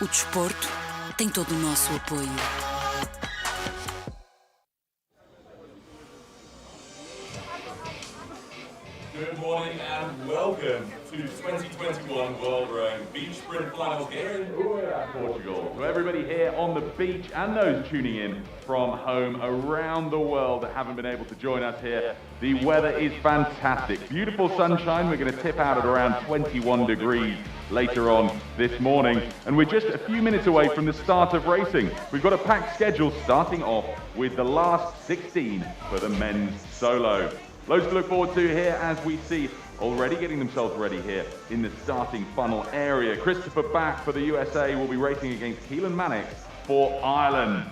O desporto tem todo o nosso apoio. Good morning and welcome to 2021 World Rowing Beach Sprint Finals here in Oeiras, Portugal. So everybody here on the beach and those tuning in from home around the world that haven't been able to join us here, the weather is fantastic. Beautiful sunshine. We're going to tip out at around 21 degrees later on this morning, and we're just a few minutes away from the start of racing. We've got a packed schedule starting off with the last 16 for the men's solo. Loads to look forward to here as we see already getting themselves ready here in the starting funnel area. Christopher Back for the USA will be racing against Keelan Mannix for Ireland.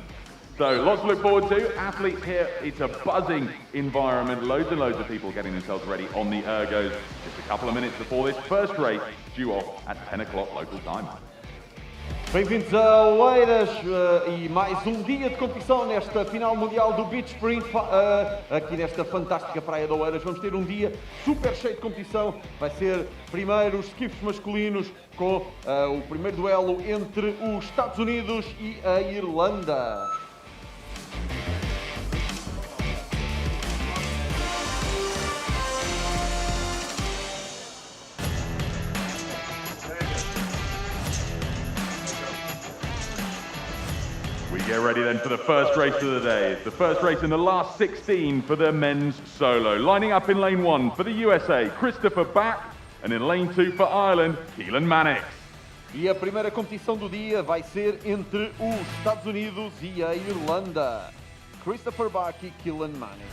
So lots to look forward to. Athletes here, it's a buzzing environment. Loads and loads of people getting themselves ready on the ergos. Just a couple of minutes before this first race due off at 10 o'clock local time. Bem-vindos a Oeiras e mais dia de competição nesta final mundial do Beach Sprint aqui nesta fantástica praia de Oeiras. Vamos ter dia super cheio de competição. Vai ser primeiro os skiffs masculinos com o primeiro duelo entre os Estados Unidos e a Irlanda. We get ready then for the first race of the day. It's the first race in the last 16 for the men's solo. Lining up in lane 1 for the USA, Christopher Back, and in lane 2 for Ireland, Keelan Mannix. E a primeira competição do dia vai ser entre os Estados Unidos e a Irlanda. Christopher Back e Keelan Mannix.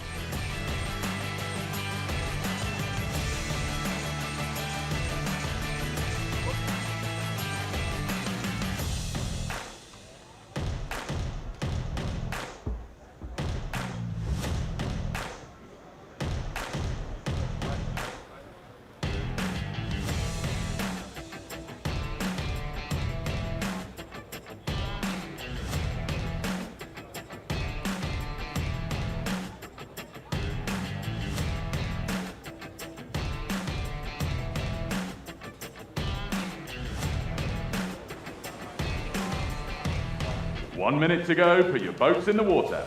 One minute to go, put your boats in the water.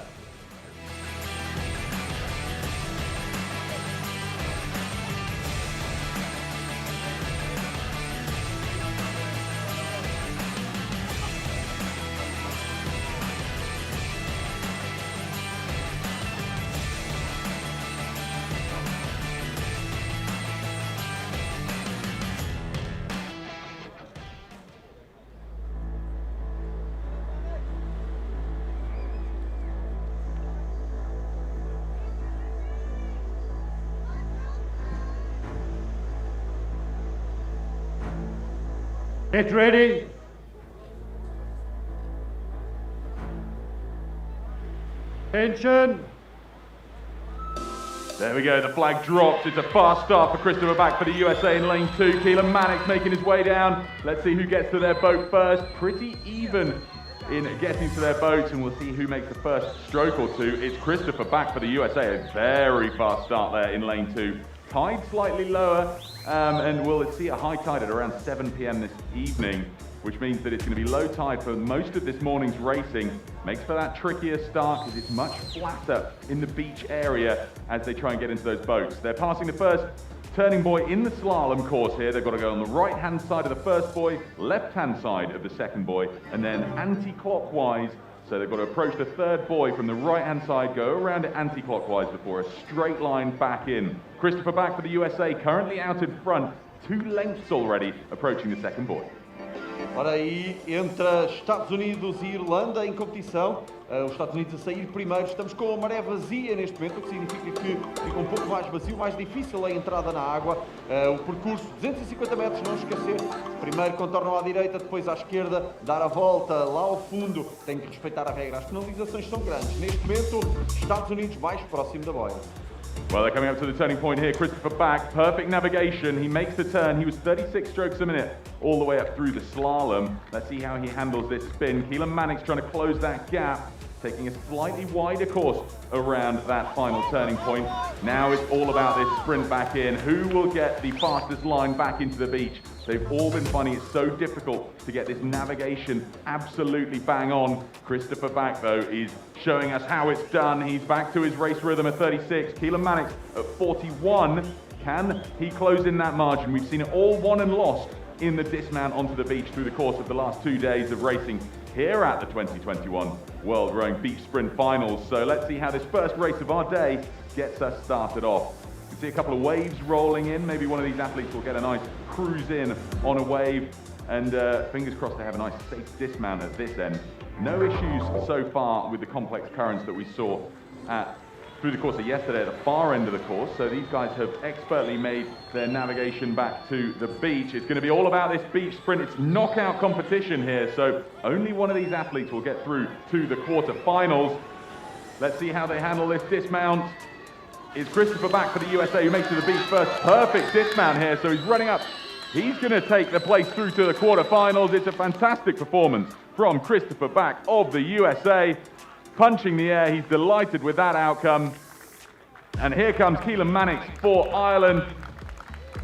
Get ready. Attention. There we go, the flag drops. It's a fast start for Christopher Back for the USA in lane 2. Keelan Mannix making his way down. Let's see who gets to their boat first. Pretty even in getting to their boats, and we'll see who makes the first stroke or two. It's Christopher Back for the USA. A very fast start there in lane 2. Tide slightly lower, and we'll see a high tide at around 7 p.m. this evening, which means that it's going to be low tide for most of this morning's racing. Makes for that trickier start because it's much flatter in the beach area as they try and get into those boats. They're passing the first turning buoy in the slalom course here. They've got to go on the right-hand side of the first buoy, left-hand side of the second buoy, and then anti-clockwise. So they've got to approach the third buoy from the right-hand side, go around it anti-clockwise before a straight line back in. Christopher Back for the USA, currently out in front, 2 lengths already, approaching the second buoy. Ora aí, entre Estados Unidos e Irlanda em competição, os Estados Unidos a sair primeiro. Estamos com a maré vazia neste momento, o que significa que fica um pouco mais vazio, mais difícil a entrada na água. O percurso, 250 metros, não esquecer. Primeiro contornam à direita, depois à esquerda, dar a volta lá ao fundo. Tem que respeitar a regra, as penalizações são grandes. Neste momento, Estados Unidos mais próximo da boia. Well, they're coming up to the turning point here. Christopher Back, perfect navigation. He makes the turn. He was 36 strokes a minute all the way up through the slalom. Let's see how he handles this spin. Keelan Mannix trying to close that gap, taking a slightly wider course around that final turning point. Now it's all about this sprint back in. Who will get the fastest line back into the beach They've all been finding it so difficult to get this navigation absolutely bang on. Christopher Back, though, is showing us how it's done. He's back to his race rhythm at 36. Keelan Mannix at 41. Can he close in that margin? We've seen it all won and lost in the dismount onto the beach through the course of the last 2 days of racing here at the 2021 World Rowing Beach Sprint Finals. So let's see how this first race of our day gets us started off. You can see a couple of waves rolling in. Maybe one of these athletes will get a nice cruise in on a wave, and fingers crossed they have a nice safe dismount at this end. No issues so far with the complex currents that we saw through the course of yesterday at the far end of the course. So these guys have expertly made their navigation back to the beach. It's going to be all about this beach sprint. It's knockout competition here, so only one of these athletes will get through to the quarterfinals. Let's see how they handle this dismount. It's Christopher Back for the USA who makes it to the beach first. Perfect dismount here, so he's running up. He's going to take the place through to the quarterfinals. It's a fantastic performance from Christopher Back of the USA. Punching the air, he's delighted with that outcome. And here comes Keelan Mannix for Ireland.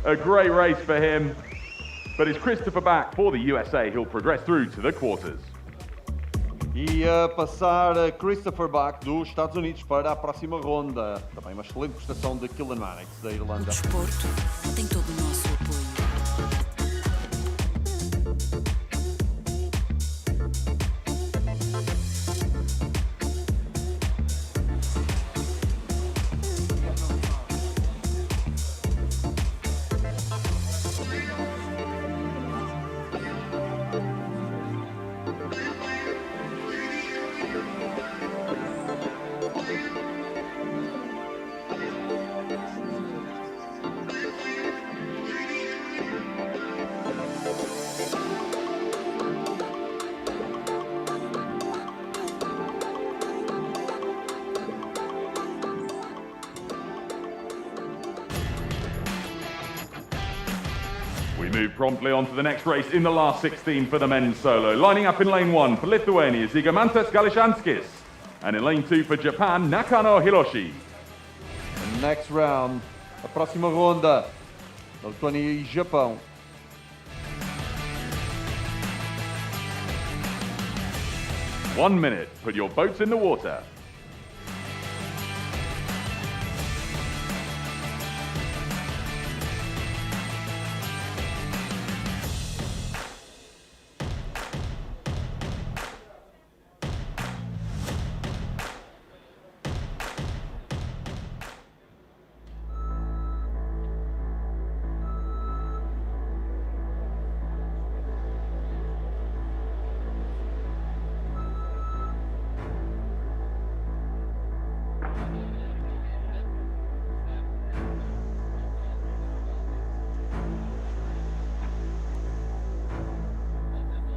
A great race for him. But it's Christopher Back for the USA who'll progress through to the quarters. E a passar Christopher Back dos Estados Unidos para a próxima ronda. Também uma excelente prestação de Keelan Mannix da O Irlanda. desporto tem todo o nosso apoio. We move promptly on to the next race in the last 16 for the men's solo. Lining up in lane 1 for Lithuania, Zygimantas Galishanskis. And in lane 2 for Japan, Nakano Hiroshi. Next round, a próxima ronda, Lituânia e Japão. One minute, put your boats in the water.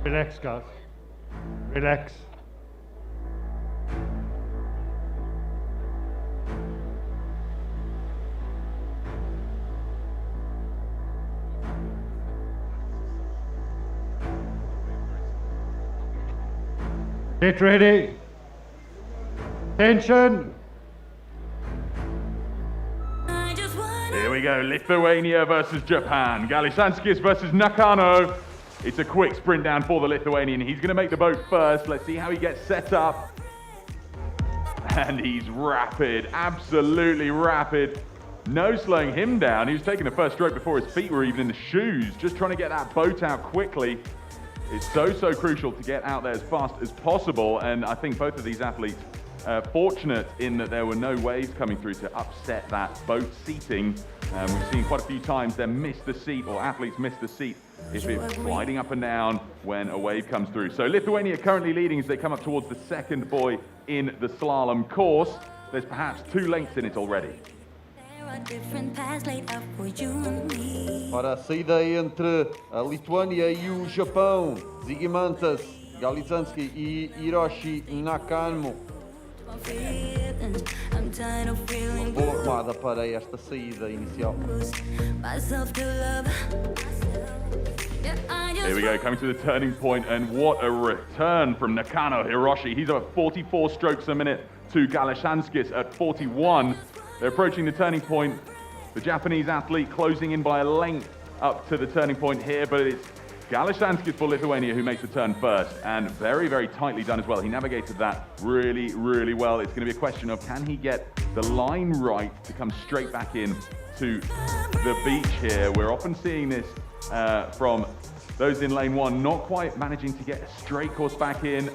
Relax, guys. Relax. Get ready. Attention. Here we go, Lithuania versus Japan. Galishanskis versus Nakano. It's a quick sprint down for the Lithuanian. He's going to make the boat first. Let's see how he gets set up. And he's rapid, absolutely rapid. No slowing him down. He was taking the first stroke before his feet were even in the shoes. Just trying to get that boat out quickly. It's so crucial to get out there as fast as possible. And I think both of these athletes fortunate in that there were no waves coming through to upset that boat seating. We've seen quite a few times them miss the seat, or athletes miss the seat if it's gliding up and down when a wave comes through. So Lithuania currently leading as they come up towards the second buoy in the slalom course. There's perhaps 2 lengths in it already. Para a saída entre a Lituânia e o Japão, Zygimantas Galishanskis e Hiroshi Nakano. Boa armada para esta saída inicial. Here we go, coming to the turning point, and what a return from Nakano Hiroshi. He's at 44 strokes a minute to Galishanskis at 41. They're approaching the turning point. The Japanese athlete closing in by a length up to the turning point here, but it's Galashanskis for Lithuania who makes the turn first, and very, very tightly done as well. He navigated that really, really well. It's going to be a question of can he get the line right to come straight back in to the beach here. We're often seeing this from those in lane one, not quite managing to get a straight course back in.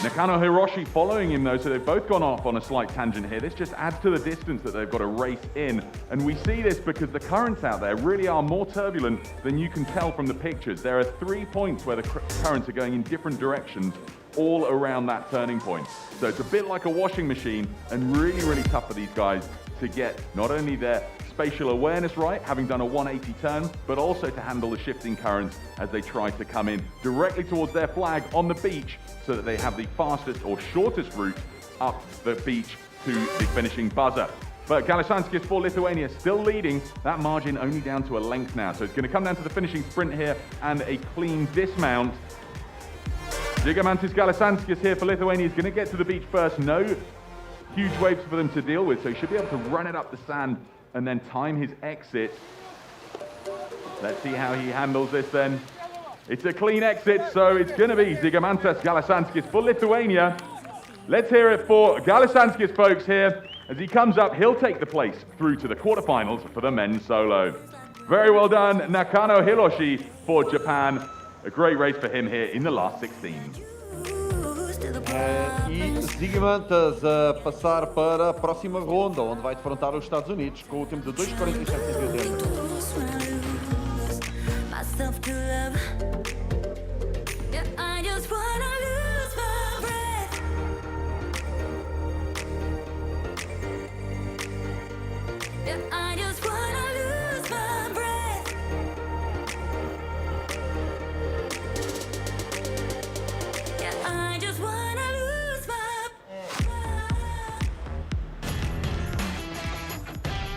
Nakano Hiroshi following him though, so they've both gone off on a slight tangent here. This just adds to the distance that they've got to race in. And we see this because the currents out there really are more turbulent than you can tell from the pictures. There are 3 points where the currents are going in different directions all around that turning point. So it's a bit like a washing machine and really, really tough for these guys to get not only their spatial awareness right, having done a 180 turn, but also to handle the shifting currents as they try to come in directly towards their flag on the beach so that they have the fastest or shortest route up the beach to the finishing buzzer. But Galashanskis for Lithuania still leading, that margin only down to a length now. So it's going to come down to the finishing sprint here and a clean dismount. Gigamantis Galashanskis here for Lithuania is going to get to the beach first. No huge waves for them to deal with, so he should be able to run it up the sand and then time his exit. Let's see how he handles this then. It's a clean exit, so it's going to be Gigamantas Galashanskis for Lithuania. Let's hear it for Galashanskis, folks, here. As he comes up, he'll take the place through to the quarterfinals for the men's solo. Very well done, Nakano Hiroshi for Japan. A great race for him here in the last 16. E Gigamantas a passar para a próxima ronda, onde vai defrontar os Estados Unidos com o tempo de 2:47.80.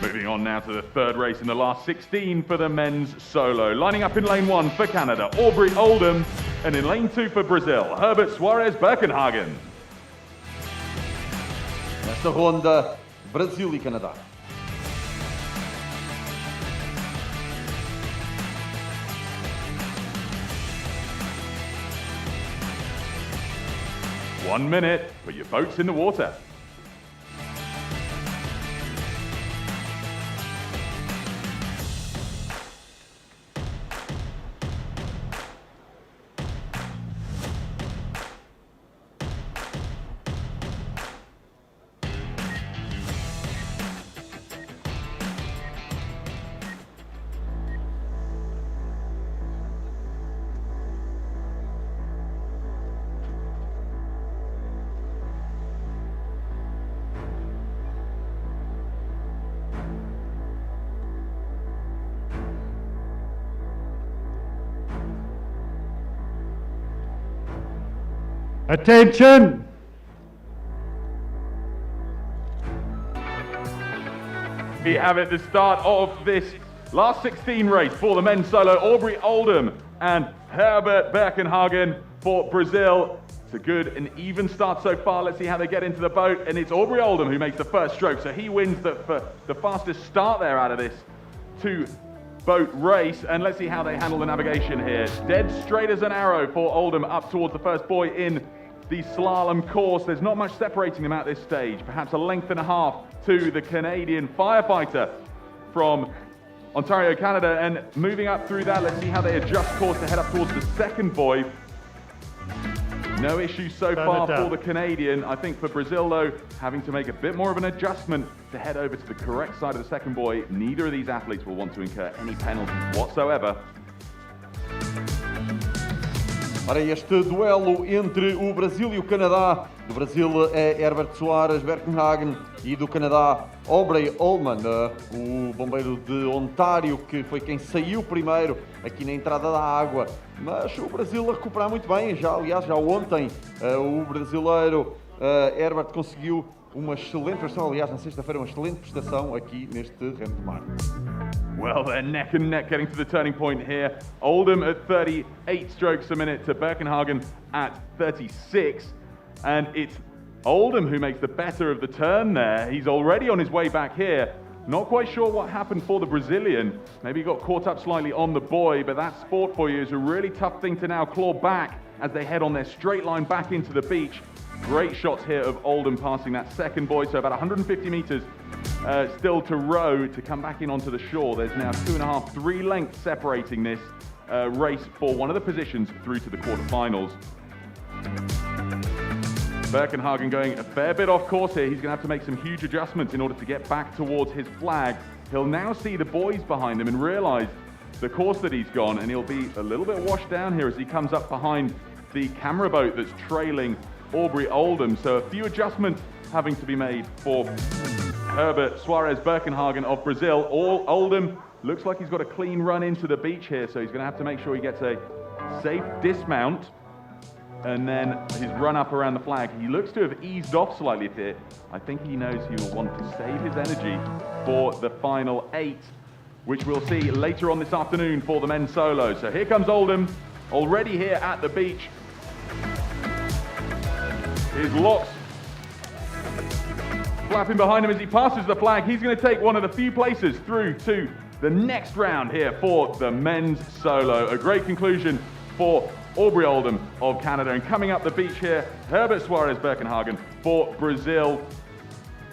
Moving on now to the third race in the last 16 for the men's solo. Lining up in lane 1 for Canada, Aubrey Oldham, and in lane 2 for Brazil, Herbert Soares Birkenhagen. Nesta ronda, Brasil e Canadá. One minute, put your boats in the water. Attention! We have it, the start of this last 16 race for the men's solo. Aubrey Oldham and Herbert Birkenhagen for Brazil. It's a good and even start so far. Let's see how they get into the boat. And it's Aubrey Oldham who makes the first stroke. So he wins the fastest start there out of this two-boat race. And let's see how they handle the navigation here. Dead straight as an arrow for Oldham up towards the first buoy in the slalom course. There's not much separating them at this stage. Perhaps a length and a half to the Canadian firefighter from Ontario, Canada. And moving up through that, let's see how they adjust course to head up towards the second buoy. No issues so far for the Canadian. I think for Brazil, though, having to make a bit more of an adjustment to head over to the correct side of the second buoy. Neither of these athletes will want to incur any penalties whatsoever. Para este duelo entre o Brasil e o Canadá, do Brasil é Herbert Soares Birkenhagen e do Canadá Aubrey Oldham, o bombeiro de Ontário, que foi quem saiu primeiro aqui na entrada da água. Mas o Brasil a recuperar muito bem, aliás, já ontem o brasileiro Herbert conseguiu uma excelente prestação, aliás, na sexta-feira, uma excelente prestação aqui neste remo de mar. Well, they're neck and neck getting to the turning point here. Oldham at 38 strokes a minute to Birkenhagen at 36. And it's Oldham who makes the better of the turn there. He's already on his way back here. Not quite sure what happened for the Brazilian. Maybe he got caught up slightly on the buoy, but that sport for you is a really tough thing to now claw back as they head on their straight line back into the beach. Great shots here of Oldham passing that second buoy, so about 150 meters still to row to come back in onto the shore. There's now 2.5, 3 lengths separating this race for one of the positions through to the quarterfinals. Birkenhagen going a fair bit off course here. He's going to have to make some huge adjustments in order to get back towards his flag. He'll now see the buoys behind him and realize the course that he's gone, and he'll be a little bit washed down here as he comes up behind the camera boat that's trailing Aubrey Oldham. So a few adjustments having to be made for Herbert Soares Birkenhagen of Brazil. Oldham looks like he's got a clean run into the beach here, so he's going to have to make sure he gets a safe dismount and then his run up around the flag. He looks to have eased off slightly here. I think he knows he will want to save his energy for the final 8, which we'll see later on this afternoon for the men's solo. So here comes Oldham, already here at the beach. His locks flapping behind him as he passes the flag. He's going to take one of the few places through to the next round here for the men's solo. A great conclusion for Aubrey Oldham of Canada. And coming up the beach here, Herbert Soares Birkenhagen for Brazil.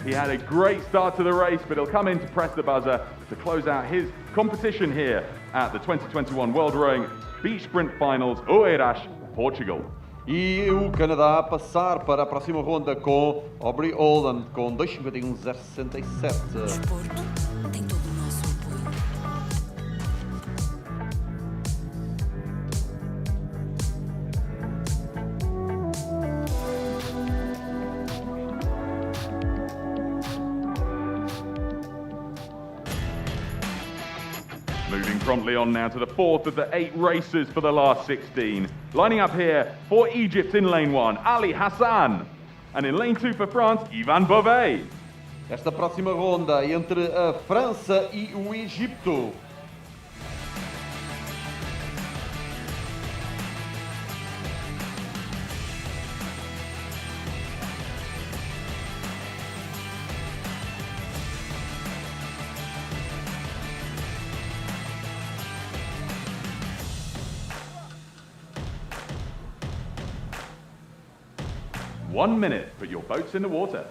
He had a great start to the race, but he'll come in to press the buzzer to close out his competition here at the 2021 World Rowing Beach Sprint Finals, Oeiras, Portugal. E o Canadá a passar para a próxima ronda com Aubrey Oldham com 2:51.067. Desporto tem todo o nosso apoio. Moving promptly on now to the 4th of the 8 races for the last 16. Lining up here for Egypt in lane 1, Ali Hassan. And in lane 2 for France, Ivan Beauvais. Esta próxima ronda entre a França e o Egito. One minute, put your boats in the water.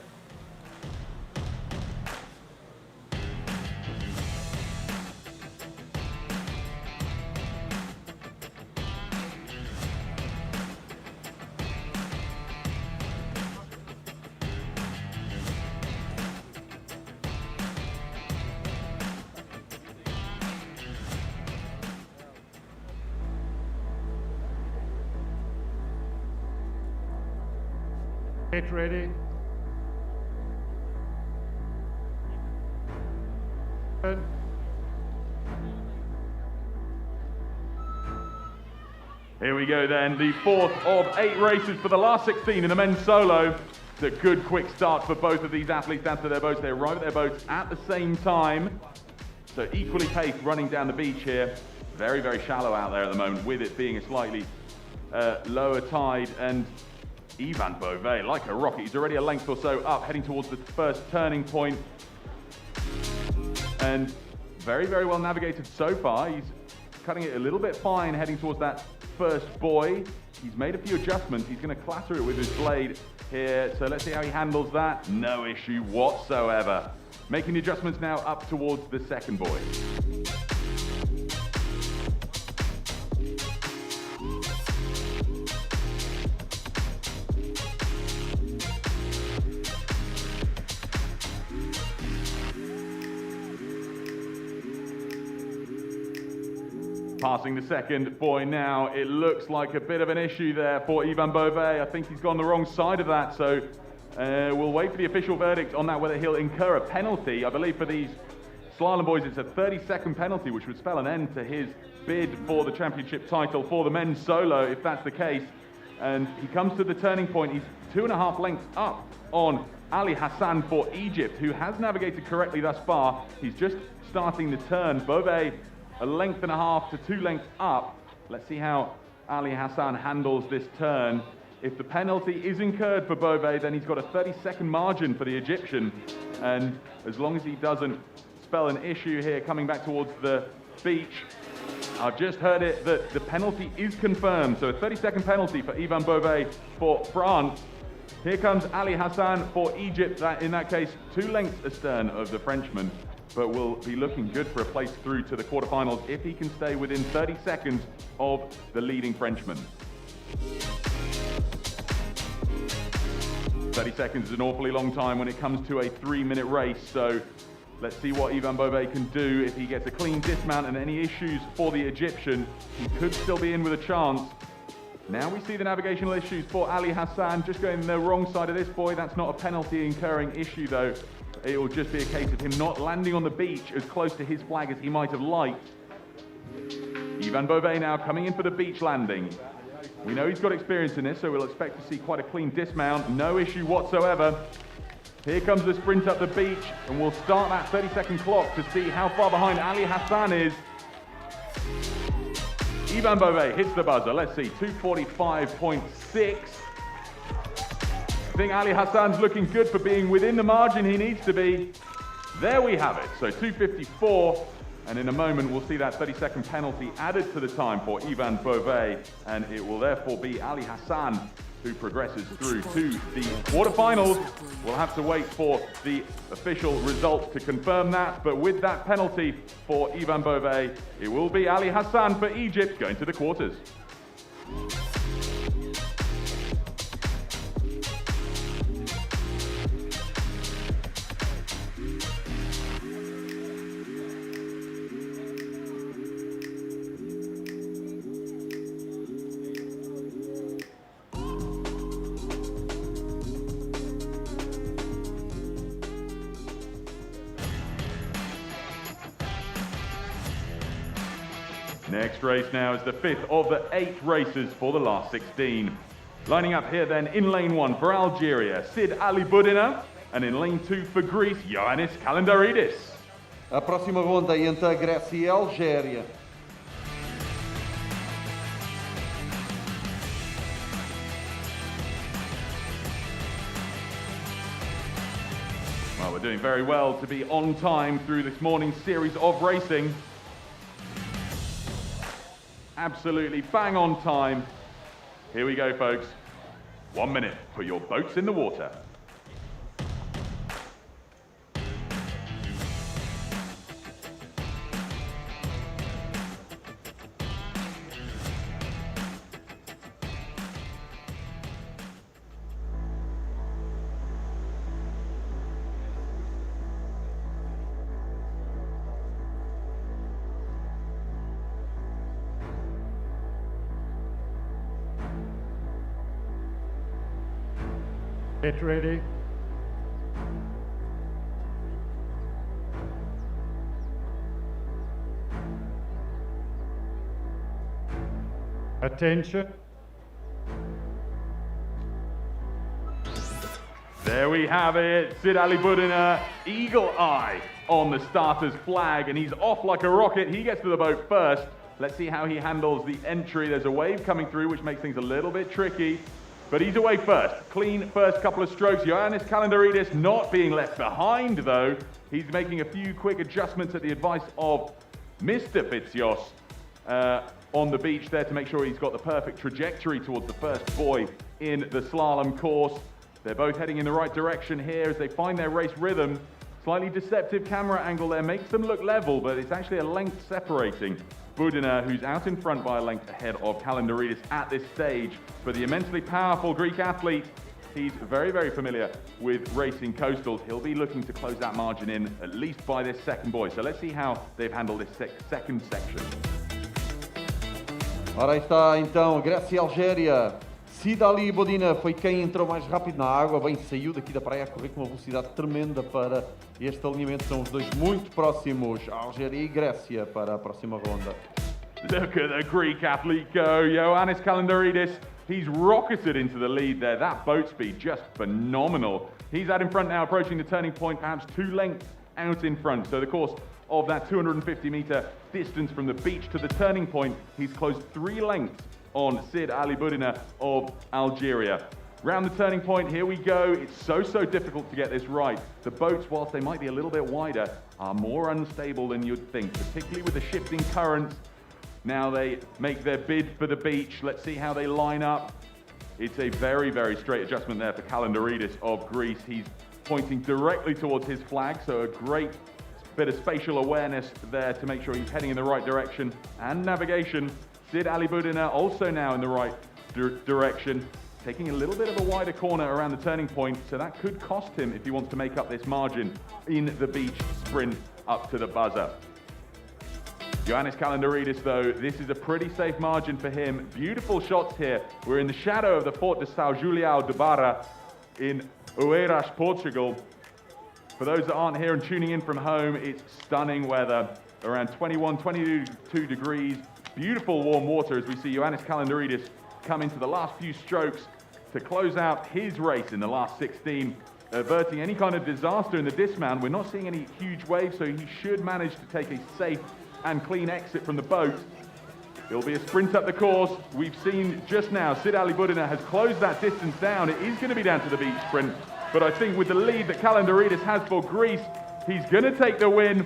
Get ready. And Here we go then, the 4th of 8 races for the last 16 in the men's solo. It's a good quick start for both of these athletes down to their boats. They arrive at their boats at the same time. So equally paced running down the beach here. Very, very shallow out there at the moment, with it being a slightly lower tide. And Ivan Beauvais, like a rocket, he's already a length or so up, heading towards the first turning point. And very, very well navigated so far. He's cutting it a little bit fine, heading towards that first buoy. He's made a few adjustments. He's going to clatter it with his blade here. So let's see how he handles that. No issue whatsoever. Making the adjustments now up towards the second buoy. Passing the second buoy now, it looks like a bit of an issue there for Ivan Beauvais. I think he's gone the wrong side of that, so we'll wait for the official verdict on that, whether he'll incur a penalty. I believe for these slalom boys it's a 30-second penalty, which would spell an end to his bid for the championship title for the men's solo, if that's the case. And he comes to the turning point. He's 2.5 lengths up on Ali Hassan for Egypt, who has navigated correctly thus far. He's just starting the turn. Beauvais a length and a half to 2 lengths up. Let's see how Ali Hassan handles this turn. If the penalty is incurred for Beauvais, then he's got a 30-second margin for the Egyptian. And as long as he doesn't spell an issue here coming back towards the beach. I've just heard it that the penalty is confirmed, so a 30-second penalty for Ivan Beauvais for France. Here comes Ali Hassan for Egypt, that in that case 2 lengths astern of the Frenchman, but will be looking good for a place through to the quarterfinals if he can stay within 30 seconds of the leading Frenchman. 30 seconds is an awfully long time when it comes to a 3-minute race, so let's see what Ivan Beauvais can do. If he gets a clean dismount and any issues for the Egyptian, he could still be in with a chance. Now we see the navigational issues for Ali Hassan, just going the wrong side of this boy. That's not a penalty incurring issue though. It will just be a case of him not landing on the beach as close to his flag as he might have liked. Ivan Beauvais now coming in for the beach landing. We know he's got experience in this, so we'll expect to see quite a clean dismount. No issue whatsoever. Here comes the sprint up the beach, and we'll start that 30-second clock to see how far behind Ali Hassan is. Ivan Beauvais hits the buzzer. Let's see, 2:45.6. I think Ali Hassan's looking good for being within the margin he needs to be. There we have it, so 2:54. And in a moment, we'll see that 30-second penalty added to the time for Ivan Beauvais, and it will therefore be Ali Hassan who progresses through to the quarterfinals. We'll have to wait for the official results to confirm that, but with that penalty for Ivan Beauvais, it will be Ali Hassan for Egypt going to the quarters. Next race now is the 5th of the 8 races for the last 16. Lining up here then in lane 1 for Algeria, Sid Ali Boudina, and in lane 2 for Greece, Ioannis Kalendaridis. A próxima ronda entre a Grécia e a Algéria. Well, we're doing very well to be on time through this morning's series of racing. Absolutely bang on time. Here we go, folks. 1 minute. Put your boats in the water. Get ready. Attention. There we have it. Sid Ali Boudina, eagle eye on the starter's flag, and he's off like a rocket. He gets to the boat first. Let's see how he handles the entry. There's a wave coming through, which makes things a little bit tricky. But he's away first. Clean first couple of strokes. Ioannis Kalendaridis not being left behind, though. He's making a few quick adjustments at the advice of Mr. Fitsios on the beach there to make sure he's got the perfect trajectory towards the first buoy in the slalom course. They're both heading in the right direction here as they find their race rhythm. Slightly deceptive camera angle there makes them look level, but it's actually a length separating Boudina, who's out in front by a length ahead of Kalendaridis at this stage. But the immensely powerful Greek athlete, he's very, very familiar with racing coastals. He'll be looking to close that margin in at least by this second buoy. So let's see how they've handled this second section. Ora aí está então Grécia e Algéria. Sid Ali Boudina foi quem entrou mais rápido na água, bem saiu daqui da praia a correr com uma velocidade tremenda para este alinhamento. São os dois muito próximos, Algéria e Grécia, para a próxima ronda. Look at the Greek athlete go. Ioannis Kalendaridis, he's rocketed into the lead there. That boat speed, just phenomenal. He's out in front now, approaching the turning point, perhaps 2 lengths out in front. So the course of that 250-meter distance from the beach to the turning point, he's closed 3 lengths on Sid Ali Boudina of Algeria. Round the turning point, here we go. It's so difficult to get this right. The boats, whilst they might be a little bit wider, are more unstable than you'd think, particularly with the shifting currents. Now they make their bid for the beach. Let's see how they line up. It's a very, very straight adjustment there for Kalendaridis of Greece. He's pointing directly towards his flag, so a great bit of spatial awareness there to make sure he's heading in the right direction. And navigation, Sid Alibudina also now in the right direction, taking a little bit of a wider corner around the turning point, so that could cost him if he wants to make up this margin in the beach sprint up to the buzzer. Ioannis Kalendaridis, though, this is a pretty safe margin for him. Beautiful shots here. We're in the shadow of the Fort de São Julião de Barra in Oeiras, Portugal. For those that aren't here and tuning in from home, it's stunning weather. Around 21, 22 degrees. Beautiful warm water as we see Ioannis Kalendaridis come into the last few strokes to close out his race in the last 16, averting any kind of disaster in the dismount. We're not seeing any huge waves, so he should manage to take a safe and clean exit from the boat. It'll be a sprint up the course. We've seen just now, Sid Alibudina has closed that distance down. It is going to be down to the beach sprint, but I think with the lead that Kalendaridis has for Greece, he's going to take the win.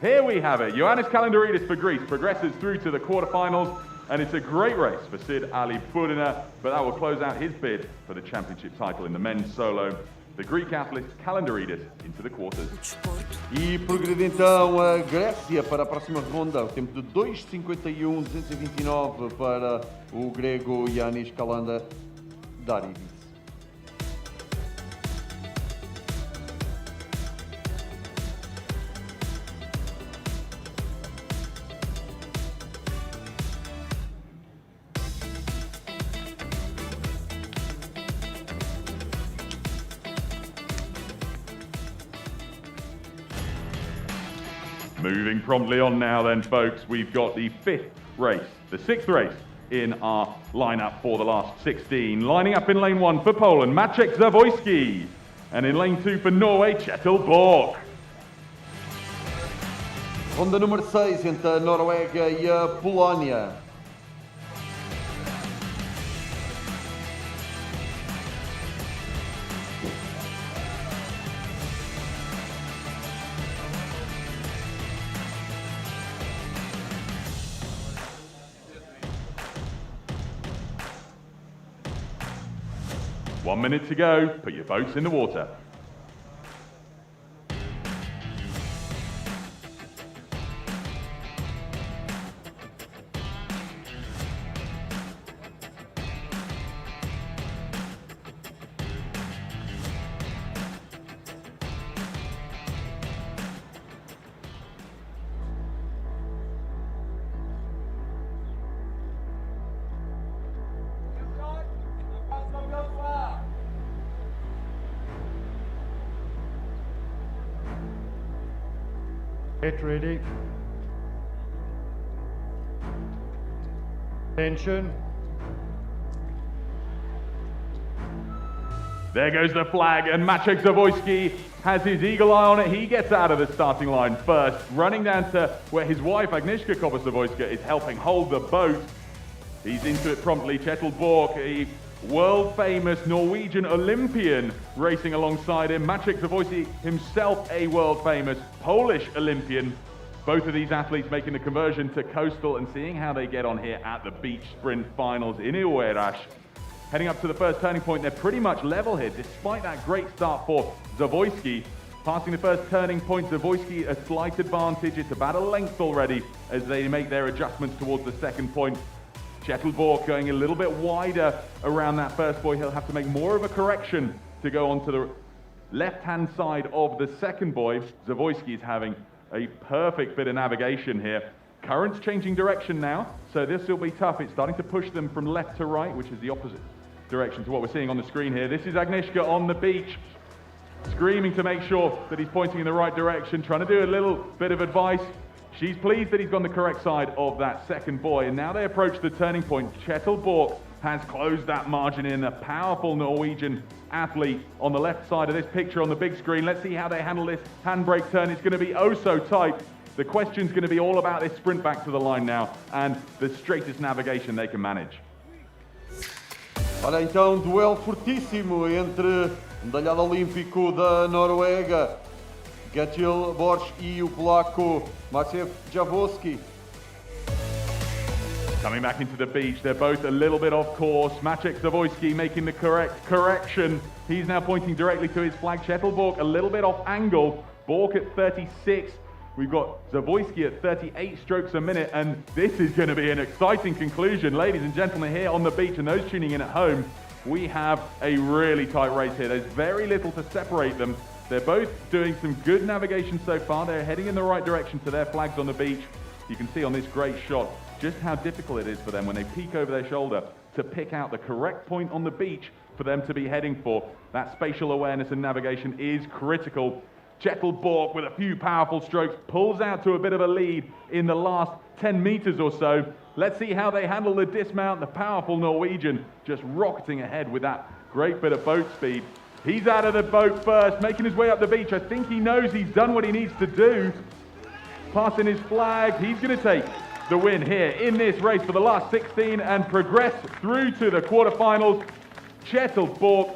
Here we have it. Ioannis Kalendaridis for Greece progresses through to the quarterfinals, and it's a great race for Sid Alibudina, but that will close out his bid for the championship title in the men's solo. The Greek athlete Kalendaridis into the quarters. E progride então a Grécia para a próxima ronda. O tempo de 2:51.229 para o grego Ioannis Kalendaridis. Moving promptly on now then, folks, we've got the sixth race in our lineup for the last 16. Lining up in lane 1 for Poland, Maciek Zawojski. And in lane 2 for Norway, Kjetil Borch. Ronda número 6 entre a Noruega e a Polónia. One minute to go. Put your boats in the water. Get ready. Attention. There goes the flag, and Maciek Zawojski has his eagle eye on it. He gets out of the starting line first, running down to where his wife, Agnieszka Zawojska, is helping hold the boat. He's into it promptly. Kjetil Borch, a world-famous Norwegian Olympian, racing alongside him. Maciek Zawojski himself a world-famous Polish Olympian. Both of these athletes making the conversion to coastal and seeing how they get on here at the beach sprint finals in Oeiras. Heading up to the first turning point, they're pretty much level here, despite that great start for Zawojski. Passing the first turning point, Zawojski a slight advantage. It's about a length already as they make their adjustments towards the second point. Kjetil Borch going a little bit wider around that first buoy. He'll have to make more of a correction to go onto the left-hand side of the second buoy. Zawojski is having a perfect bit of navigation here. Current's changing direction now, so this will be tough. It's starting to push them from left to right, which is the opposite direction to what we're seeing on the screen here. This is Agnieszka on the beach, screaming to make sure that he's pointing in the right direction, trying to do a little bit of advice. She's pleased that he's gone the correct side of that second buoy, and now they approach the turning point. Kjetil Borch has closed that margin in, a powerful Norwegian athlete on the left side of this picture on the big screen. Let's see how they handle this handbrake turn. It's going to be oh so tight. The question's going to be all about this sprint back to the line now and the straightest navigation they can manage. Olha então, duelo fortíssimo entre o medalhado olímpico da Noruega, Gatil Borsch e o polaco Maciej Jaworski. Coming back into the beach, they're both a little bit off course. Maciej Zawoyski making the correct correction. He's now pointing directly to his flag. Kjetil Borch a little bit off angle. Borch at 36. We've got Zawoyski at 38 strokes a minute, and this is going to be an exciting conclusion. Ladies and gentlemen, here on the beach, and those tuning in at home, we have a really tight race here. There's very little to separate them. They're both doing some good navigation so far. They're heading in the right direction to their flags on the beach. You can see on this great shot just how difficult it is for them when they peek over their shoulder to pick out the correct point on the beach for them to be heading for. That spatial awareness and navigation is critical. Kjetil Borch, with a few powerful strokes, pulls out to a bit of a lead in the last 10 meters or so. Let's see how they handle the dismount. The powerful Norwegian just rocketing ahead with that great bit of boat speed. He's out of the boat first, making his way up the beach. I think he knows he's done what he needs to do. Passing his flag, he's going to take the win here in this race for the last 16 and progress through to the quarterfinals. Kjetil Borch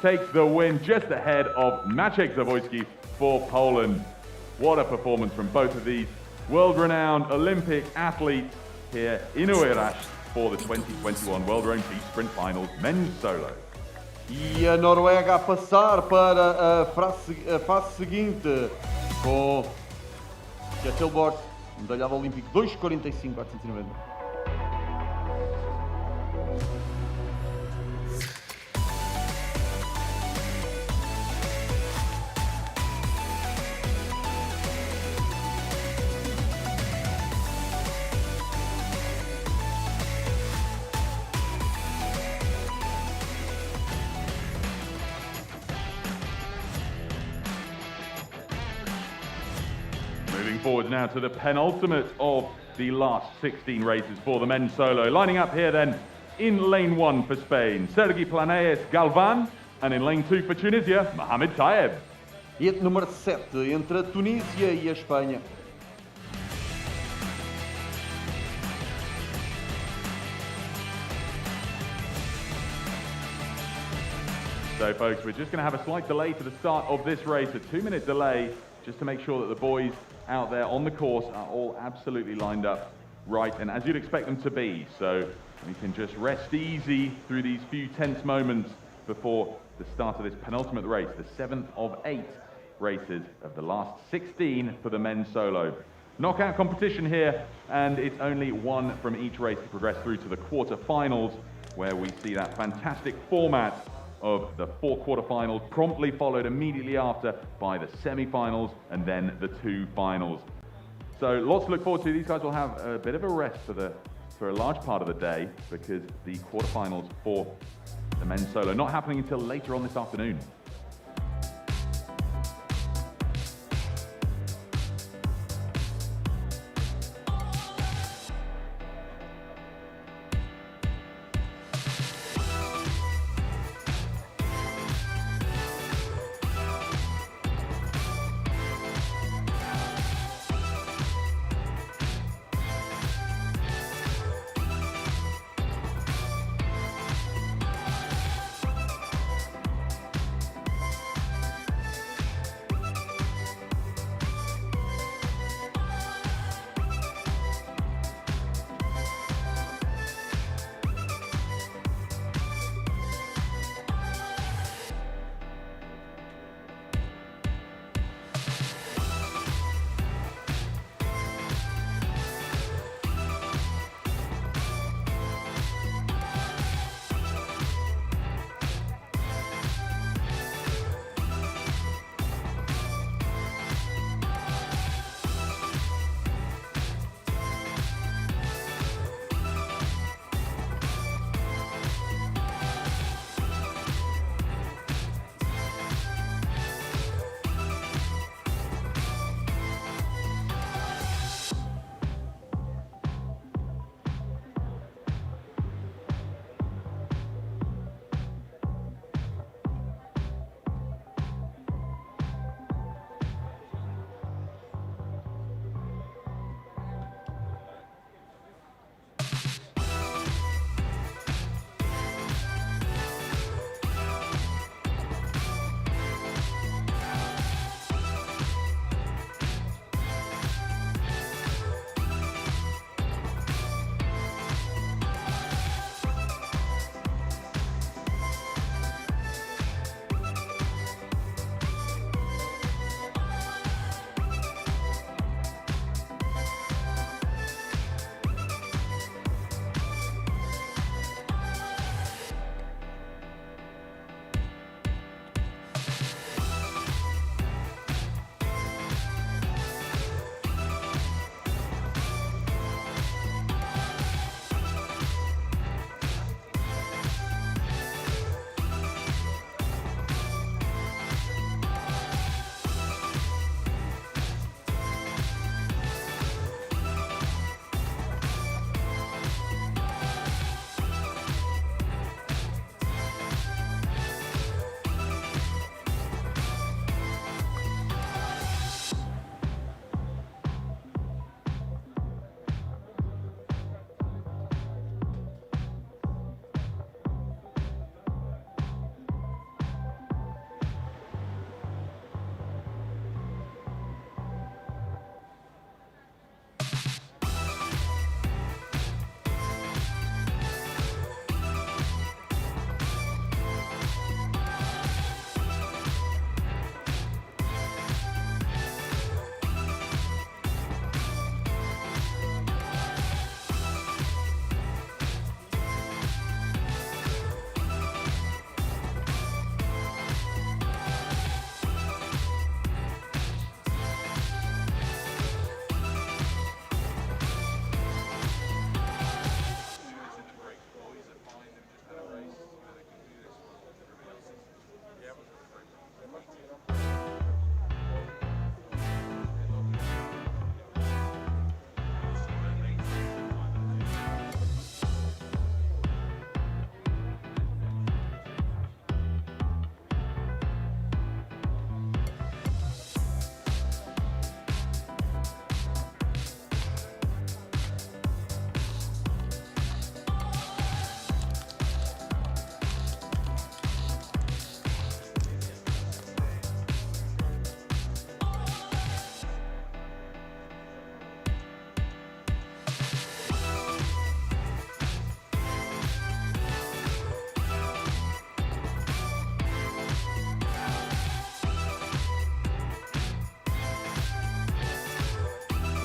takes the win just ahead of Maciej Zawoyski for Poland. What a performance from both of these world-renowned Olympic athletes here in Oeiras for the 2021 World Rowing Beach Sprint Finals men's solo. E a Noruega a passar para a fase seguinte com Kjetil Borch, medalhado olímpico 2:45.490. Moving forward now to the penultimate of the last 16 races for the men's solo. Lining up here then in lane 1 for Spain, Sergi Planeas Galvan, and in lane 2 for Tunisia, Mohamed Tayeb. E número 7 entre a Tunísia e a Espanha. So folks, we're just going to have a slight delay to the start of this race, a 2-minute delay, just to make sure that the boys out there on the course are all absolutely lined up right, and as you'd expect them to be. So we can just rest easy through these few tense moments before the start of this penultimate race, the 7th of 8 races of the last 16 for the men's solo. Knockout competition here, and it's only one from each race to progress through to the quarterfinals, where we see that fantastic format of the 4 quarterfinals, promptly followed immediately after by the semi-finals and then the 2 finals. So lots to look forward to. These guys will have a bit of a rest for a large part of the day, because the quarterfinals for the men's solo not happening until later on this afternoon.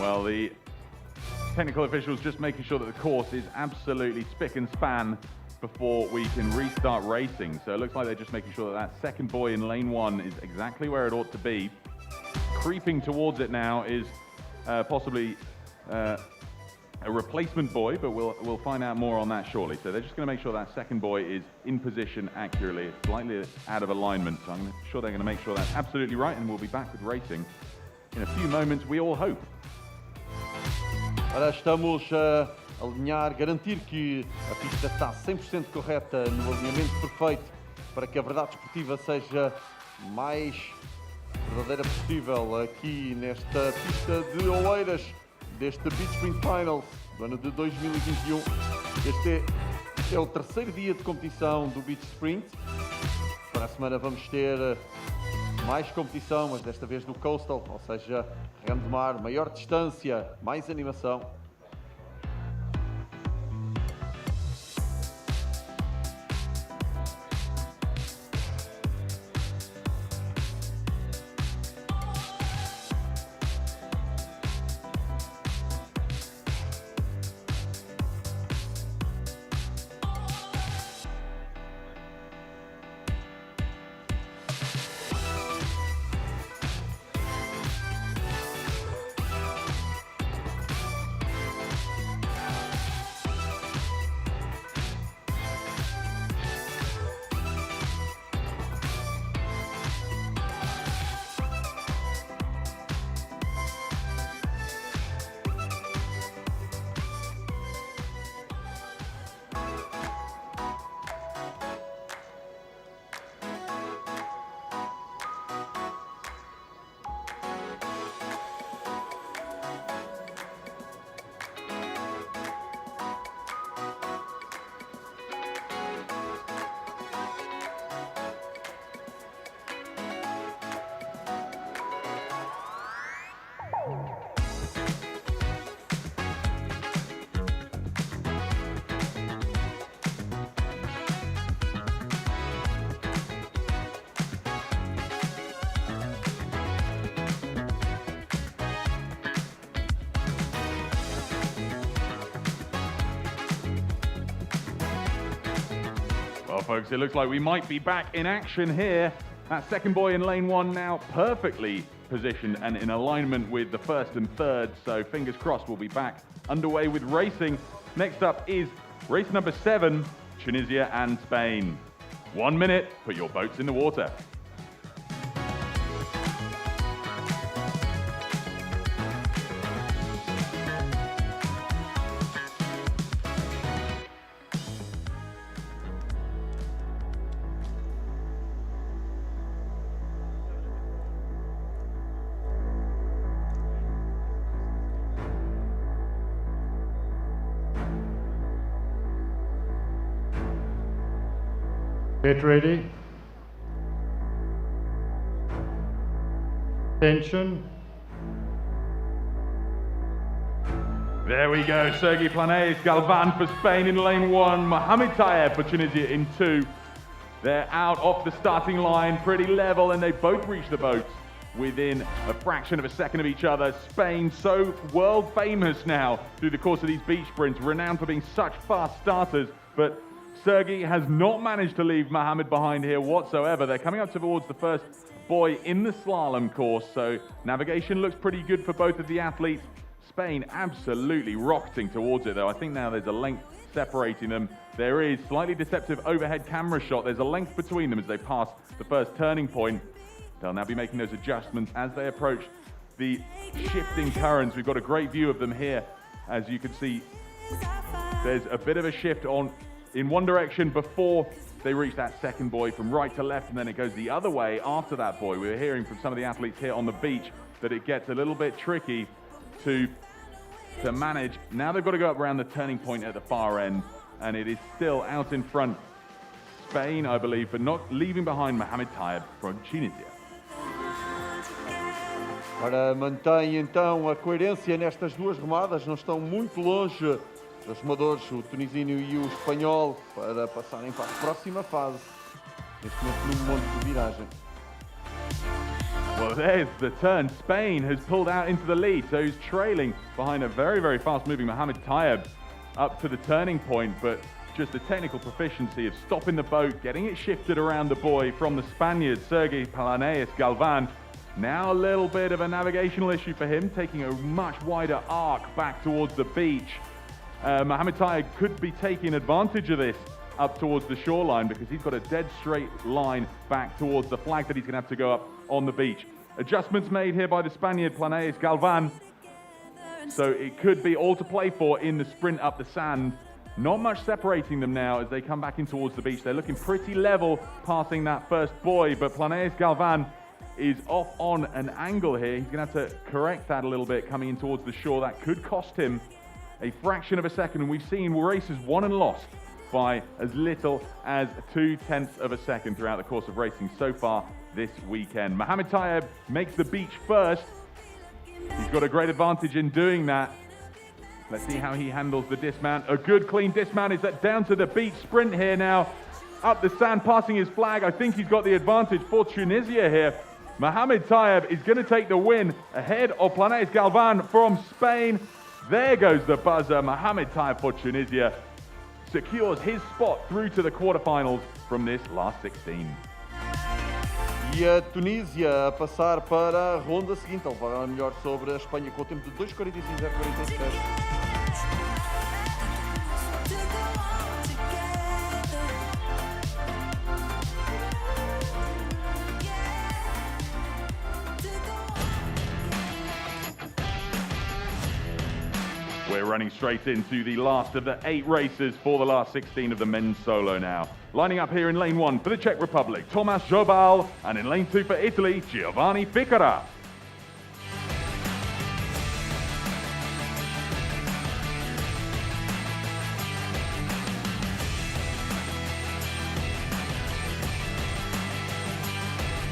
Well, the technical officials just making sure that the course is absolutely spick and span before we can restart racing. So it looks like they're just making sure that that second buoy in lane 1 is exactly where it ought to be. Creeping towards it now is possibly a replacement buoy, but we'll find out more on that shortly. So they're just going to make sure that second buoy is in position accurately. It's slightly out of alignment, so I'm sure they're going to make sure that's absolutely right, and we'll be back with racing in a few moments, we all hope. Ora, estamos a alinhar, garantir que a pista está 100% correta, no alinhamento perfeito, para que a verdade esportiva seja mais verdadeira possível aqui nesta pista de Oeiras, deste Beach Sprint Finals do ano de 2021. Este é o terceiro dia de competição do Beach Sprint. Para a semana vamos ter mais competição, mas desta vez no Coastal, ou seja, remo de mar, maior distância, mais animação. Well, folks, it looks like we might be back in action here. That second buoy in lane 1 now perfectly positioned and in alignment with the first and third, so fingers crossed we'll be back underway with racing. Next up is race number 7, Tunisia and Spain. 1 minute, put your boats in the water. Get ready. Tension. There we go, Sergi Planes, Galvan for Spain in lane 1, Mohamed Tayeb for Tunisia in 2. They're out off the starting line, pretty level, and they both reach the boats within a fraction of a second of each other. Spain, so world famous now through the course of these beach sprints, renowned for being such fast starters, but Sergi has not managed to leave Mohamed behind here whatsoever. They're coming up towards the first buoy in the slalom course, so navigation looks pretty good for both of the athletes. Spain absolutely rocketing towards it though. I think now there's a length separating them. There is slightly deceptive overhead camera shot. There's a length between them as they pass the first turning point. They'll now be making those adjustments as they approach the shifting currents. We've got a great view of them here. As you can see, there's a bit of a shift on in one direction before they reach that second buoy from right to left, and then it goes the other way after that buoy. We were hearing from some of the athletes here on the beach that it gets a little bit tricky to manage. Now they've got to go up around the turning point at the far end, and it is still out in front. Spain, I believe, but not leaving behind Mohamed Tayeb from Tunisia. Ora, mantém então a coerência nestas duas remadas, não estão muito longe dos remadores, o tunisino e o espanhol, para passarem para a próxima fase, neste momento no monte de viragem. Well, there's the turn. Spain has pulled out into the lead, so he's trailing behind a very, very fast-moving Mohamed Tayeb up to the turning point, but just the technical proficiency of stopping the boat, getting it shifted around the buoy from the Spaniard, Sergei Palaneus Galvan. Now a little bit of a navigational issue for him, taking a much wider arc back towards the beach. Mohamed Tayeb could be taking advantage of this up towards the shoreline because he's got a dead straight line back towards the flag that he's going to have to go up on the beach. Adjustments made here by the Spaniard Palaneus Galvan. So it could be all to play for in the sprint up the sand. Not much separating them now as they come back in towards the beach. They're looking pretty level passing that first buoy, but Palaneus Galvan is off on an angle here. He's going to have to correct that a little bit coming in towards the shore. That could cost him a fraction of a second, and we've seen races won and lost by as little as 0.2 of a second throughout the course of racing so far this weekend. Mohamed Tayeb makes the beach first. He's got a great advantage in doing that. Let's see how he handles the dismount. A good clean dismount. Is that down to the beach sprint here now? Up the sand, passing his flag. I think he's got the advantage for Tunisia here. Mohamed Tayeb is going to take the win ahead of Palaneus Galvan from Spain. There goes the buzzer. Mohamed Tayeb for Tunisia secures his spot through to the quarterfinals from this last 16. E a Tunísia a passar para a ronda seguinte. Ele vai falar melhor sobre a Espanha com o tempo de 2:45.046. We're running straight into the last of the 8 races for the last 16 of the men's solo now. Lining up here in lane 1 for the Czech Republic, Tomáš Zobal, and in lane 2 for Italy, Giovanni Ficarra.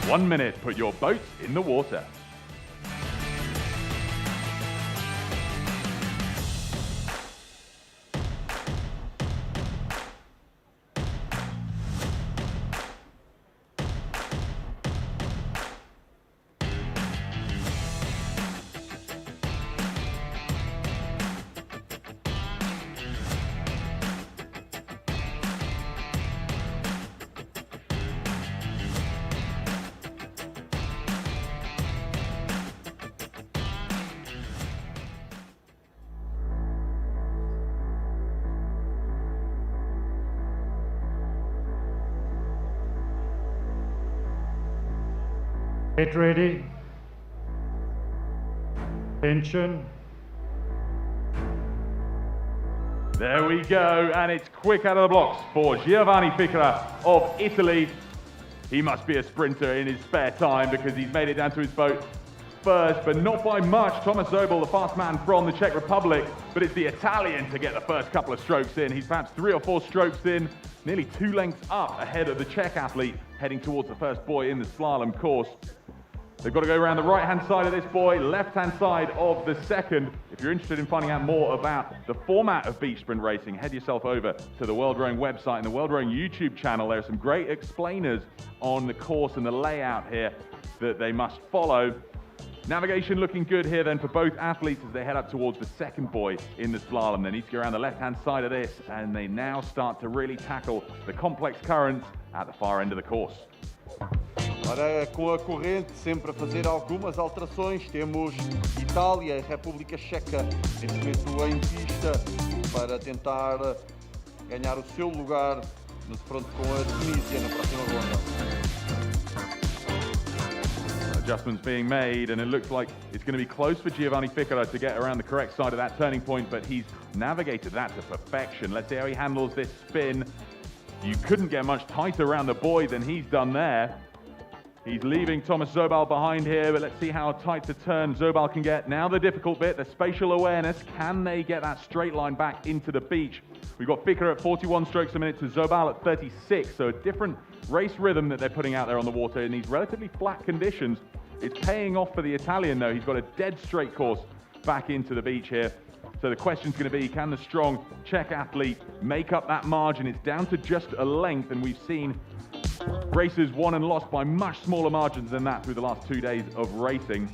One minute, put your boats in the water. Get ready. Tension. There we go, and it's quick out of the blocks for Giovanni Ficarra of Italy. He must be a sprinter in his spare time because he's made it down to his boat first, but not by much. Tomáš Zobal, the fast man from the Czech Republic, but it's the Italian to get the first couple of strokes in. He's perhaps 3 or 4 strokes in, nearly 2 lengths up ahead of the Czech athlete heading towards the first buoy in the slalom course. They've got to go around the right-hand side of this buoy, left-hand side of the second. If you're interested in finding out more about the format of beach sprint racing, head yourself over to the World Rowing website and the World Rowing YouTube channel. There are some great explainers on the course and the layout here that they must follow. Navigation looking good here then for both athletes as they head up towards the second buoy in the slalom. They need to go around the left-hand side of this, and they now start to really tackle the complex currents at the far end of the course. Ora, com a corrente sempre a fazer algumas alterações, temos Itália e República Checa neste momento em pista para tentar ganhar o seu lugar no front com a Tunísia na próxima ronda. Adjustments being made, and it looks like it's going to be close for Giovanni Ficarra to get around the correct side of that turning point, but he's navigated that to perfection. Let's see how he handles this spin. You couldn't get much tighter around the buoy than he's done there. He's leaving Tomáš Zobal behind here, but let's see how tight the turn Zobal can get. Now the difficult bit, the spatial awareness. Can they get that straight line back into the beach? We've got Ficarra at 41 strokes a minute to Zobal at 36, so a different race rhythm that they're putting out there on the water in these relatively flat conditions. It's paying off for the Italian though. He's got a dead straight course back into the beach here. So the question's going to be, can the strong Czech athlete make up that margin? It's down to just a length, and we've seen Races won and lost by much smaller margins than that through the last 2 days of racing.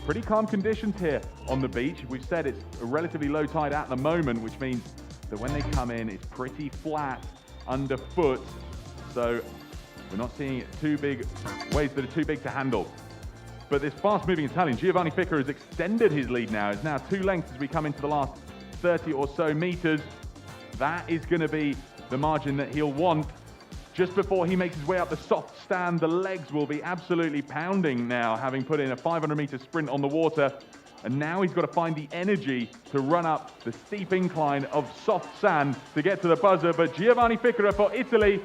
Pretty calm conditions here on the beach. We've said it's a relatively low tide at the moment, which means that when they come in, it's pretty flat underfoot. So we're not seeing too big waves that are too big to handle. But this fast-moving Italian, Giovanni Fica, has extended his lead now. It's now 2 lengths as we come into the last 30 or so meters. That is going to be the margin that he'll want. Just before he makes his way up the soft stand, the legs will be absolutely pounding now, having put in a 500-meter sprint on the water. And now he's got to find the energy to run up the steep incline of soft sand to get to the buzzer. But Giovanni Fica for Italy,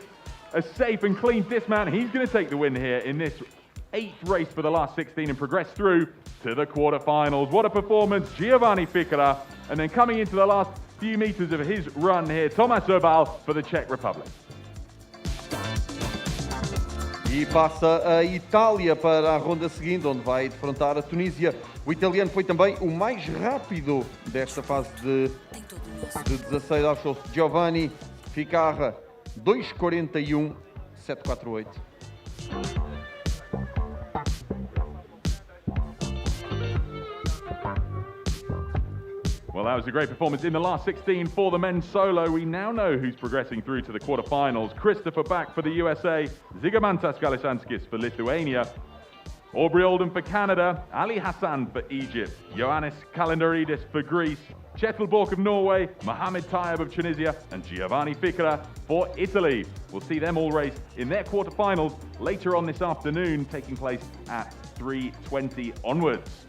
a safe and clean dismount. He's going to take the win here in this 8th race for the last 16 and progress through to the quarterfinals. What a performance, Giovanni Fica. And then coming into the last few meters of his run here, Tomas Obal for the Czech Republic. E passa a Itália para a ronda seguinte, onde vai defrontar a Tunísia. O italiano foi também o mais rápido desta fase de 16 avos. Giovanni Fica, 2:41.748. Well, that was a great performance in the last 16 for the men's solo. We now know who's progressing through to the quarterfinals. Christopher Back for the USA, Zygimantas Galisanskis for Lithuania, Aubrey Oldham for Canada, Ali Hassan for Egypt, Ioannis Kalendaridis for Greece, Chetel Bork of Norway, Mohamed Tayeb of Tunisia, and Giovanni Fica for Italy. We'll see them all race in their quarterfinals later on this afternoon, taking place at 3:20 onwards.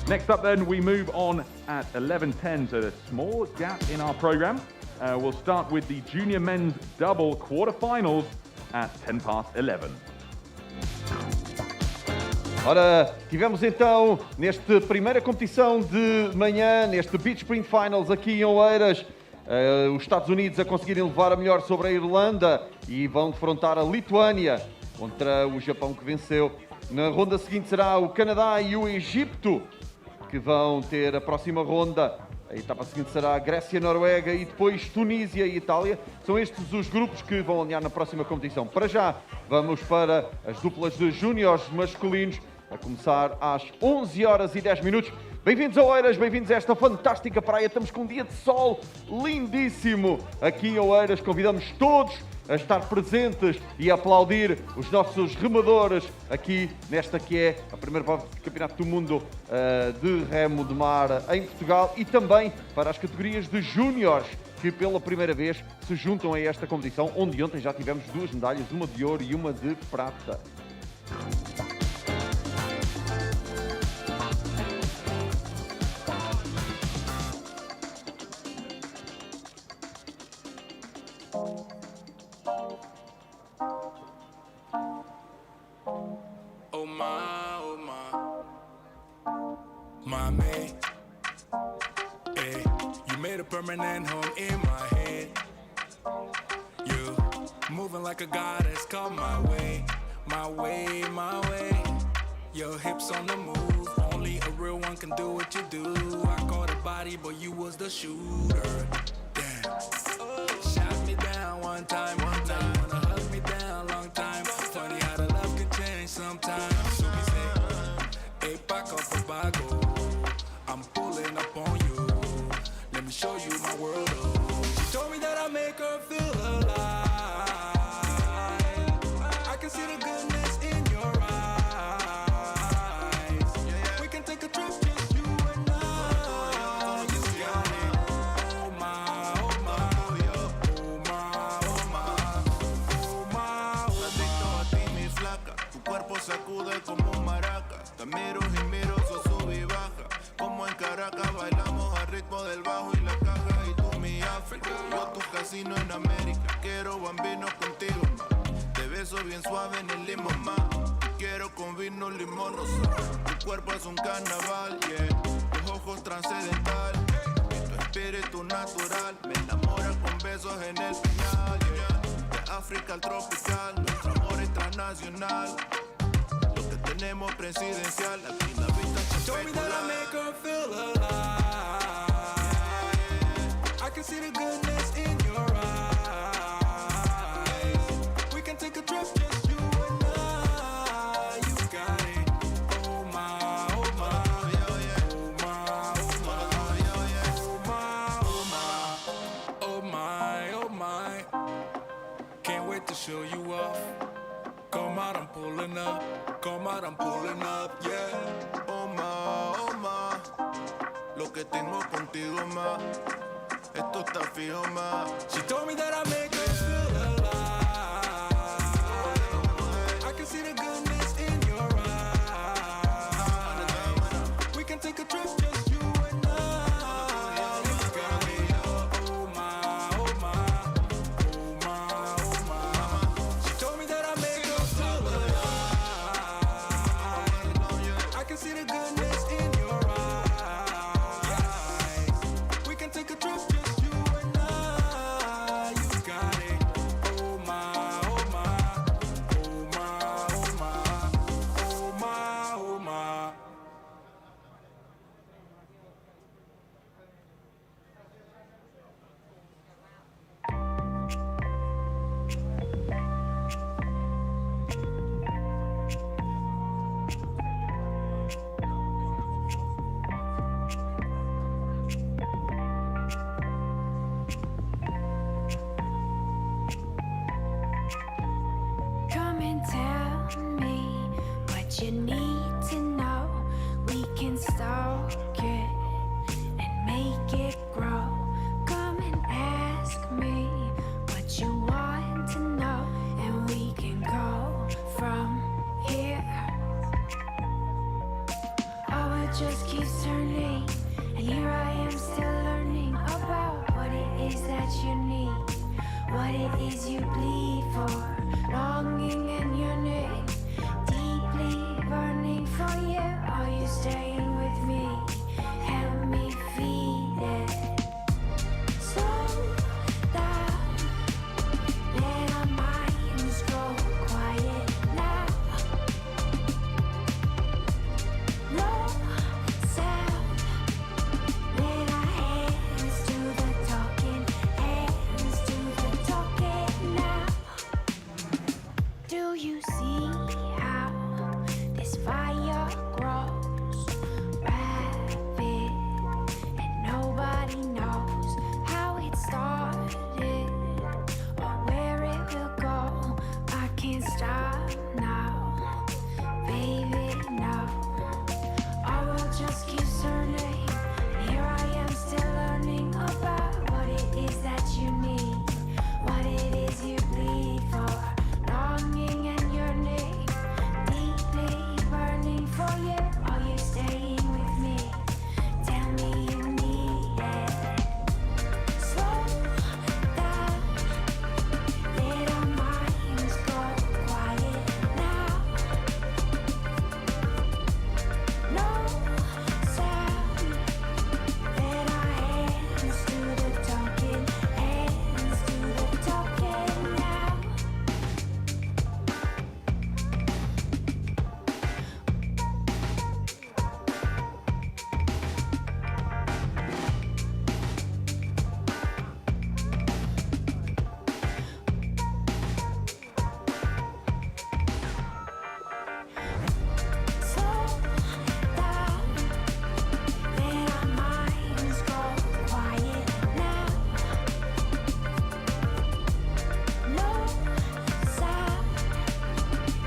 Next up then, we move on at 11:10, so there's a small gap in our program. We'll start with the junior men's double quarterfinals at 11:10. Ora, tivemos então, nesta primeira competição de manhã, neste Beach Sprint Finals aqui em Oeiras, os Estados Unidos a conseguirem levar a melhor sobre a Irlanda e vão defrontar a Lituânia contra o Japão que venceu. Na ronda seguinte será o Canadá e o Egito que vão ter a próxima ronda. A etapa seguinte será a Grécia, Noruega e depois Tunísia e Itália. São estes os grupos que vão alinhar na próxima competição. Para já, vamos para as duplas de júniores masculinos, a começar às 11h10. Bem-vindos a Oeiras, bem-vindos a esta fantástica praia. Estamos com um dia de sol lindíssimo aqui em Oeiras. Convidamos todos a estar presentes e a aplaudir os nossos remadores aqui nesta que é a primeira prova do Campeonato do Mundo de Remo de Mar em Portugal e também para as categorias de júniores que pela primeira vez se juntam a esta competição, onde ontem já tivemos 2 medalhas, uma de ouro e uma de prata. My mate, hey, you made a permanent home in my head. You moving like a goddess, come my way, my way, my way. Your hips on the move, only a real one can do what you do. I caught a body, but you was the shooter. Damn, shot me down one time. Now you wanna hug me down long time. Funny how the love can change sometimes. So we say, hey, back up a bago. I'm pulling up on you. Let me show you my world. Oh. She told me that I make her feel alive. I can see the goodness in your eyes. We can take a trip, just you and I. Oh my, oh my, oh my, oh my, oh my. Adicto a ti, mi flaca. Tu cuerpo sacude como un maraca. Te miro y miro, so sube y baja. Como en Caracas bailamos al ritmo del bajo y la caja. Y tú mi África, yo tu casino en América. Quiero bambino contigo, ma. Te beso bien suave en el limón, ma. Quiero con vino, limón, rosa. Tu cuerpo es un carnaval, yeah. Tus ojos trascendental y tu espíritu natural. Me enamora con besos en el piñal, yeah. De África al tropical, nuestro amor es transnacional. Lo que tenemos presidencial, aquí la vista es Told me that I espectacular. make her feel alive. I can see the goodness in your eyes. We can take a trip, Come out, I'm pulling up. Come out, I'm pulling up, yeah. Oh ma, lo que tengo contigo más, esto está fijo más. She told me that I make her feel alive. I can see the goodness in your eyes. We can take a trip, just you and I. You got me, oh my, oh my, oh my, oh my. She told me that I make her feel alive. I can see the goodness in your eyes. We can take a trip, just you and I. You got it, oh my, oh my, oh my, oh my, oh my, oh my. Come and tell me what you need to know. We can stalk it and make it grow. Come and ask me what you want to know, and we can go from here. Oh, it just keeps turning, and here I am still learning about what it is that you need. What it is you bleed for, longing in your neck, deeply burning for you. Are you staying with me? Help me feed it. Slow down, let our minds go quiet now. No sound, let our hands do the talking, hands do the talking now. Do you see how this fire grows rapid, and nobody knows how it started or where it will go? I can't stop now, baby, no. Our world just keeps turning, and here I am still learning about what it is that you need, what it is you bleed for, longing in your neck, deeply burning for you. Are you staying with me? Tell me you need it. Slow down, let our minds go quiet now. No sound, let our hands do the talking, hands do the talking now. Slow down, let our minds go quiet now. No sound,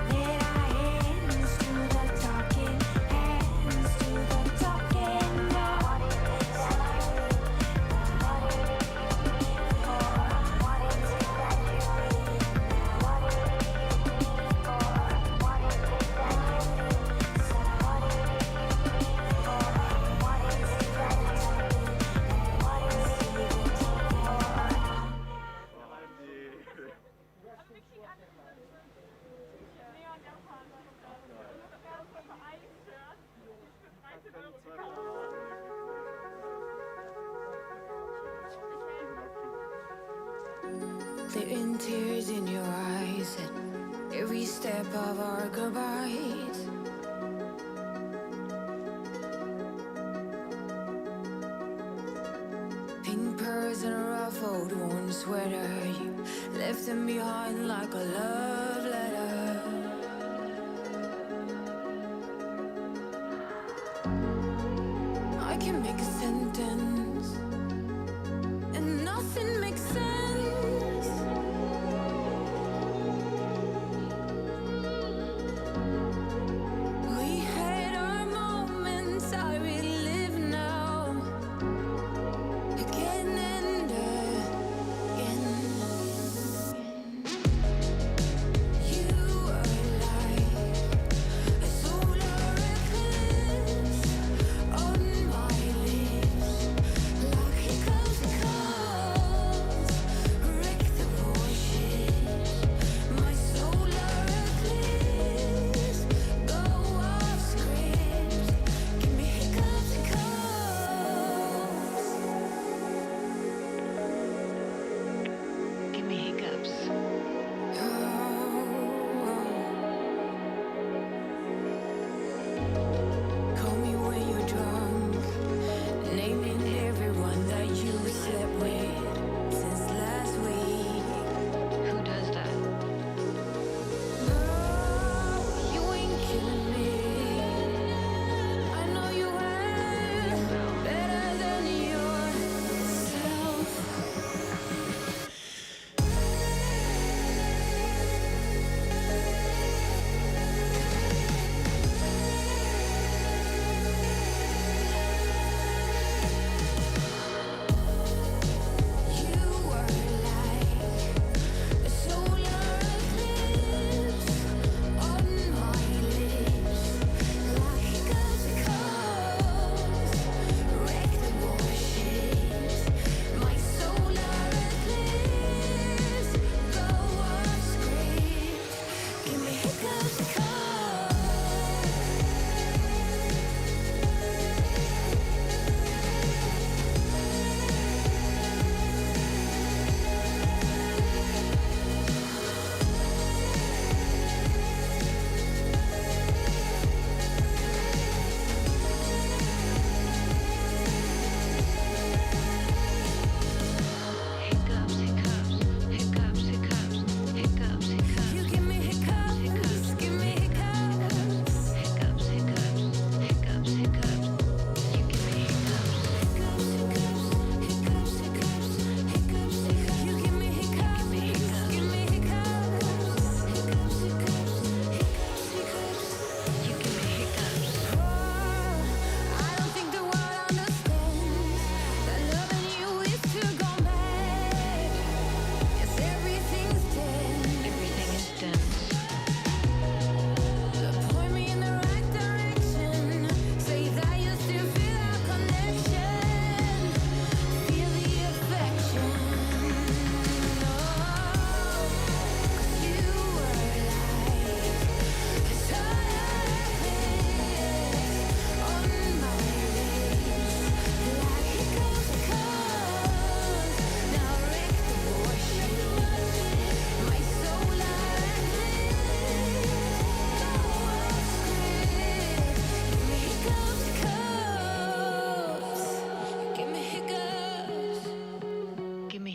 let our hands do the talking, hands do the talking now. Clearing tears in your eyes at every step of our goodbyes. Pink pearls and a ruffled worn sweater, you left them behind like a love letter. I can make a sentence, and nothing makes sense.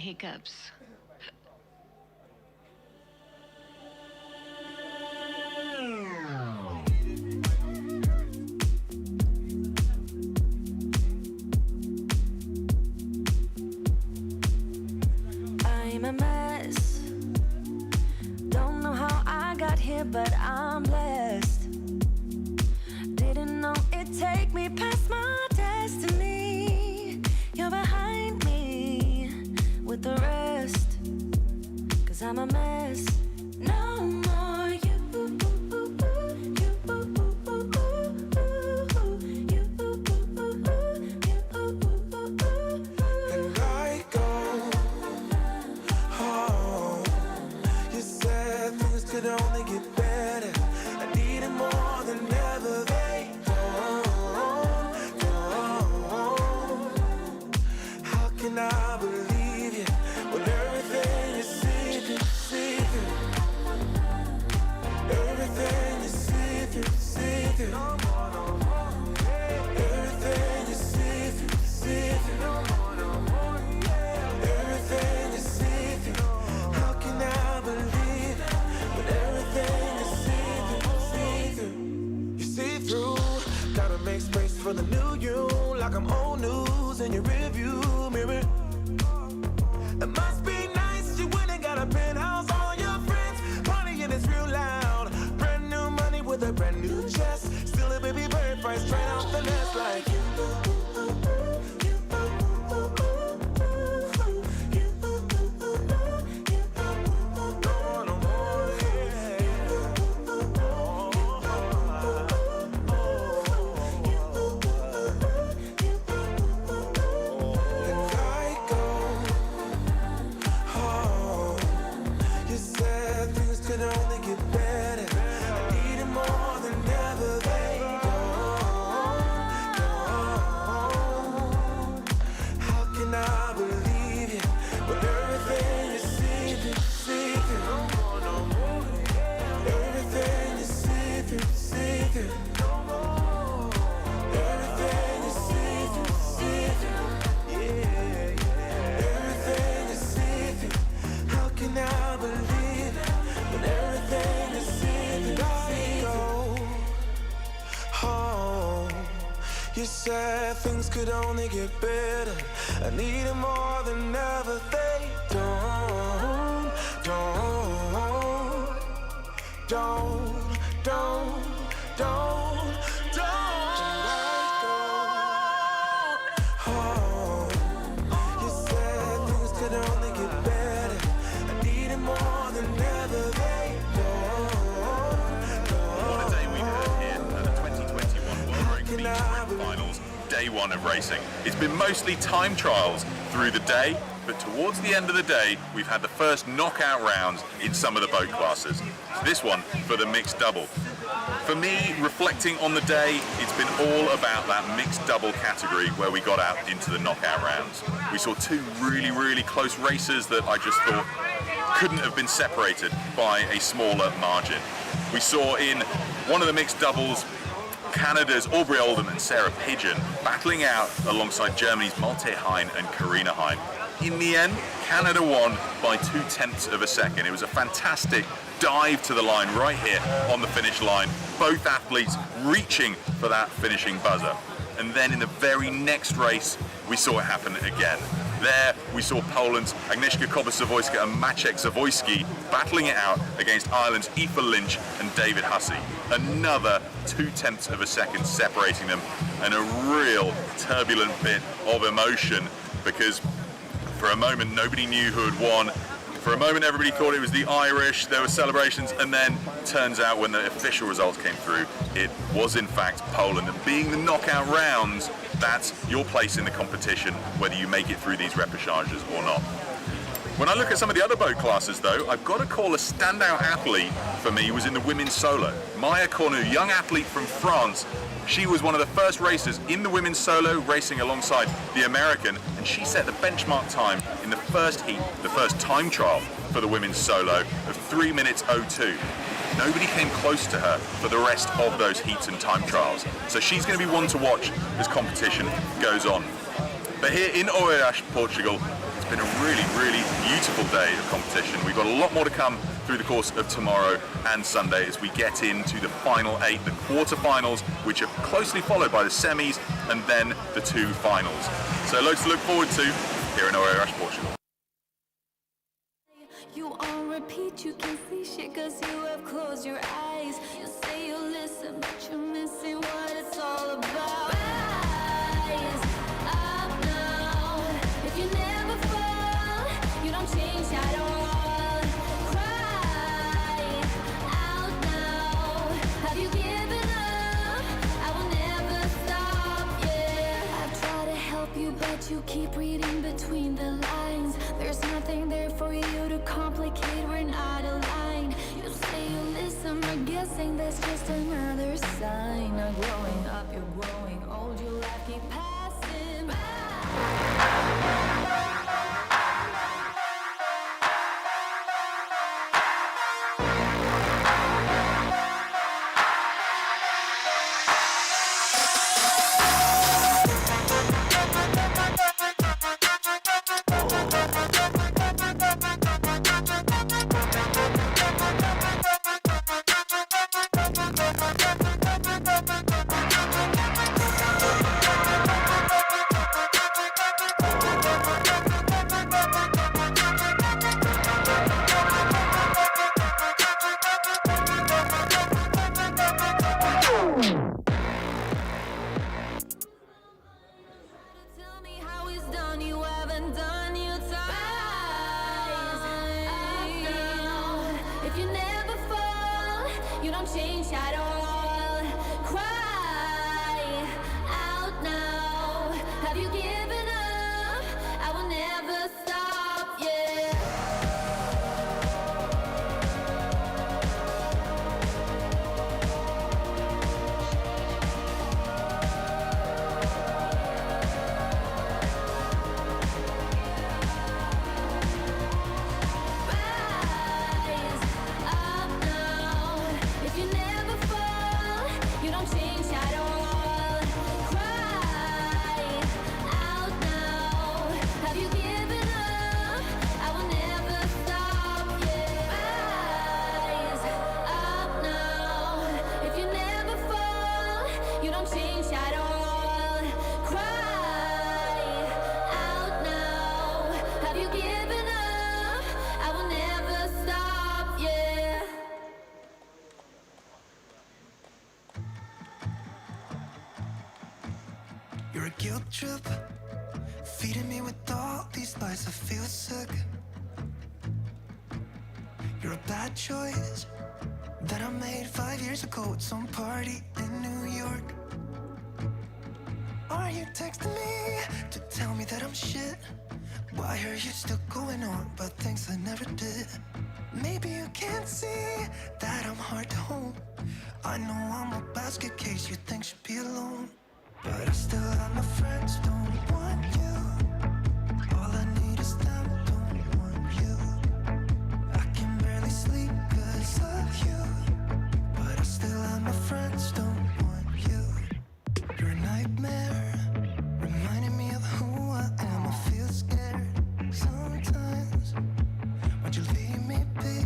hiccups. I'm a mess. Don't know how I got here, but I'm blessed. Didn't know it'd take me past my destiny. You're behind me with the rest, 'cause I'm a mess. No more you. And I go home. You said things could only get better. I needed more than ever. They don't. How can I believe you when everything is see-through? Everything is see-through. Everything is see-through. Everything is see-through. How can I believe it when everything is see-through? You see through. Gotta make space for the new you, like I'm old news in your rearview mirror. It must be nice you went and got a penthouse. All your friends partying is real loud. Brand new money with a brand new chest. Still a baby bird price straight off the nest like you. You said things could only get better. I need it more than ever. They don't. Oh, you said things could only get better. I need it more than ever. They What a day we had here at the 2021 World Rowing Beach Sprint Finals, day one of racing. It's been mostly time trials through the day, but towards the end of the day, we've had the first knockout rounds in some of the boat classes. this one for the mixed double. For me, reflecting on the day, it's been all about that mixed double category where we got out into the knockout rounds. We saw two really, really close races that I just thought couldn't have been separated by a smaller margin. We saw in one of the mixed doubles, Canada's Aubrey Oldham and Sarah Pigeon battling out alongside Germany's Malte Hein and Karina Hein. In the end, Canada won by 0.2 of a second. It was a fantastic dive to the line right here on the finish line. Both athletes reaching for that finishing buzzer. And then in the very next race, we saw it happen again. There, we saw Poland's Agnieszka Koba-Savoyska and Maciek Zawojski battling it out against Ireland's Aoife Lynch and David Hussey. Another 0.2 of a second separating them, and a real turbulent bit of emotion, because for a moment nobody knew who had won. For a moment everybody thought it was the Irish, there were celebrations, and then turns out when the official results came through, it was in fact Poland. And being the knockout rounds, that's your place in the competition, whether you make it through these repechages or not. When I look at some of the other boat classes though, I've got to call a standout athlete for me was in the women's solo. Maya Cornu, young athlete from France. She was one of the first racers in the women's solo, racing alongside the American, and she set the benchmark time in the first heat, the first time trial for the women's solo of 3 minutes 02. Nobody came close to her for the rest of those heats and time trials. So she's going to be one to watch as competition goes on. But here in Oeiras, Portugal, it's been a really, really beautiful day of competition. We've got a lot more to come through the course of tomorrow and Sunday as we get into the final 8, the quarterfinals, which are closely followed by the semis and then the 2 finals. So loads to look forward to here in Oeiras, Portugal. You on repeat, you can see shit cause you have closed your eyes. You say you listen, but you're missing what it's all about. Rise up now. If you never fall, you don't change at all. Cry out now. Have you given up? I will never stop, yeah. I try to help you, but you keep reading between the lines. There's nothing there for you to complicate, we're not aligned. You say you listen, but guessing that's just another sign. Not growing up, you're growing old, your life keep passing by. Tell me how it's done, you haven't done your time. If you never fall, you don't change at all. Cry out now. Have you given up? I will never stop, yeah. Rise up now. If you never fall, you don't change at all. Cry out now. Have you given up? I will never stop, yeah. Rise up now. If you never fall, you don't change at all. Cry out now. Have you given up? I will never stop, yeah. You're a guilt trip, feeding me with all these lies. I feel sick. You're a bad choice that I made 5 years ago at some party in New York. Are you texting me to tell me that I'm shit? Why are you still going on about things I never did? Maybe you can't see that I'm hard to hold. I know I'm a basket case you think should be alone, but I still have my friends, don't want you. All I need is them, don't want you. I can barely sleep 'cause of you, but I still have my friends, don't want you. You're a nightmare, reminding me of who I am. I feel scared sometimes. Would you leave me be?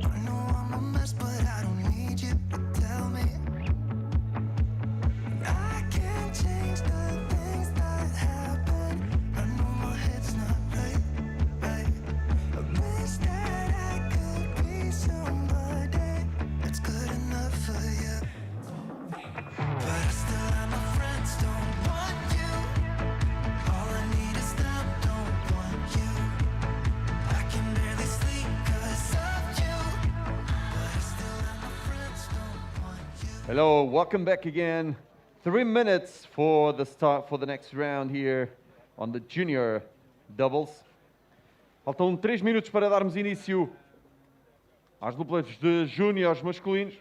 I know I'm a mess, but I don't need you to tell me. I can't change the things that happen. I know my head's not right, right. I wish that I could be somebody that's good enough for you, but I still have my friends, don't want you. All I need is them, don't want you. I can barely sleep 'cause of you, but I still have my friends, don't want you. Hello, welcome back again. 3 minutes for the start for the next round here on the junior doubles. Faltam 3 minutos para darmos início às duplas de júniores masculinos.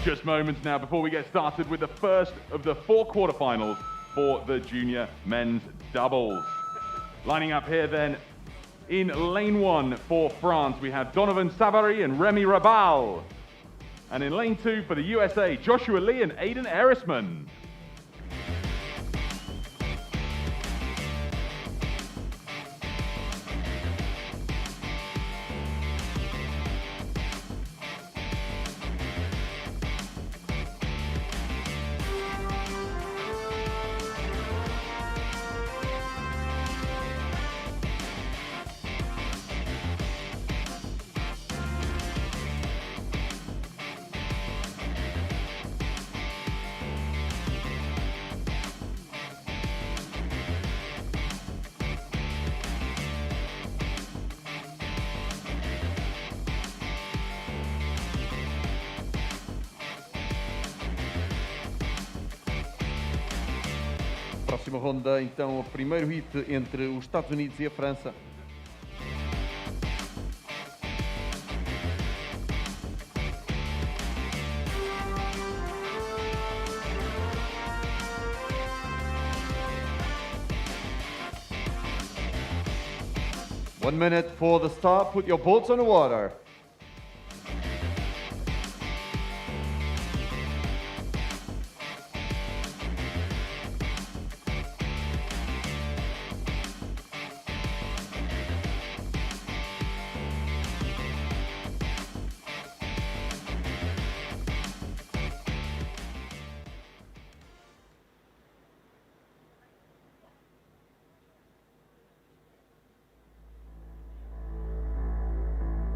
Just moments now before we get started with the first of the 4 quarterfinals for the junior men's doubles. Lining up here then, in lane 1 for France, we have Donovan Savary and Remy Rabal. And in lane 2 for the USA, Joshua Lee and Aiden Erisman. Próxima ronda, então, o primeiro hit entre os Estados Unidos e a França. One minute for the start. Put your boats on the water.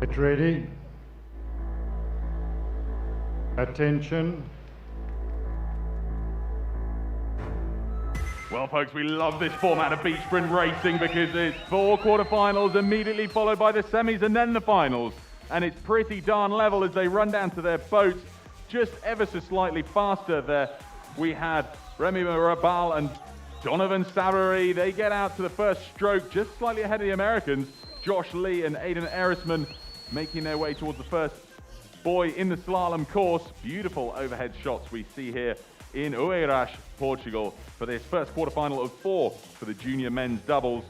Get ready. Attention. Well, folks, we love this format of beach sprint racing because it's 4 quarterfinals immediately followed by the semis and then the finals. And it's pretty darn level as they run down to their boats just ever so slightly faster there. We had Remy Rabal and Donovan Savary. They get out to the first stroke just slightly ahead of the Americans. Josh Lee and Aiden Erisman making their way towards the first buoy in the slalom course. Beautiful overhead shots we see here in Oeiras, Portugal, for this first quarterfinal of 4 for the junior men's doubles.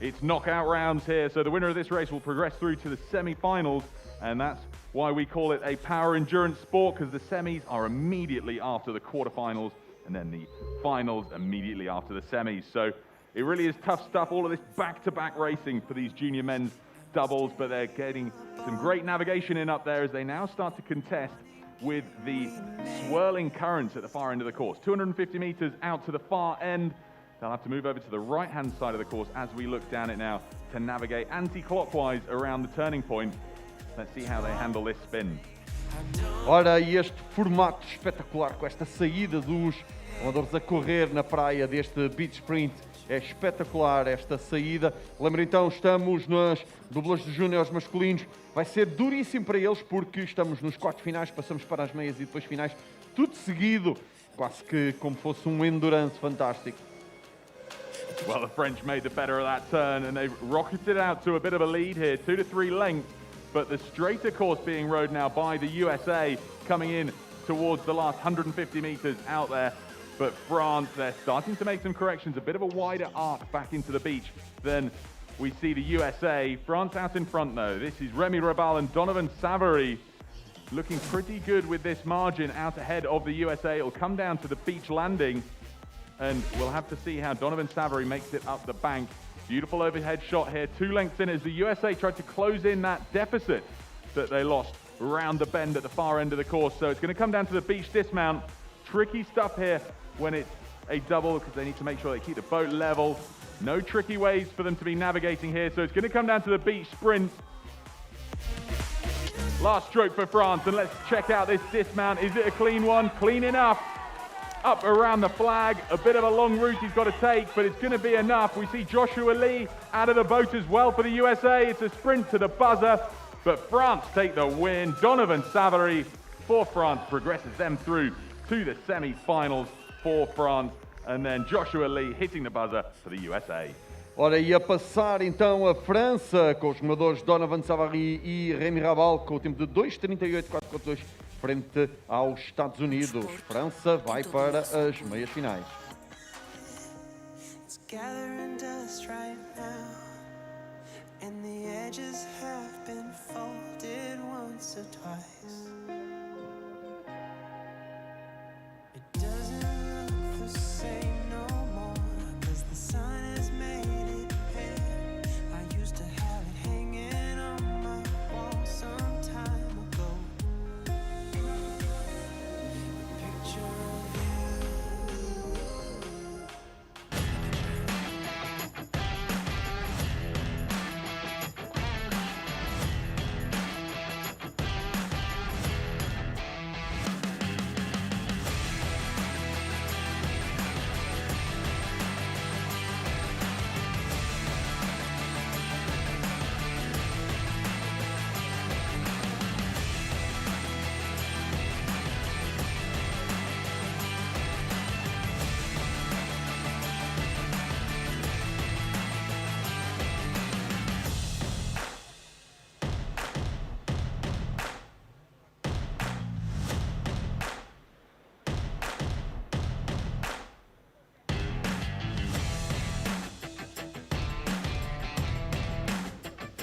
It's knockout rounds here, so the winner of this race will progress through to the semi-finals, and that's why we call it a power endurance sport, because the semis are immediately after the quarterfinals, and then the finals immediately after the semis. So it really is tough stuff, all of this back-to-back racing for these junior men's doubles, but they're getting some great navigation in up there as they now start to contest with the swirling currents at the far end of the course. 250 meters out to the far end. They'll have to move over to the right-hand side of the course as we look down it now to navigate anti-clockwise around the turning point. Let's see how they handle this spin. Ora, este formato espetacular com esta saída dos amadores a correr na praia deste beach sprint É espetacular esta saída. Lembra então, estamos nas duplas de júniores masculinos. Vai ser duríssimo para eles porque estamos nos quartos finais, passamos para as meias e depois finais. Tudo seguido, quase que como fosse um endurance fantástico. Well, the French made the better of that turn and they've rocketed out to a bit of a lead here, 2 to 3 lengths. But the straighter course being rode now by the USA coming in towards the last 150 meters out there. But France, they're starting to make some corrections, a bit of a wider arc back into the beach than we see the USA. France out in front though. This is Remy Rabal and Donovan Savary looking pretty good with this margin out ahead of the USA. It'll come down to the beach landing and we'll have to see how Donovan Savary makes it up the bank. Beautiful overhead shot here, 2 lengths in as the USA tried to close in that deficit that they lost around the bend at the far end of the course. So it's going to come down to the beach dismount. Tricky stuff here when it's a double because they need to make sure they keep the boat level. No tricky ways for them to be navigating here. So it's going to come down to the beach sprint. Last stroke for France, and let's check out this dismount. Is it a clean one? Clean enough. Up around the flag, a bit of a long route he's got to take, but it's going to be enough. We see Joshua Lee out of the boat as well for the USA. It's a sprint to the buzzer, but France take the win. Donovan Savary for France progresses them through to the semi-finals for France, and then Joshua Lee hitting the buzzer for the USA. Ora, e a passar então a França com os jogadores Donovan Savary e Remy Rabal com o tempo de 2:38.442 frente aos Estados Unidos. França vai para as meias finais. It's gathering dust right now, and the edges have been folded once or twice. It doesn't look the same no more, 'cause the sun has made it pale. I used to have it hanging on my wall some time ago. A picture of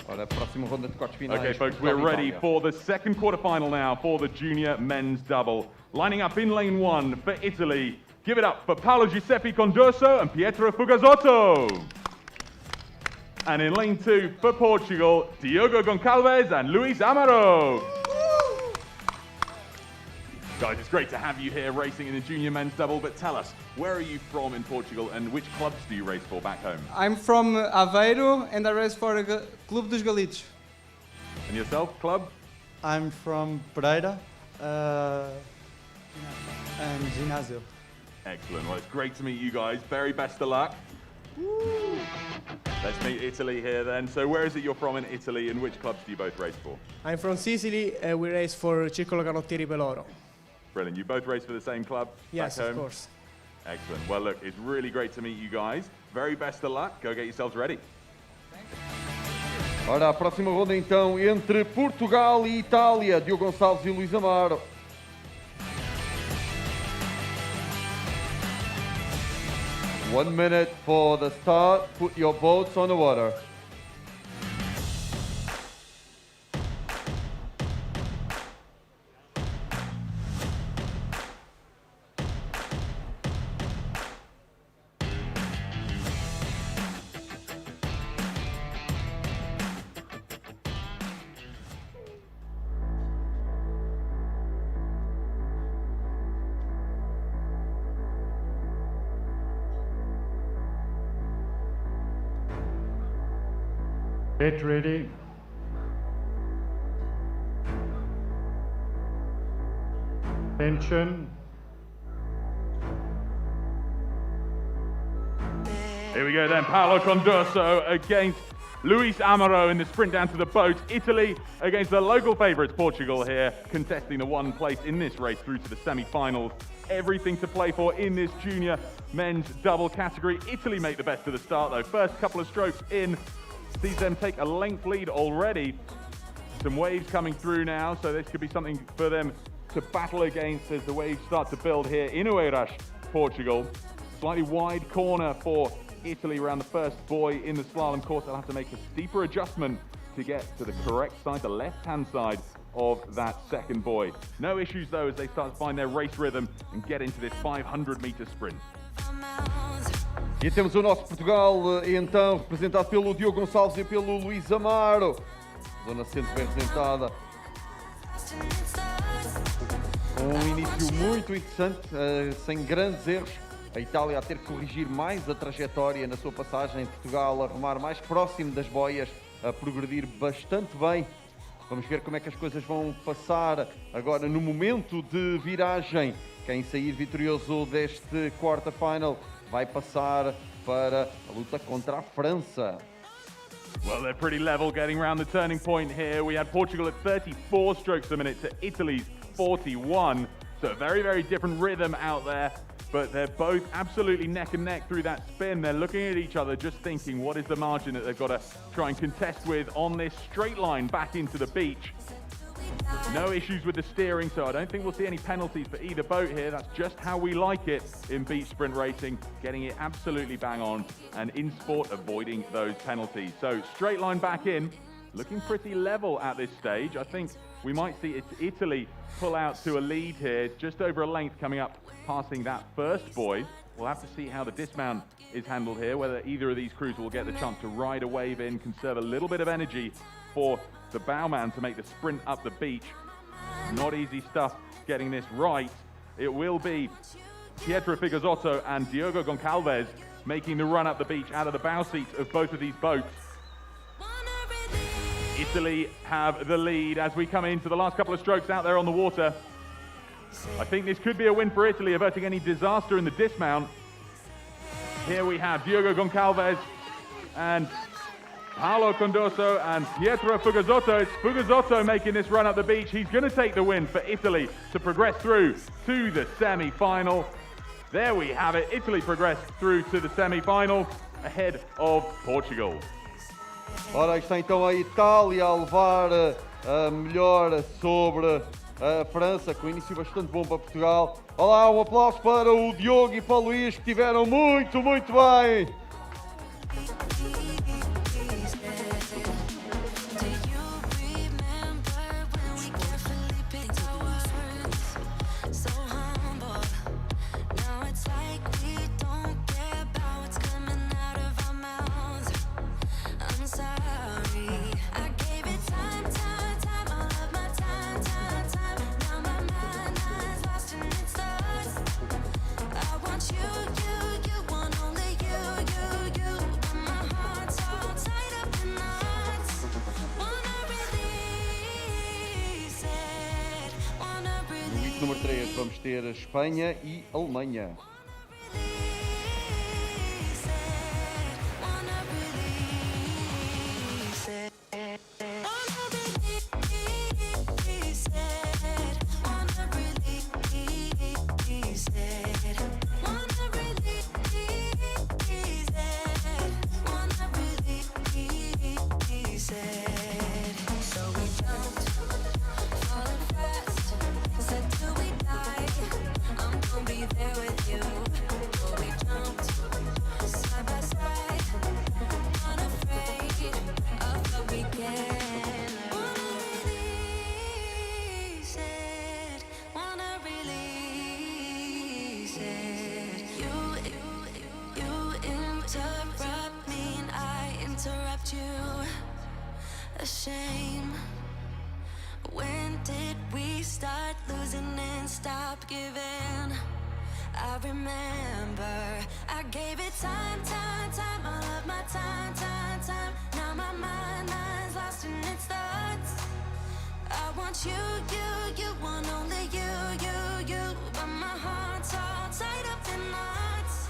Ora, próxima ronda de quartos finais. Okay, folks, we're ready for the second quarterfinal now for the junior men's double. Lining up in lane 1 for Italy. Give it up for Paolo Giuseppe Condorso and Pietro Fugazotto. And in lane 2 for Portugal, Diogo Goncalves and Luis Amaro. Guys, it's great to have you here racing in the junior men's double, but tell us, where are you from in Portugal and which clubs do you race for back home? I'm from Aveiro and I race for Clube dos Galitos. And yourself, club? I'm from Pereira and Ginásio. Excellent. Well, it's great to meet you guys. Very best of luck. Woo. Let's meet Italy here then. So where is it you're from in Italy and which clubs do you both race for? I'm from Sicily and we race for Circolo Canottieri Peloro. Brilliant. You both race for the same club? Yes, back home? Of course. Excellent. Well, look, it's really great to meet you guys. Very best of luck. Go get yourselves ready. Ora, a próxima ronda então entre Portugal e Itália. Diogo Gonçalves e Luís Amaro. One minute for the start. Put your boats on the water. Get ready. Tension. Here we go then, Paolo Condorso against Luis Amaro in the sprint down to the boat. Italy against the local favourites, Portugal here, contesting the one place in this race through to the semi-finals. Everything to play for in this junior men's double category. Italy make the best of the start though. First couple of strokes in, sees them take a length lead already. Some waves coming through now, so this could be something for them to battle against as the waves start to build here in Oeiras, Portugal. Slightly wide corner for Italy around the first buoy in the slalom course. They'll have to make a steeper adjustment to get to the correct side, the left-hand side of that second buoy. No issues though as they start to find their race rhythm and get into this 500-meter sprint. E temos o nosso Portugal, então, representado pelo Diogo Gonçalves e pelo Luís Amaro. Zona centro bem representada. Um início muito interessante, sem grandes erros. A Itália a ter que corrigir mais a trajetória na sua passagem. Portugal a remar mais próximo das boias, a progredir bastante bem. Vamos ver como é que as coisas vão passar agora no momento de viragem. Quem sair vitorioso deste quarterfinal vai passar para a luta contra a França. Well, they're pretty level getting around the turning point here. We had Portugal at 34 strokes a minute to Italy's 41. So a very, very different rhythm out there. But they're both absolutely neck and neck through that spin. They're looking at each other, just thinking, what is the margin that they've got to try and contest with on this straight line back into the beach? No issues with the steering, so I don't think we'll see any penalties for either boat here. That's just how we like it in beach sprint racing, getting it absolutely bang on, and in sport, avoiding those penalties. So straight line back in, looking pretty level at this stage. I think we might see Italy pull out to a lead here, just over a length coming up, passing that first buoy. We'll have to see how the dismount is handled here, whether either of these crews will get the chance to ride a wave in, conserve a little bit of energy for the bowman to make the sprint up the beach. Not easy stuff getting this right. It will be Pietro Figosotto and Diogo Goncalves making the run up the beach out of the bow seats of both of these boats. Italy have the lead as we come into the last couple of strokes out there on the water. I think this could be a win for Italy, averting any disaster in the dismount. Here we have Diogo Goncalves and Paolo Condorso and Pietro Fugazotto. It's Fugazotto making this run up the beach. He's going to take the win for Italy to progress through to the semi-final. There we have it. Italy progressed through to the semi-final ahead of Portugal. Ora, está então a Itália a levar a melhor sobre a França, com um início bastante bom para Portugal. Olá, um aplauso para o Diogo e para o Luís, que estiveram muito, muito bem. Número 3, vamos ter Espanha e Alemanha. A shame. When did we start losing and stop giving? I remember I gave it time, all of my time. Now my mind's lost in its thoughts. I want you want only you, but my heart's all tied up in knots.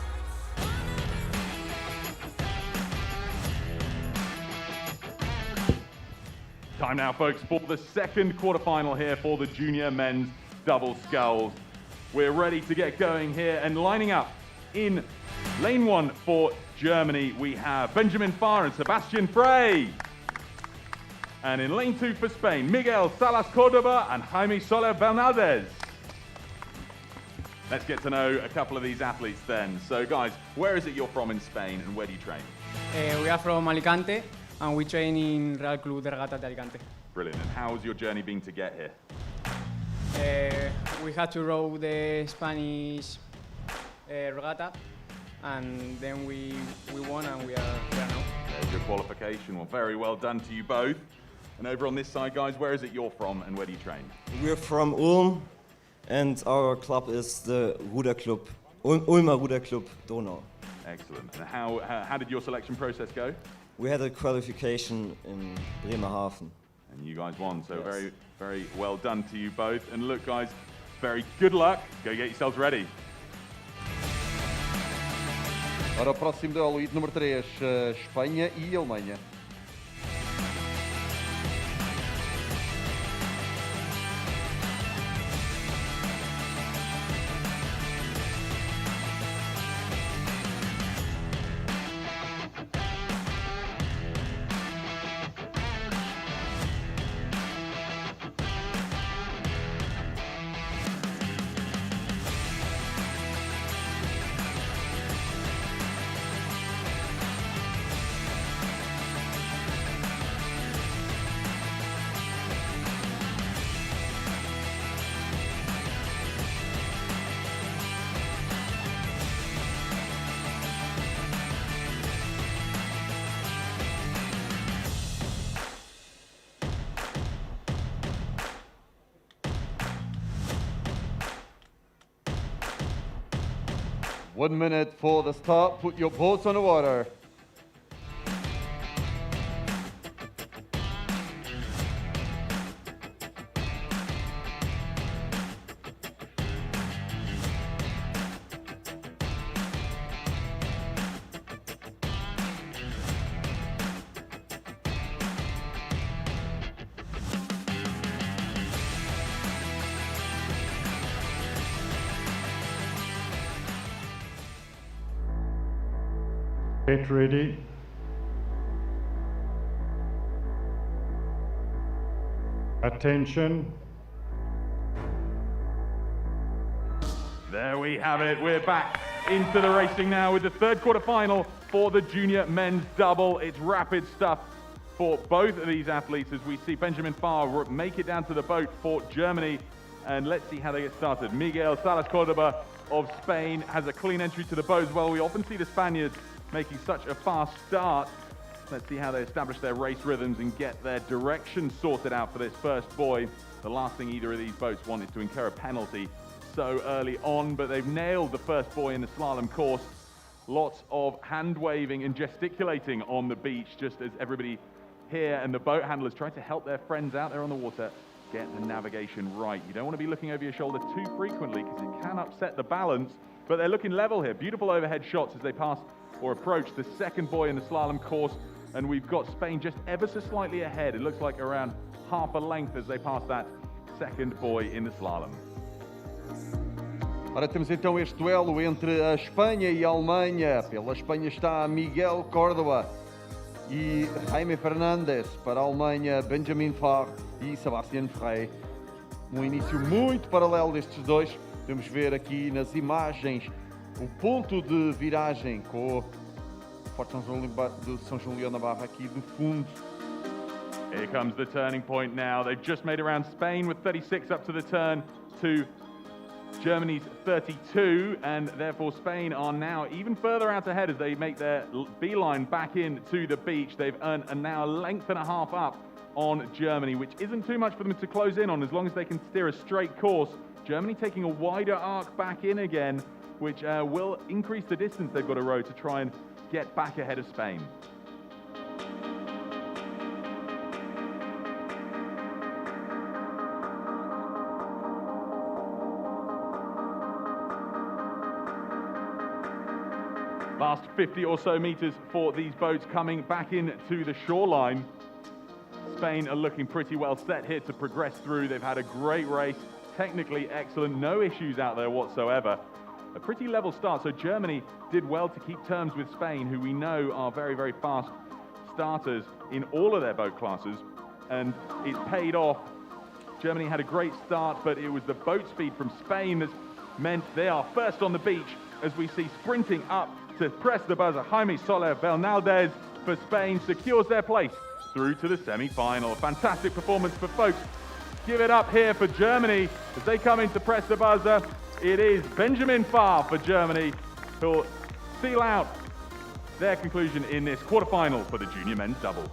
Time now, folks, for the second quarterfinal here for the junior men's double sculls. We're ready to get going here, and lining up in lane 1 for Germany, we have Benjamin Farr and Sebastian Frey. And in lane 2 for Spain, Miguel Salas Cordoba and Jaime Soler Bernaldez. Let's get to know a couple of these athletes then. So guys, where is it you're from in Spain and where do you train? We are from Alicante and we train in Real Club de Regata de Alicante. Brilliant. And how has your journey been to get here? We had to row the Spanish regatta and then we won and we are here now. There's your qualification. Well, very well done to you both. And over on this side, guys, where is it you're from and where do you train? We're from Ulm and our club is the Ruder Club, Ulmer Ruder Club Donau. Excellent. And how did your selection process go? We had a qualification in Bremerhaven. And you guys won, so Yes. very, very well done to you both. And look, guys, very good luck. Go get yourselves ready. Ora, o próximo duelo, hito número 3, Espanha e Alemanha. One minute for the start. Put your boats on the water. Get ready. Attention. There we have it. We're back into the racing now with the third quarterfinal for the junior men's double. It's rapid stuff for both of these athletes as we see Benjamin Farr make it down to the boat for Germany. And let's see how they get started. Miguel Salas Cordoba of Spain has a clean entry to the boat as well. We often see the Spaniards making such a fast start. Let's see how they establish their race rhythms and get their direction sorted out for this first buoy. The last thing either of these boats want is to incur a penalty so early on, but they've nailed the first buoy in the slalom course. Lots of hand waving and gesticulating on the beach, just as everybody here and the boat handlers try to help their friends out there on the water get the navigation right. You don't want to be looking over your shoulder too frequently because it can upset the balance, but they're looking level here. Beautiful overhead shots as they pass or approach the second buoy in the slalom course, and we've got Spain just ever so slightly ahead. It looks like around half a length as they pass that second buoy in the slalom. Ora, temos então este duelo entre a Espanha e a Alemanha. Pela Espanha está Miguel Córdoba e Jaime Fernandes. Para a Alemanha, Benjamin Farr e Sebastian Frey. Início muito paralelo destes dois. Podemos ver aqui nas imagens o ponto de viragem com o Forte São João Leão da Barra aqui do fundo. Here comes the turning point now. They've just made around Spain with 36 up to the turn to Germany's 32, and therefore Spain are now even further out ahead as they make their beeline back into the beach. They've earned now a length and a half up on Germany, which isn't too much for them to close in on as long as they can steer a straight course. Germany taking a wider arc back in again, which will increase the distance they've got to row to try and get back ahead of Spain. Last 50 or so meters for these boats coming back into the shoreline. Spain are looking pretty well set here to progress through. They've had a great race, technically excellent, no issues out there whatsoever. A pretty level start, so Germany did well to keep terms with Spain, who we know are very, very fast starters in all of their boat classes, and it's paid off. Germany had a great start, but it was the boat speed from Spain that's meant they are first on the beach as we see sprinting up to press the buzzer. Jaime Soler Bernaldez for Spain secures their place through to the semi-final. Fantastic performance for folks. Give it up here for Germany as they come in to press the buzzer. It is Benjamin Farr for Germany who'll seal out their conclusion in this quarterfinal for the junior men's double.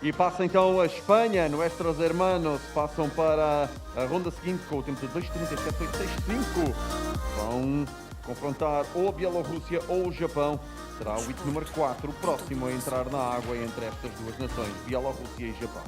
E passa então a Espanha, nuestros hermanos passam para a ronda seguinte com o tempo de 2:37.65. Vão confrontar ou a Bielorrússia ou o Japão. Será o hit número 4, o próximo a entrar na água entre estas duas nações, Bielorrússia e Japão.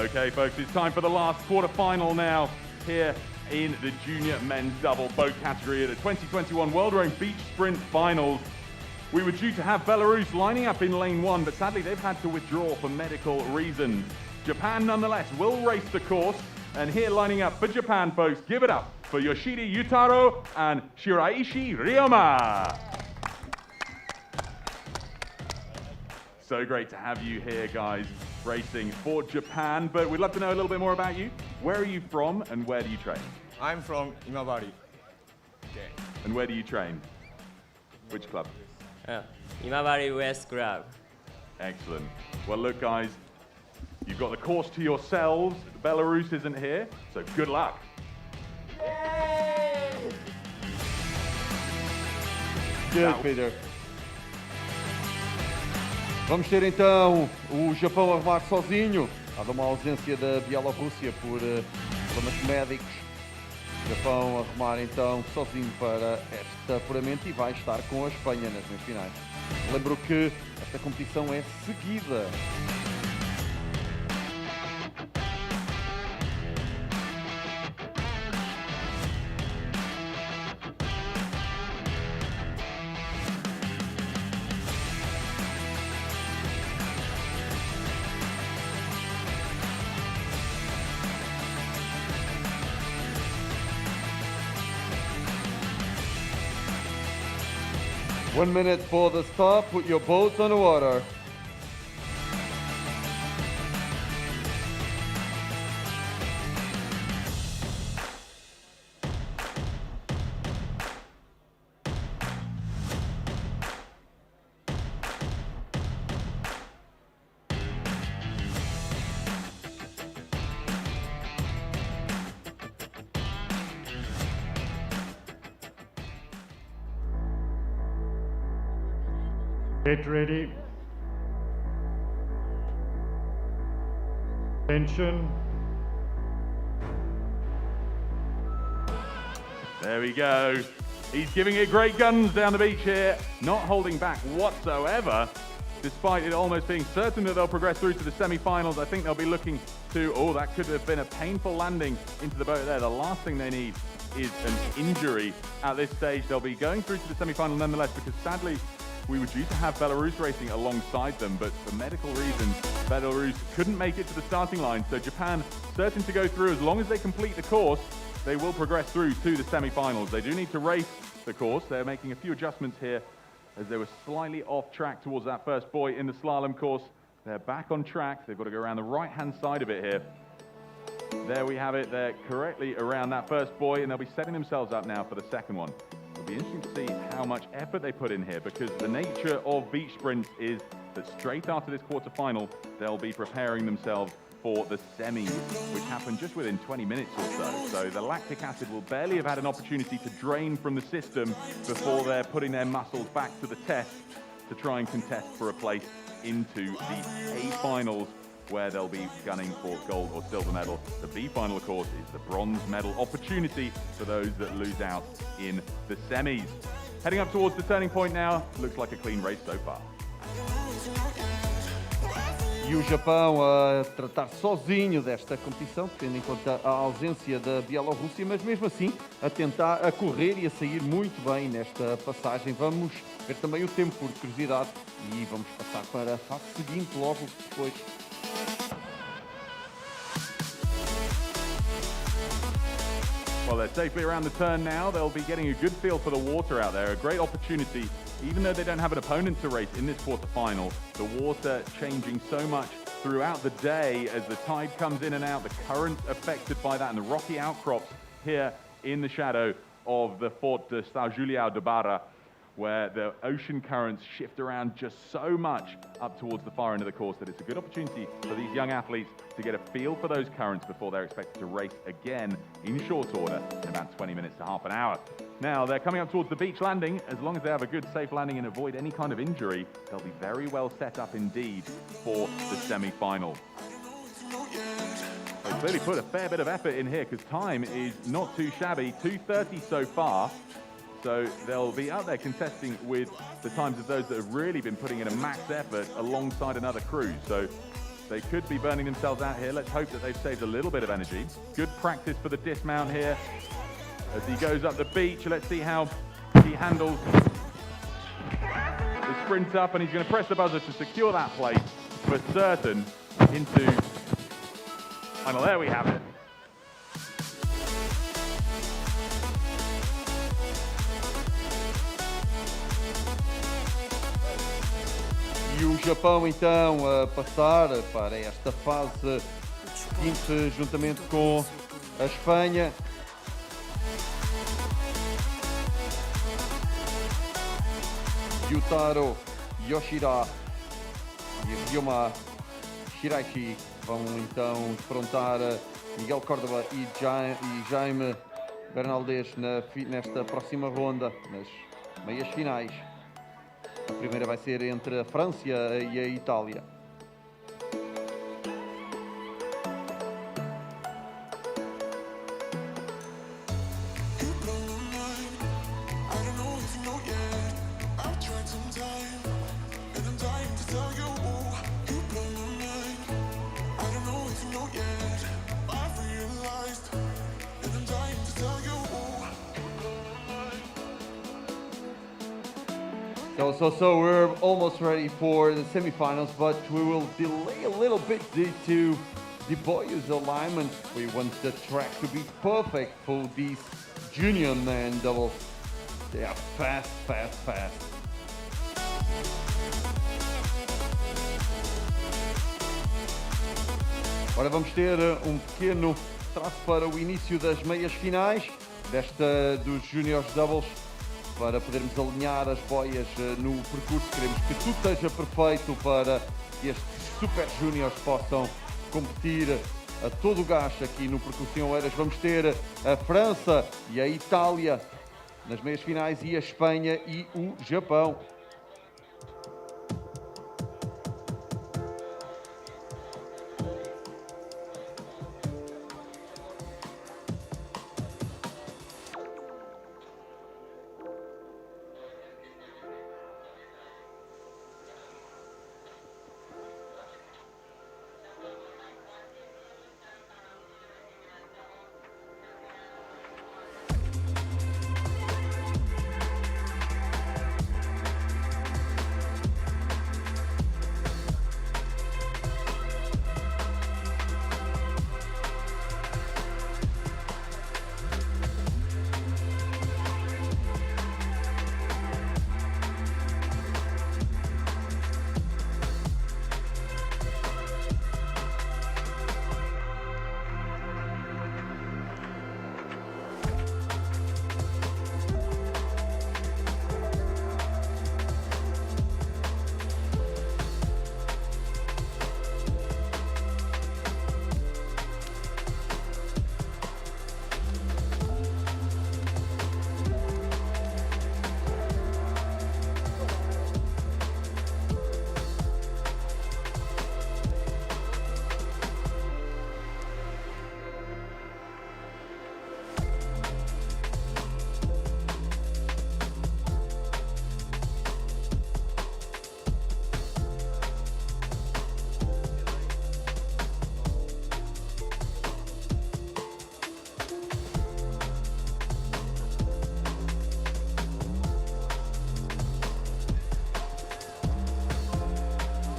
Okay, folks, it's time for the last quarter-final now here in the junior men's double boat category at the 2021 World Rowing Beach Sprint Finals. We were due to have Belarus lining up in lane 1, but sadly they've had to withdraw for medical reasons. Japan, nonetheless, will race the course, and here lining up for Japan, folks, give it up for Yoshiri Yutaro and Shiraishi Ryoma. So great to have you here, guys, racing for Japan, but we'd love to know a little bit more about you. Where are you from and where do you train? I'm from Imabari. Okay. And where do you train? Which club? Imabari West Club. Excellent. Well, look, guys, you've got the course to yourselves. Belarus isn't here, so good luck. Good, Peter. Vamos ter então o Japão a remar sozinho. Há uma ausência da Bielorrússia por problemas médicos. O Japão a remar então sozinho para este apuramento e vai estar com a Espanha nas meias finais. Lembro que esta competição é seguida. One minute for the start. Put your boats on the water. Get ready. Tension. There we go. He's giving it great guns down the beach here, not holding back whatsoever. despite it almost being certain that they'll progress through to the semi-finals. I think they'll be looking to, oh, that could have been a painful landing into the boat there. The last thing they need is an injury at this stage. They'll be going through to the semi-final nonetheless, because sadly, we were due to have Belarus racing alongside them, but for medical reasons, Belarus couldn't make it to the starting line. So Japan certain to go through. As long as they complete the course, they will progress through to the semi-finals. They do need to race the course. They're making a few adjustments here as they were slightly off track towards that first buoy in the slalom course. They're back on track. They've got to go around the right-hand side of it here. There we have it. They're correctly around that first buoy, and they'll be setting themselves up now for the second one. It'll be interesting to see how much effort they put in here, because the nature of beach sprints is that straight after this quarterfinal, they'll be preparing themselves for the semis, which happen just within 20 minutes or so. So the lactic acid will barely have had an opportunity to drain from the system before they're putting their muscles back to the test to try and contest for a place into the A finals, where they'll be gunning for gold or silver medal. The B final, of course, is the bronze medal opportunity for those that lose out in the semis. Heading up towards the turning point now. Looks like a clean race so far. E o Japão a tratar sozinho desta competição, tendo em conta a ausência da Bielorrússia, mas mesmo assim a tentar a correr e a sair muito bem nesta passagem. Vamos ver também o tempo por curiosidade e vamos passar para a fase seguinte logo depois. Well, they're safely around the turn now. They'll be getting a good feel for the water out there. A great opportunity, even though they don't have an opponent to race in this quarterfinal. The water changing so much throughout the day as the tide comes in and out, the current affected by that, and the rocky outcrops here in the shadow of the Fort de São Julião de Barra, where the ocean currents shift around just so much up towards the far end of the course that it's a good opportunity for these young athletes to get a feel for those currents before they're expected to race again in short order in about 20 minutes to half an hour. Now, they're coming up towards the beach landing. As long as they have a good, safe landing and avoid any kind of injury, they'll be very well set up indeed for the semi-final. They clearly put a fair bit of effort in here, because time is not too shabby, 2:30 so far. So they'll be out there contesting with the times of those that have really been putting in a max effort alongside another crew. So they could be burning themselves out here. Let's hope that they've saved a little bit of energy. Good practice for the dismount here as he goes up the beach. Let's see how he handles the sprint up, and he's going to press the buzzer to secure that place for certain into final. There we have it. E o Japão então a passar para esta fase seguinte juntamente com a Espanha. Yutaro Yoshida e Ryoma Shiraishi vão então defrontar Miguel Córdoba e Jaime Bernaldez nesta próxima ronda, nas meias finais. A primeira vai ser entre a França e a Itália. So we're almost ready for the semifinals, but we will delay a little bit due to the boys' alignment. We want the track to be perfect for these junior men doubles. They are fast. Agora vamos ter pequeno traço para o início das meias finais dos juniors doubles, para podermos alinhar as boias no percurso. Queremos que tudo esteja perfeito para que estes super júniors possam competir a todo o gás aqui no percurso em Oeiras. Vamos ter a França e a Itália nas meias finais e a Espanha e o Japão.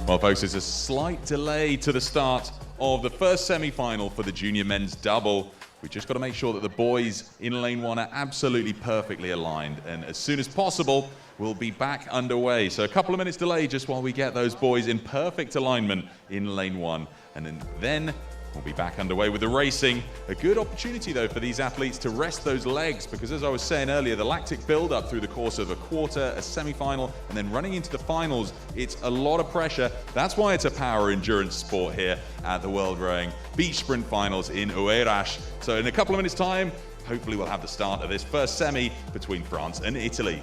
Well, folks, there's a slight delay to the start of the first semi-final for the junior men's double. We've just got to make sure that the boys in lane one are absolutely perfectly aligned. And as soon as possible, we'll be back underway. So a couple of minutes delay just while we get those boys in perfect alignment in lane one. And then we'll be back underway with the racing. A good opportunity, though, for these athletes to rest those legs, because as I was saying earlier, the lactic build-up through the course of a quarter, a semi-final, and then running into the finals, it's a lot of pressure. That's why it's a power endurance sport here at the World Rowing Beach Sprint Finals in Oeiras. So in a couple of minutes' time, hopefully we'll have the start of this first semi between France and Italy.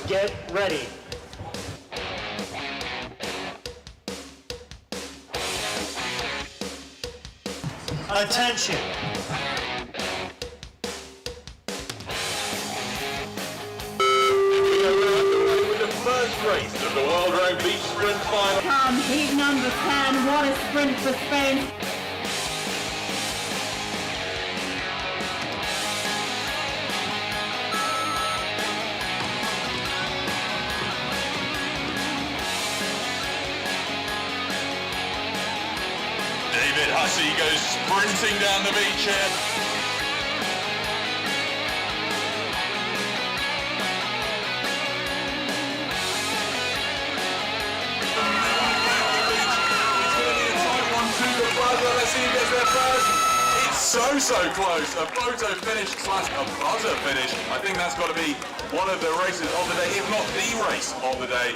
Get ready. Attention. With the first race of the World Rowing Beach Sprint Final. Come, heat number 10, what a sprint for Spain. David Hussey goes sprinting down the beach here. Let's see who gets there first. It's so close. A photo finish / a buzzer finish. I think that's got to be one of the races of the day, if not the race of the day.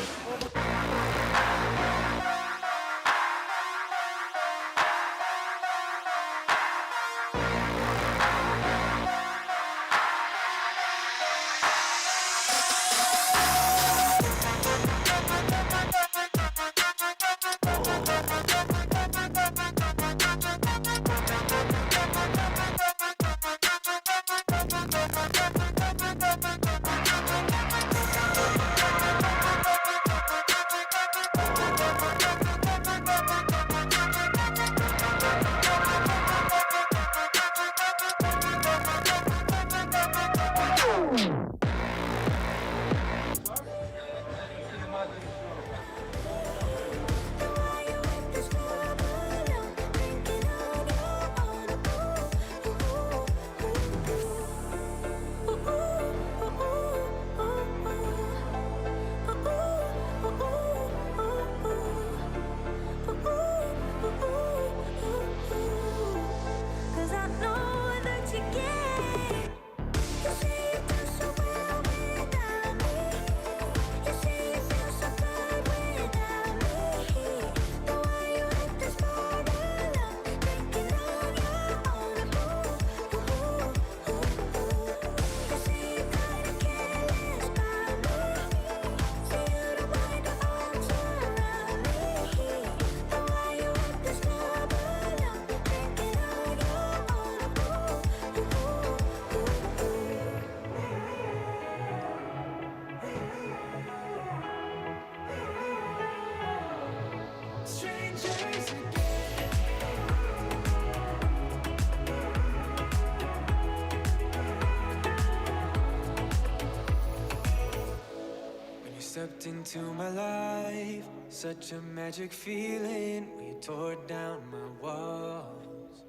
stepped into my life, such a magic feeling when you tore down my walls.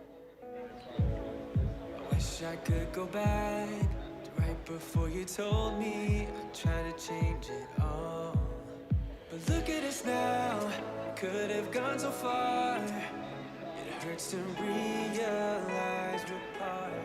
I wish I could go back to right before you told me I'd try to change it all. But look at us now, could have gone so far. It hurts to realize we're parted.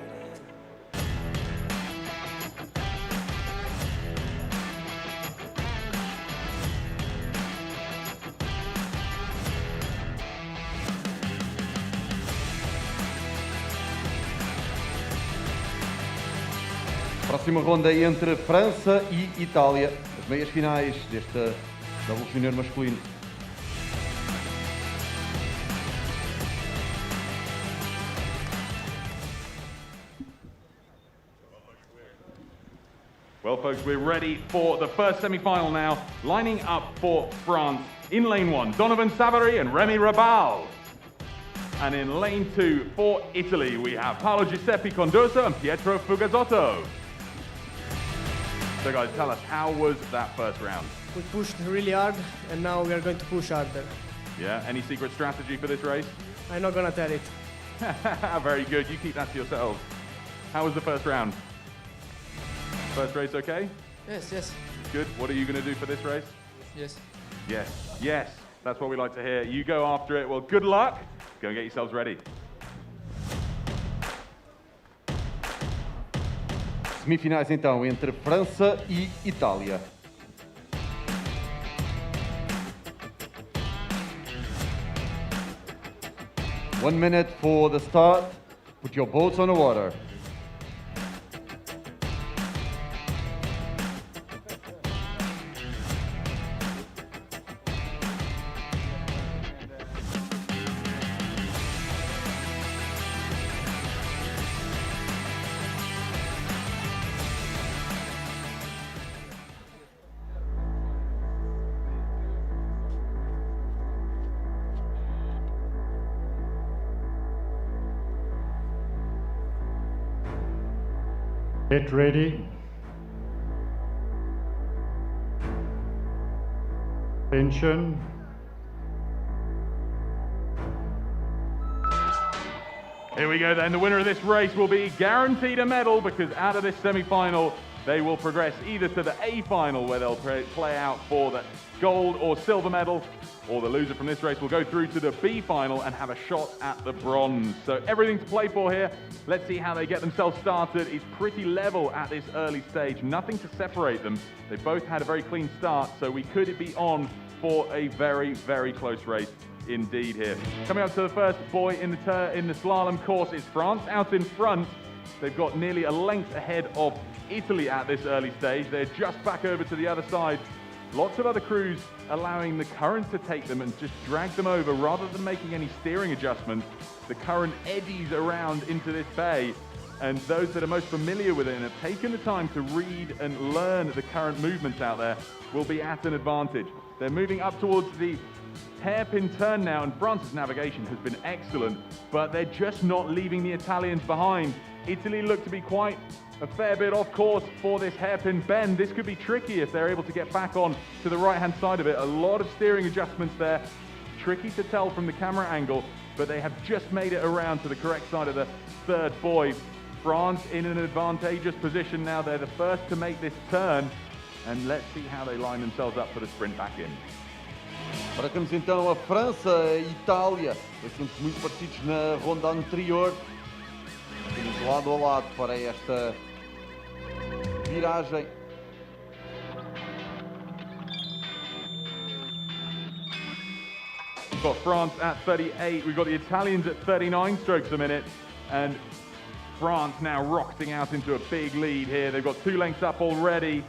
Próxima ronda entre França e Itália, as meias finais deste Double Júnior masculino. Well, folks, we're ready for the first semi-final now. Lining up for France. In lane 1, Donovan Savary and Remy Rabal. And in lane 2, for Italy, we have Paolo Giuseppe Condosa and Pietro Fugazzotto. So guys, tell us, how was that first round? We pushed really hard, and now we are going to push harder. Yeah, any secret strategy for this race? I'm not gonna tell it. Very good, you keep that to yourselves. How was the first round? First race okay? Yes, yes. Good, what are you gonna do for this race? Yes. Yes, yes, that's what we like to hear. You go after it. Well, good luck. Go and get yourselves ready. Semifinais então entre França e Itália. One minute for the start. Put your boats on the water. Get ready. Attention. Here we go then. The winner of this race will be guaranteed a medal, because out of this semi-final, they will progress either to the A final, where they'll play out for the gold or silver medal, or the loser from this race will go through to the B final and have a shot at the bronze. So everything to play for here. Let's see how they get themselves started. It's pretty level at this early stage. Nothing to separate them. They both had a very clean start, so we could be on for a very, very close race indeed here. Coming up to the first boy in the slalom course is France out in front. They've got nearly a length ahead of Italy at this early stage. They're just back over to the other side. Lots of other crews allowing the current to take them and just drag them over rather than making any steering adjustments. The current eddies around into this bay, and those that are most familiar with it and have taken the time to read and learn the current movements out there will be at an advantage. They're moving up towards the hairpin turn now, and France's navigation has been excellent, but they're just not leaving the Italians behind. Italy look to be quite a fair bit off course for this hairpin bend. This could be tricky if they're able to get back on to the right-hand side of it. A lot of steering adjustments there. Tricky to tell from the camera angle, but they have just made it around to the correct side of the third buoy. France in an advantageous position now. They're the first to make this turn, and let's see how they line themselves up for the sprint back in. Agora temos então a França e Itália, assuntos muito parecidos na ronda anterior. Temos lado a lado para esta viragem. We've got France at 38, we've got the Italians at 39 strokes a minute, and France now rocketing out into a big lead here. They've got 2 lengths up already.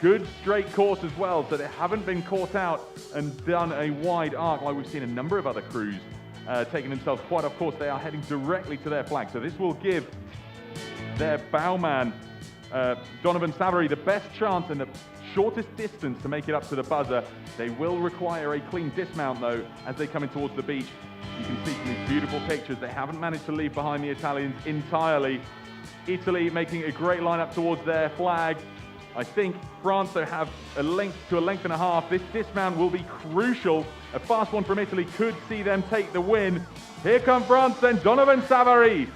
Good straight course as well, so they haven't been caught out and done a wide arc like we've seen a number of other crews taking themselves quite off course. They are heading directly to their flag, so this will give their bowman, Donovan Savary, the best chance and the shortest distance to make it up to the buzzer. They will require a clean dismount though as they come in towards the beach. You can see from these beautiful pictures, they haven't managed to leave behind the Italians entirely. Italy making a great line up towards their flag. I think France have a length and a half. This dismount will be crucial. A fast one from Italy could see them take the win. Here come France then, Donovan Savary.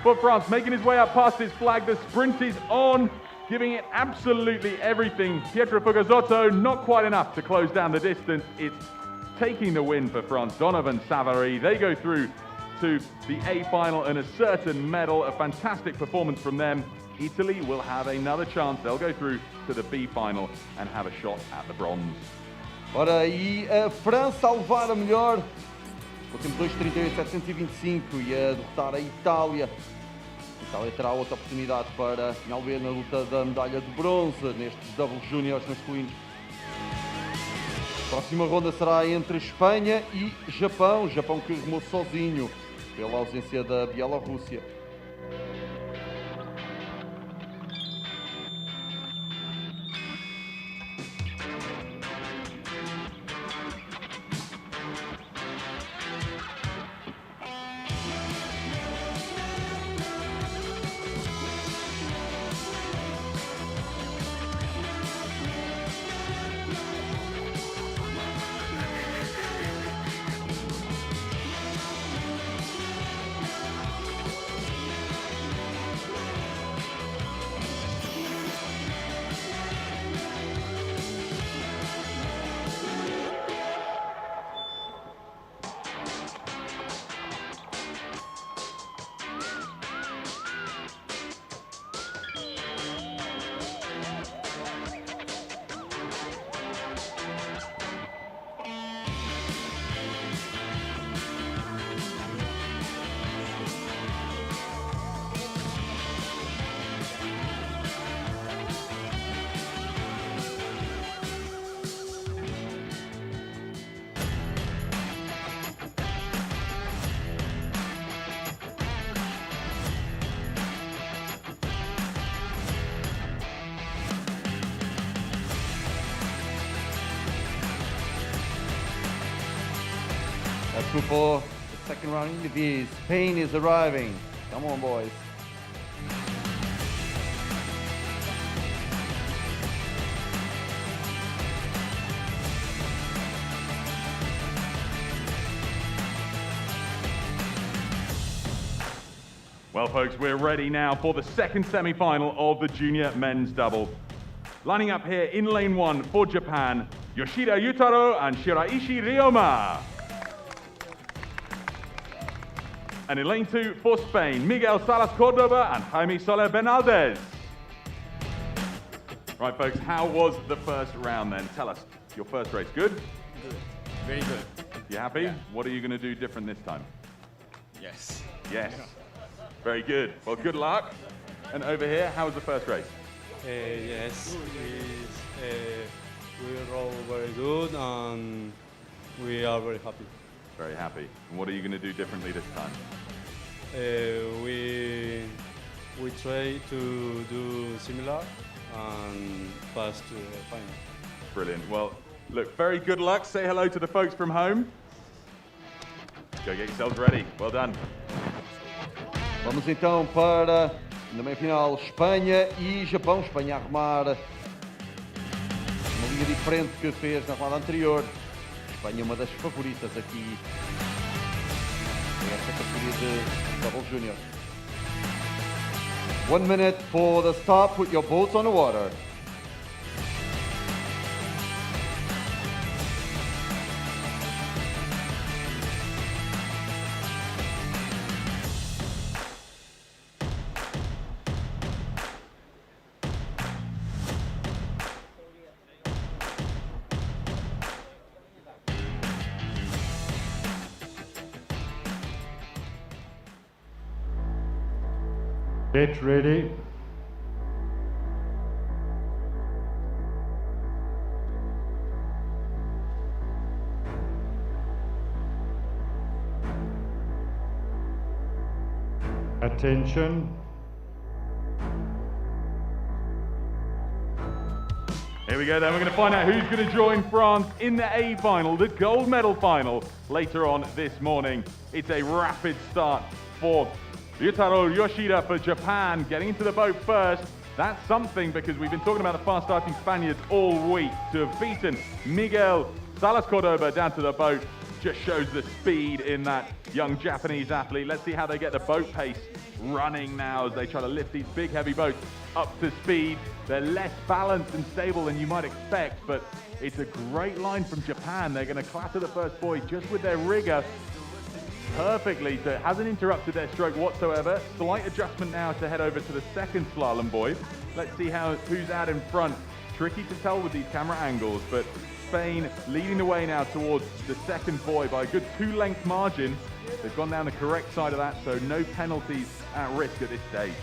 For France, making his way up past his flag. The sprint is on, giving it absolutely everything. Pietro Fugazotto, not quite enough to close down the distance. It's taking the win for France. Donovan Savary, they go through to the A final and a certain medal. A fantastic performance from them. Italy will have another chance. They'll go through to the B final and have a shot at the bronze. Ora, e a França a levar a melhor. Temos 2:38.725 e a derrotar a Itália. A Itália terá outra oportunidade para ver na luta da medalha de bronze nestes double júniores masculinos. A próxima ronda será entre Espanha e Japão. Japão que remou sozinho pela ausência da Bielorrússia. Let's move for the second round interviews. Spain is arriving. Come on, boys. Well, folks, we're ready now for the second semi-final of the junior men's double. Lining up here in lane 1 for Japan, Yoshida Yutaro and Shiraishi Ryoma. And in lane 2 for Spain, Miguel Salas Cordoba and Jaime Soler Bernaldez. Right, folks, how was the first round then? Tell us, your first race, good? Good. Very good. You happy? Yeah. What are you going to do different this time? Yes. Yes. Very good. Well, good luck. And over here, how was the first race? Yes, we rode very good and we are very happy. Very happy. And what are you going to do differently this time? We try to do similar and pass to the final. Brilliant. Well, look, very good luck. Say hello to the folks from home. Go get yourselves ready. Well done. Vamos então para na meia-final Espanha e Japão. Espanha a remar uma linha diferente que fez na rodada anterior. Espanha uma das favoritas aqui nesta categoria de double junior. 1 minute for the start. Put your boats on the water. Get ready. Attention. Here we go then, we're going to find out who's going to join France in the A final, the gold medal final, later on this morning. It's a rapid start for Yutaro Yoshida for Japan, getting into the boat first. That's something, because we've been talking about the fast-starting Spaniards all week. To have beaten Miguel Salas Cordoba down to the boat just shows the speed in that young Japanese athlete. Let's see how they get the boat pace running now as they try to lift these big, heavy boats up to speed. They're less balanced and stable than you might expect, but it's a great line from Japan. They're going to clatter the first buoy just with their rigger perfectly, so it hasn't interrupted their stroke whatsoever. Slight adjustment now to head over to the second slalom buoy. Let's see who's out in front. Tricky to tell with these camera angles, but Spain leading the way now towards the second buoy by a good 2-length margin. They've gone down the correct side of that, so no penalties at risk at this stage.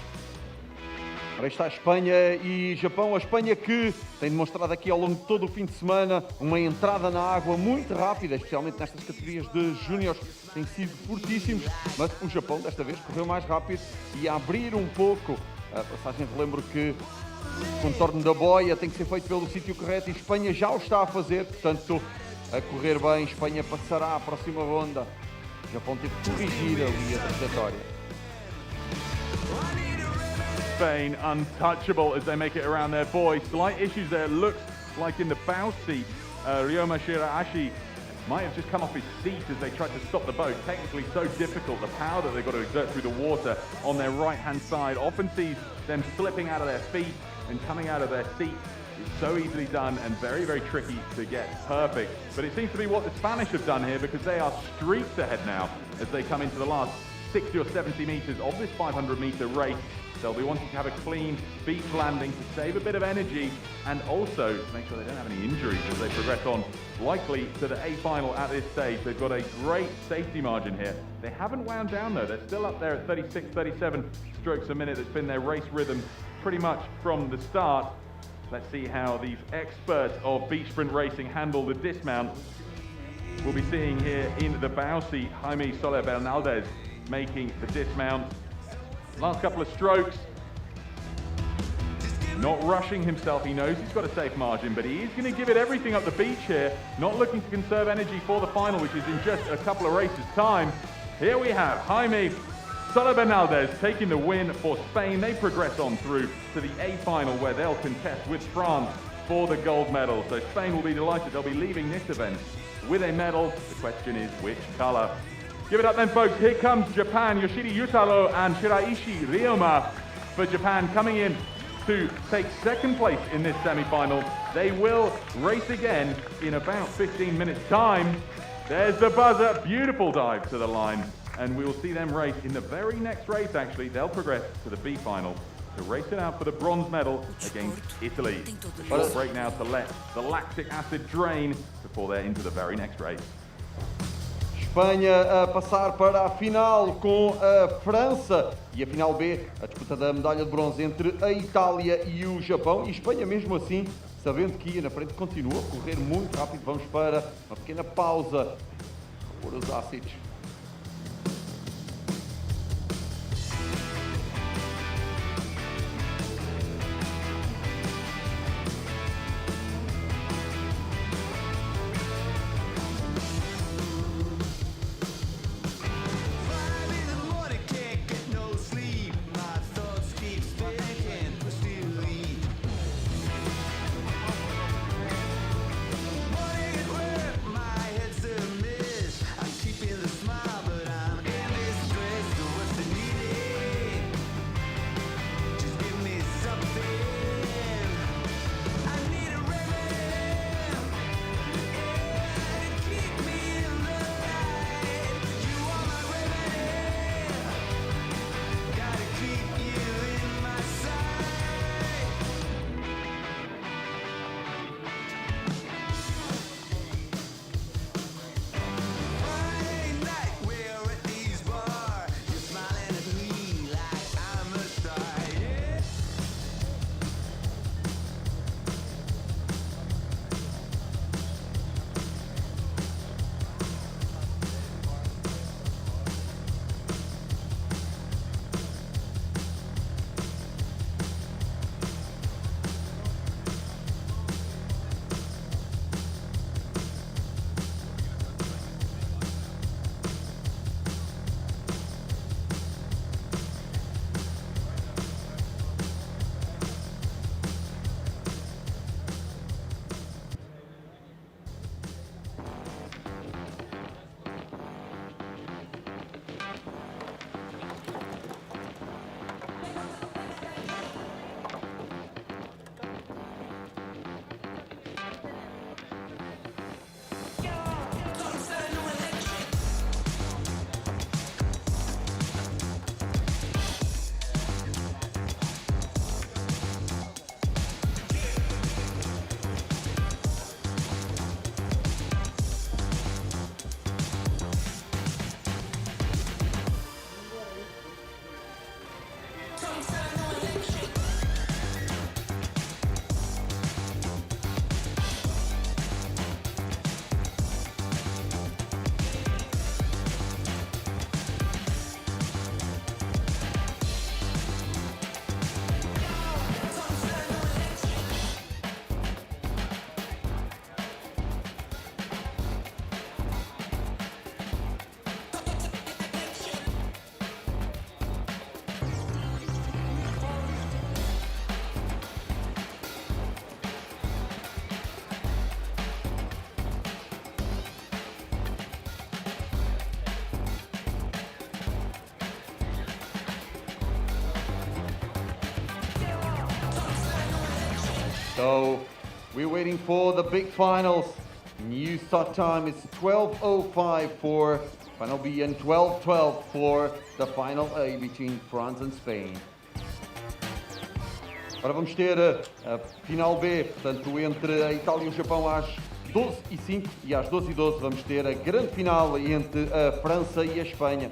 Ora está a Espanha e Japão. A Espanha que tem demonstrado aqui ao longo de todo o fim de semana uma entrada na água muito rápida, especialmente nestas categorias de júniores, têm sido fortíssimos, mas o Japão desta vez correu mais rápido e a abrir um pouco a passagem. Relembro que o contorno da boia tem que ser feito pelo sítio correto e Espanha já o está a fazer, portanto a correr bem. Espanha passará à próxima ronda. O Japão teve que corrigir ali a trajetória. Spain untouchable as they make it around their buoy. Slight issues there, looks like in the bow seat. Ryoma Shiraishi might have just come off his seat as they tried to stop the boat. Technically so difficult, the power that they've got to exert through the water on their right-hand side often sees them slipping out of their feet and coming out of their seat. It's so easily done and very, very tricky to get perfect. But it seems to be what the Spanish have done here, because they are streaks ahead now as they come into the last 60 or 70 meters of this 500-meter race. They'll be wanting to have a clean beach landing to save a bit of energy and also to make sure they don't have any injuries as they progress on, likely to the A final at this stage. They've got a great safety margin here. They haven't wound down though. They're still up there at 36, 37 strokes a minute. That's been their race rhythm pretty much from the start. Let's see how these experts of beach sprint racing handle the dismount. We'll be seeing here in the bow seat, Jaime Soler Bernaldez making the dismount. Last couple of strokes, not rushing himself. He knows he's got a safe margin, but he is going to give it everything up the beach here, not looking to conserve energy for the final, which is in just a couple of races' time. Here we have Jaime Soler Bernaldez taking the win for Spain. They progress on through to the A final, where they'll contest with France for the gold medal. So Spain will be delighted. They'll be leaving this event with a medal. The question is, which color? Give it up then, folks. Here comes Japan. Yoshiri Yutaro and Shiraishi Ryoma for Japan, coming in to take second place in this semi-final. They will race again in about 15 minutes' time. There's the buzzer. Beautiful dive to the line. And we will see them race in the very next race, actually. They'll progress to the B final to race it out for the bronze medal against Italy. A short break now to let the lactic acid drain before they're into the very next race. Espanha a passar para a final com a França e a final B, a disputa da medalha de bronze entre a Itália e o Japão. E Espanha, mesmo assim, sabendo que ia na frente, continua a correr muito rápido. Vamos para uma pequena pausa por os ácidos. Keeping the So we're waiting for the big finals. New start time is 12:05 for final B and 12:12 for the final A between France and Spain. Agora vamos ter a final B, portanto entre a Itália e o Japão às 12h05 e às 12h12 vamos ter a grande final entre a França e a Espanha.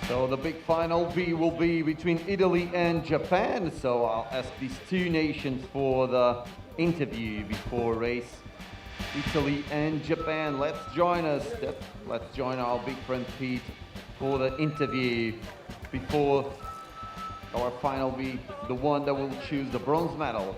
So the big final B will be between Italy and Japan. So I'll ask these two nations for the interview before race. Italy and Japan, let's join us. Let's join our big friend Pete for the interview before our final be the one that will choose the bronze medal.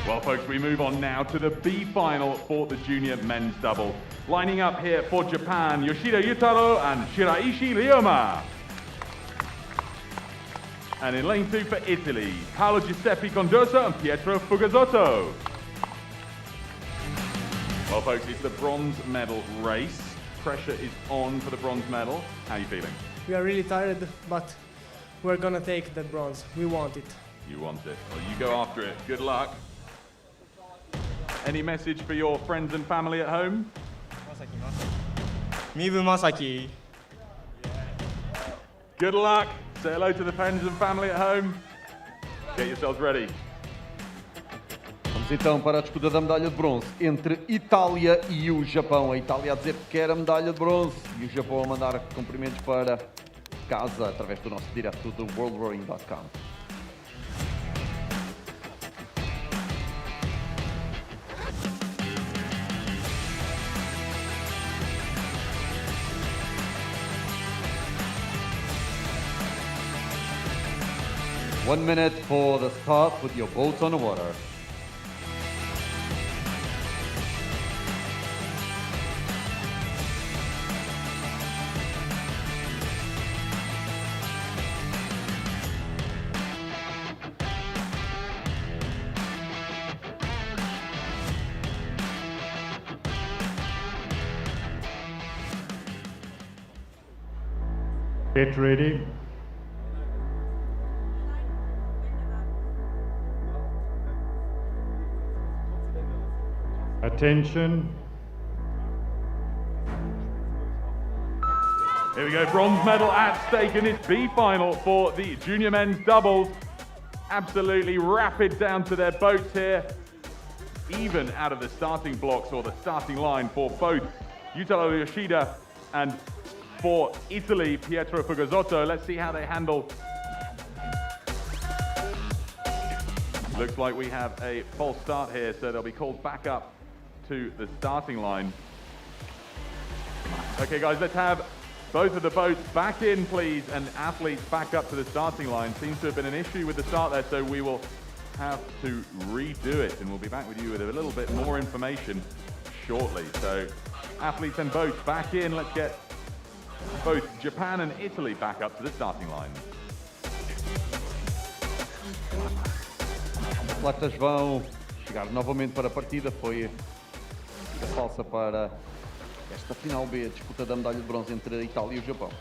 Well, folks, we move on now to the B final for the junior men's double. Lining up here for Japan, Yoshida Yutaro and Shiraishi Ryoma. And in lane 2 for Italy, Paolo Giuseppe Condosa and Pietro Fugazzotto. Well, folks, it's the bronze medal race. Pressure is on for the bronze medal. How are you feeling? We are really tired, but we're gonna take the bronze. We want it. You want it. Well, you go after it. Good luck. Any message for your friends and family at home? Mibu Masaki. Good luck. Say hello to the friends and family at home. Get yourselves ready. Vamos então para a disputa da medalha de bronze entre Itália e o Japão. A Itália a dizer que quer a medalha de bronze e o Japão a mandar cumprimentos para casa através do nosso direto do worldrowing.com. One minute for the start with your boats on the water. Get ready. Attention. Here we go, bronze medal at stake in this B final for the junior men's doubles. Absolutely rapid down to their boats here. Even out of the starting blocks or the starting line for both Yutaro Yoshida and for Italy, Pietro Fugazzotto. Let's see how they handle. Looks like we have a false start here, so they'll be called back up to the starting line. Okay guys, let's have Both of the boats back in, please, and athletes back up to the starting line. Seems to have been an issue with the start there, so we will have to redo it, and we'll be back with you with a little bit more information shortly. So athletes and boats back in. Let's get both Japan and Italy back up to the starting line. Os atletas vão chegar novamente para a partida. Foi a falsa para esta final B, a disputa da medalha de bronze entre a Itália e o Japão.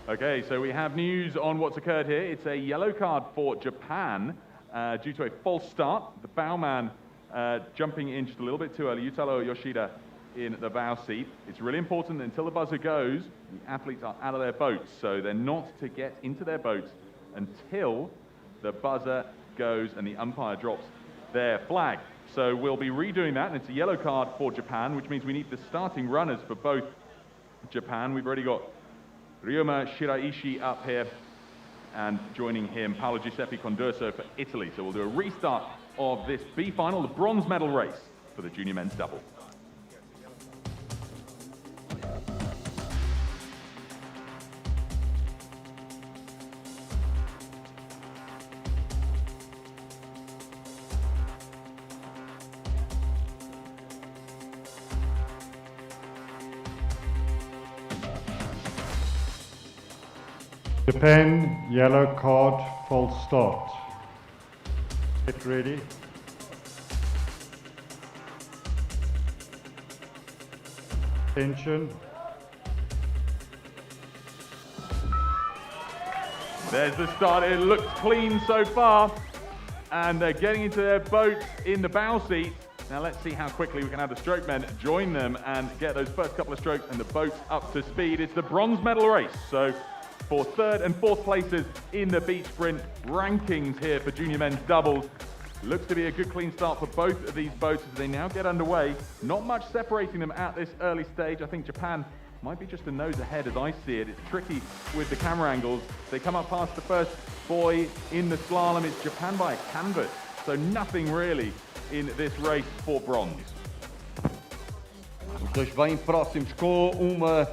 Okay, so we have news on what's occurred here. It's a yellow card for Japan due to a false start. The bowman jumping in just a little bit too early. Yutaro Yoshida in the bow seat. It's really important that until the buzzer goes, the athletes are out of their boats. So they're not to get into their boats until the buzzer goes and the umpire drops their flag. So we'll be redoing that, and it's a yellow card for Japan, which means we need the starting runners for both Japan. We've already got Ryoma Shiraishi up here, and joining him, Paolo Giuseppe Condurso for Italy. So we'll do a restart of this B final, the bronze medal race for the junior men's double. Japan, yellow card, false start. Get ready. Attention. There's the start. It looks clean so far, and they're getting into their boats in the bow seat. Now let's see how quickly we can have the stroke men join them and get those first couple of strokes and the boats up to speed. It's the bronze medal race, so for third and fourth places in the beach sprint rankings here for junior men's doubles. Looks to be a good clean start for both of these boats as they now get underway. Not much separating them at this early stage. I think Japan might be just a nose ahead as I see it. It's tricky with the camera angles. They come up past the first boy in the slalom. It's Japan by a canvas, so nothing really in this race for bronze. Os dois bem próximos com uma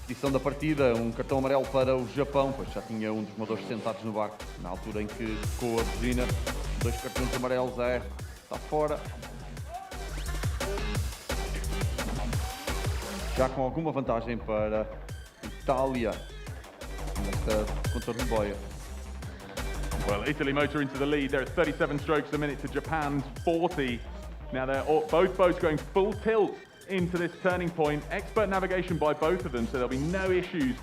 edição da partida, cartão amarelo para o Japão, pois já tinha dos moradores sentados no barco na altura em que tocou a buzina. 2 cartões amarelos, está fora. Já com alguma vantagem para a Itália nesta contra-reboia. Well, Italy motor into the lead. There are 37 strokes a minute to Japan's 40. Now both boats going full tilt into this turning point. Expert navigation by both of them, so there'll be no issues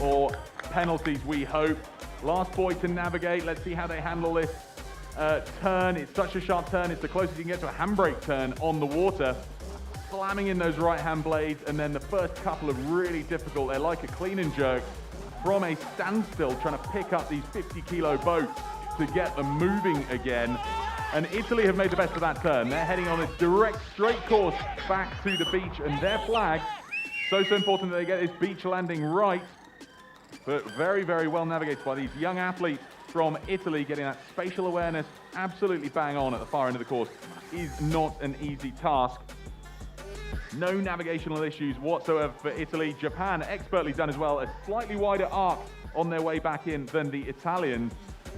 or penalties, we hope. Last boy to navigate. Let's see how they handle this turn. It's such a sharp turn. It's the closest you can get to a handbrake turn on the water. Slamming in those right-hand blades, and then the first couple are really difficult. They're like a clean and jerk from a standstill, trying to pick up these 50-kilo boats to get them moving again. And Italy have made the best of that turn. They're heading on a direct, straight course back to the beach, and their flag, so important that they get this beach landing right, but very, very well navigated by these young athletes from Italy. Getting that spatial awareness absolutely bang on at the far end of the course is not an easy task. No navigational issues whatsoever for Italy. Japan, expertly done as well, a slightly wider arc on their way back in than the Italians.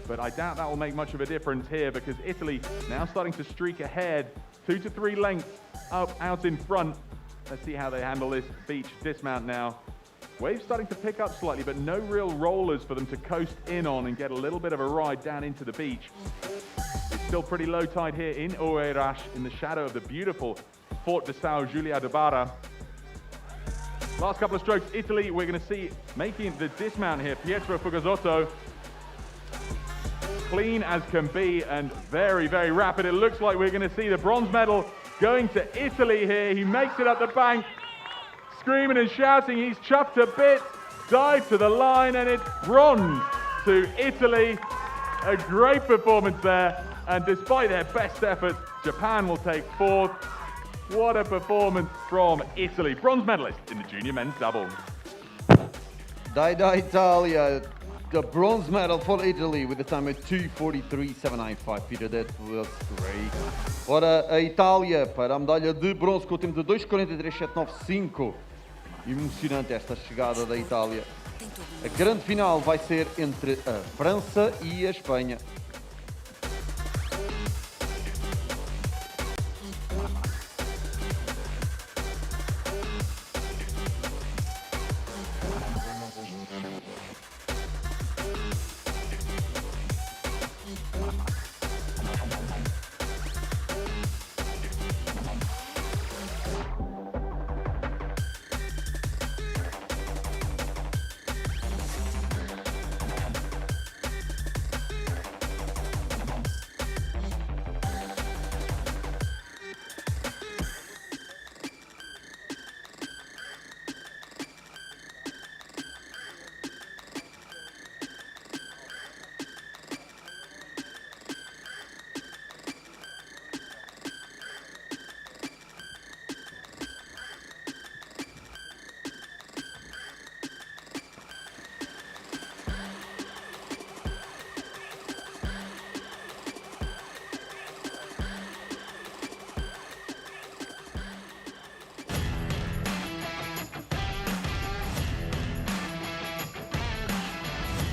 But I doubt that will make much of a difference here, because Italy now starting to streak ahead, 2 to 3 lengths up out in front. Let's see how they handle this beach dismount now. Waves starting to pick up slightly, but no real rollers for them to coast in on and get a little bit of a ride down into the beach. It's still pretty low tide here in Oeiras, in the shadow of the beautiful Fort de São Julia de Barra. Last couple of strokes, Italy, we're going to see making the dismount here. Pietro Fugazzotto, clean as can be and very, very rapid. It looks like we're going to see the bronze medal going to Italy here. He makes it up the bank, screaming and shouting. He's chuffed to bits, dive to the line, and it's bronze to Italy. A great performance there, and despite their best efforts, Japan will take 4th. What a performance from Italy. Bronze medalist in the junior men's double. Dai da Itália, the bronze medal for Italy with a time of 2:43.795. Peter, that was great. Ora, a Itália para a medalha de bronze com o tempo de 2:43.795. Emocionante esta chegada da Itália. A grande final vai ser entre a França e a Espanha.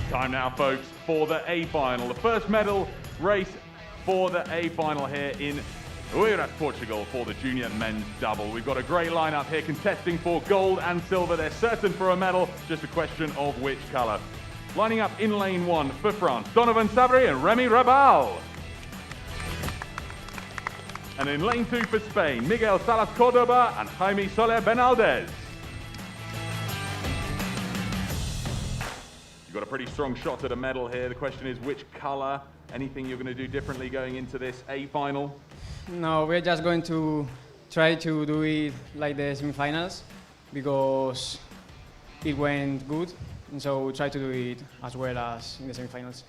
Time now, folks, for the A final. The first medal race for the A final here in Oeiras, Portugal, for the junior men's double. We've got a great lineup here contesting for gold and silver. They're certain for a medal, just a question of which color. Lining up in lane 1 for France, Donovan Savary and Remy Rabal. And in lane 2 for Spain, Miguel Salas Cordoba and Jaime Soler Benaldez. You've got a pretty strong shot at a medal here. The question is which color? Anything you're going to do differently going into this A final? No, we're just going to try to do it like the semifinals because it went good, and so we try to do it as well as in the semifinals.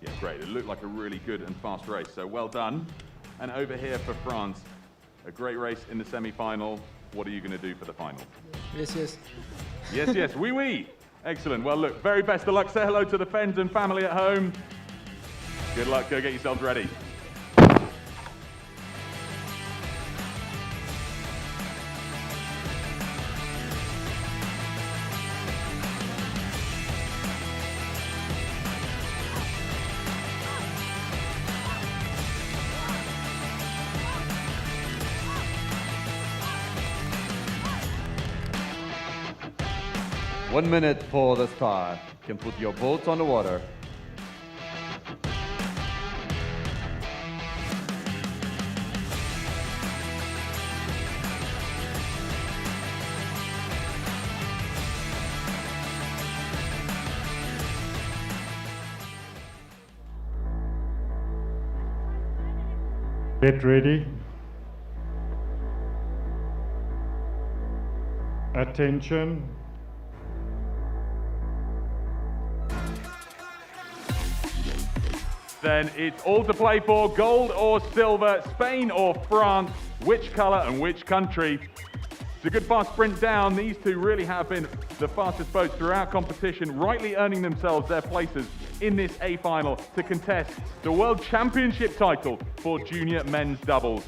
Yeah, great. It looked like a really good and fast race, so well done. And over here for France, a great race in the semi-final. What are you going to do for the final? Yes, yes. Yes, yes, oui, oui. Excellent. Well, look, very best of luck. Say hello to the friends and family at home. Good luck. Go get yourselves ready. One minute for the start. You can put your boats on the water. Get ready. Attention. Then it's all to play for, gold or silver, Spain or France, which color and which country. It's a good fast sprint down. These two really have been the fastest boats throughout competition, rightly earning themselves their places in this A final to contest the World Championship title for junior men's doubles.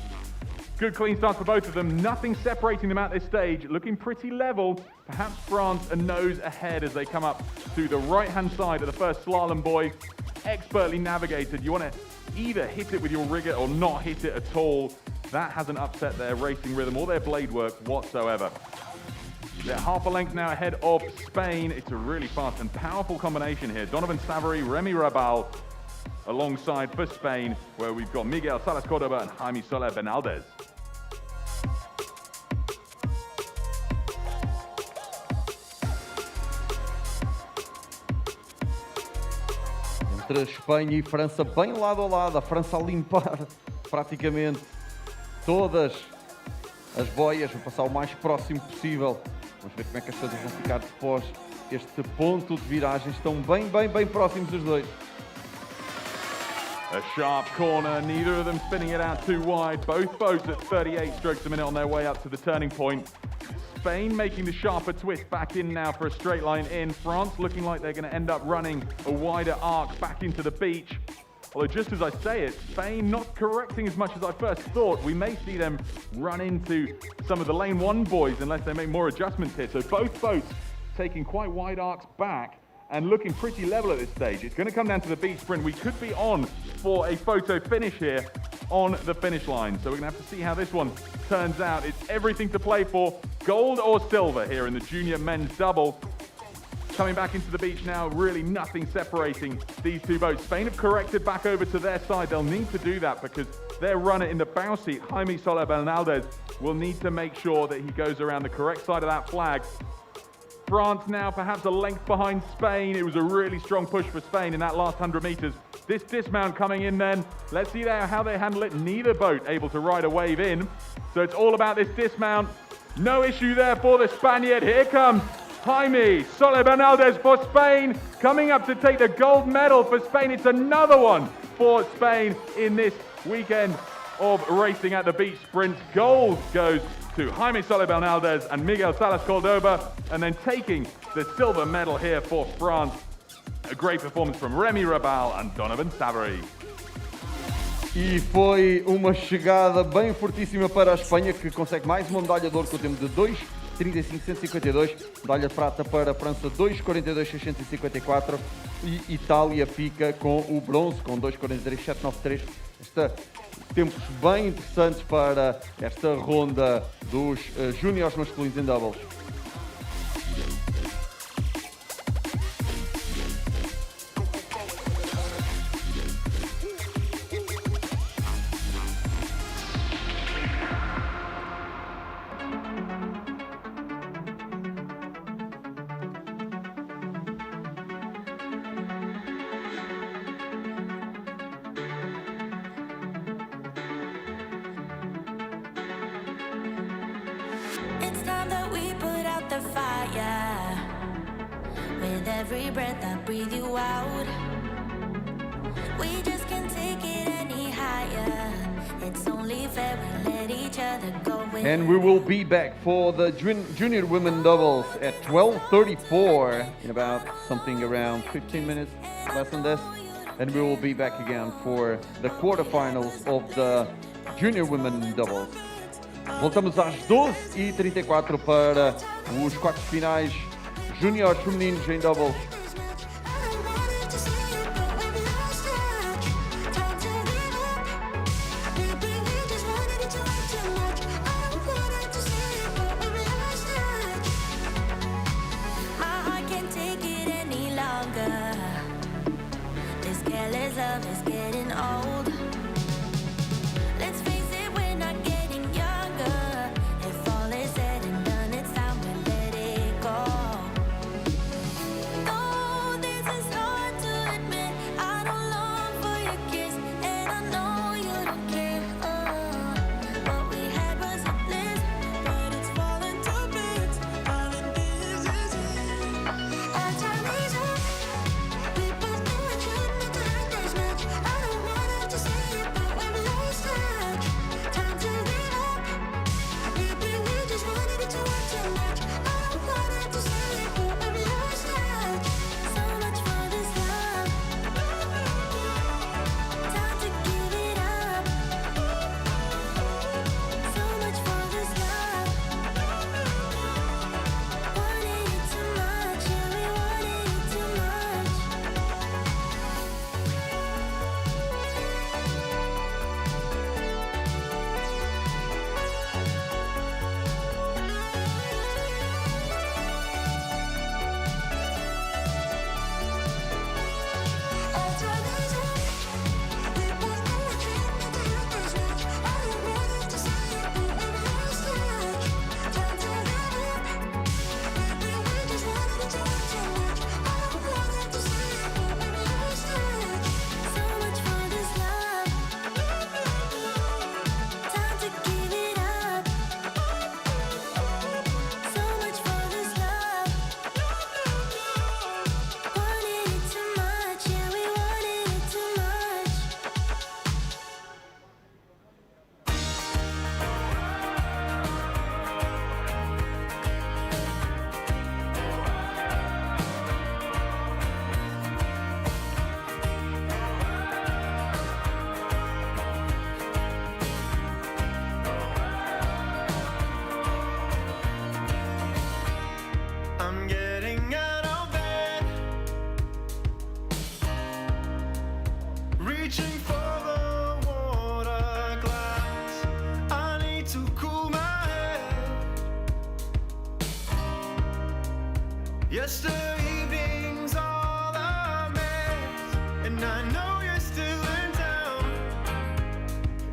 Good clean start for both of them, nothing separating them at this stage, looking pretty level. Perhaps France a nose ahead as they come up to the right-hand side of the first slalom buoy. Expertly navigated. You want to either hit it with your rigger or not hit it at all. That hasn't upset their racing rhythm or their blade work whatsoever. They're half a length now ahead of Spain. It's a really fast and powerful combination here. Donovan Savary, Remy Rabal alongside for Spain, where we've got Miguel Salas Cordoba and Jaime Soler Benaldez. Entre Espanha e França bem lado a lado, a França a limpar praticamente todas as boias, vou passar o mais próximo possível. Vamos ver como é que as coisas vão ficar depois este ponto de viragem. Estão bem próximos os dois. A sharp corner, neither of them spinning it out too wide. Both boats at 38 strokes a minute on their way up to the turning point. Spain making the sharper twist back in now for a straight line in. France looking like they're going to end up running a wider arc back into the beach. Although just as I say it, Spain not correcting as much as I first thought. We may see them run into some of the lane one boys unless they make more adjustments here. So both boats taking quite wide arcs back and looking pretty level at this stage. It's going to come down to the beach sprint. We could be on for a photo finish here on the finish line. So we're going to have to see how this one turns out. It's everything to play for. Gold or silver here in the junior men's double. Coming back into the beach now, really nothing separating these two boats. Spain have corrected back over to their side. They'll need to do that because their runner in the bow seat, Jaime Soler Bernaldez, will need to make sure that he goes around the correct side of that flag. France now perhaps a length behind Spain. It was a really strong push for Spain in that last 100 meters. This dismount coming in then. Let's see there how they handle it. Neither boat able to ride a wave in. So it's all about this dismount. No issue there for the Spaniard. Here comes Jaime Soler Bernaldez for Spain, coming up to take the gold medal for Spain. It's another one for Spain in this weekend of racing at the beach sprint. Gold goes to Jaime Soler Bernaldez and Miguel Salas Cordoba, and then taking the silver medal here for France. A great performance from Remy Rabal and Donovan Savary. E foi uma chegada bem fortíssima para a Espanha, que consegue mais uma medalha de ouro com o tempo de 2:35.152, medalha de prata para a França 2:42.654 e Itália fica com o bronze com 2:43.793. Tempos bem interessantes para esta ronda dos júniores masculinos em doubles. It's time that we put out the fire. With every breath I breathe you out. We just can't take it any higher. It's only fair we let each other go. And we will be back for the junior women doubles at 12:34 in about something around 15 minutes, less than this. And we will be back again for the quarterfinals of the junior women doubles. Voltamos às 12h34 para os quartos finais júniores femininos em doubles. Reaching for the water glass, I need to cool my head. Yesterday evening's all I miss, and I know you're still in town.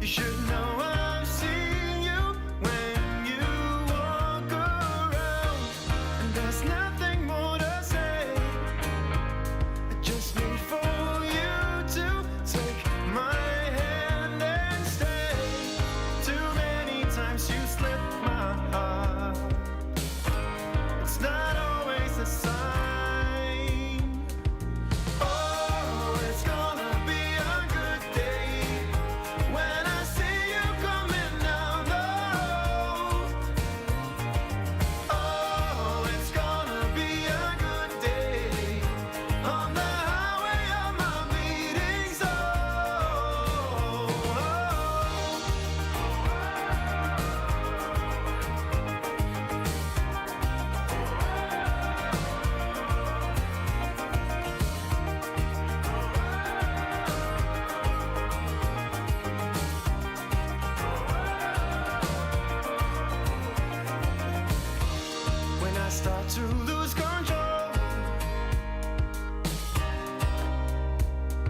You should know I've seen you when you walk around, and there's nothing more to say. I just need for you to take my hand and stay. Too many times you slipped my heart. It's not always a sign. Oh, it's gonna be a good day when I see you coming down the road. Oh, it's gonna be a good day on the highway of my meeting zone. When I start to lose control,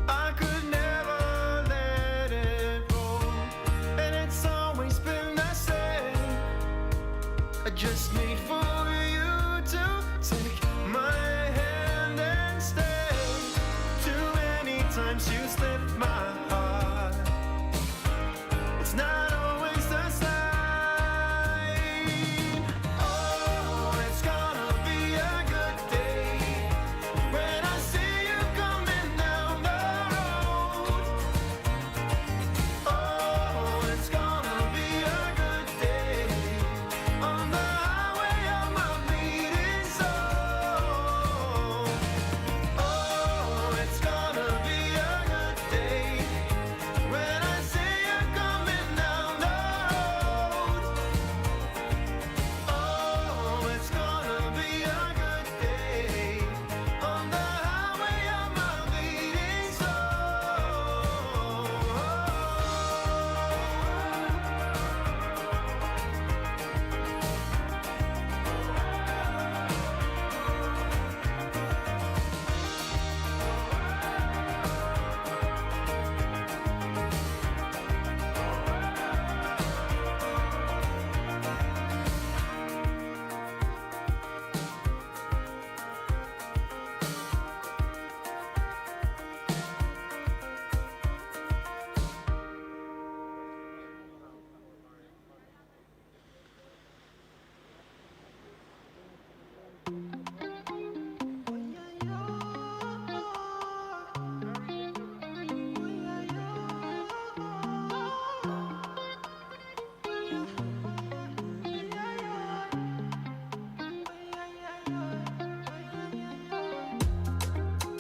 I could never let it go, and it's always been the same. I just need for you to take my hand and stay. Too many times you slipped my heart. It's not always the same. Oh, it's gonna be a good day when I see you coming down the road. Oh, it's gonna be a good day on the highway of my meeting zone. Oh, it's gonna be a good day when I see you coming down the road. Oh, it's gonna be a good day on the highway of my meeting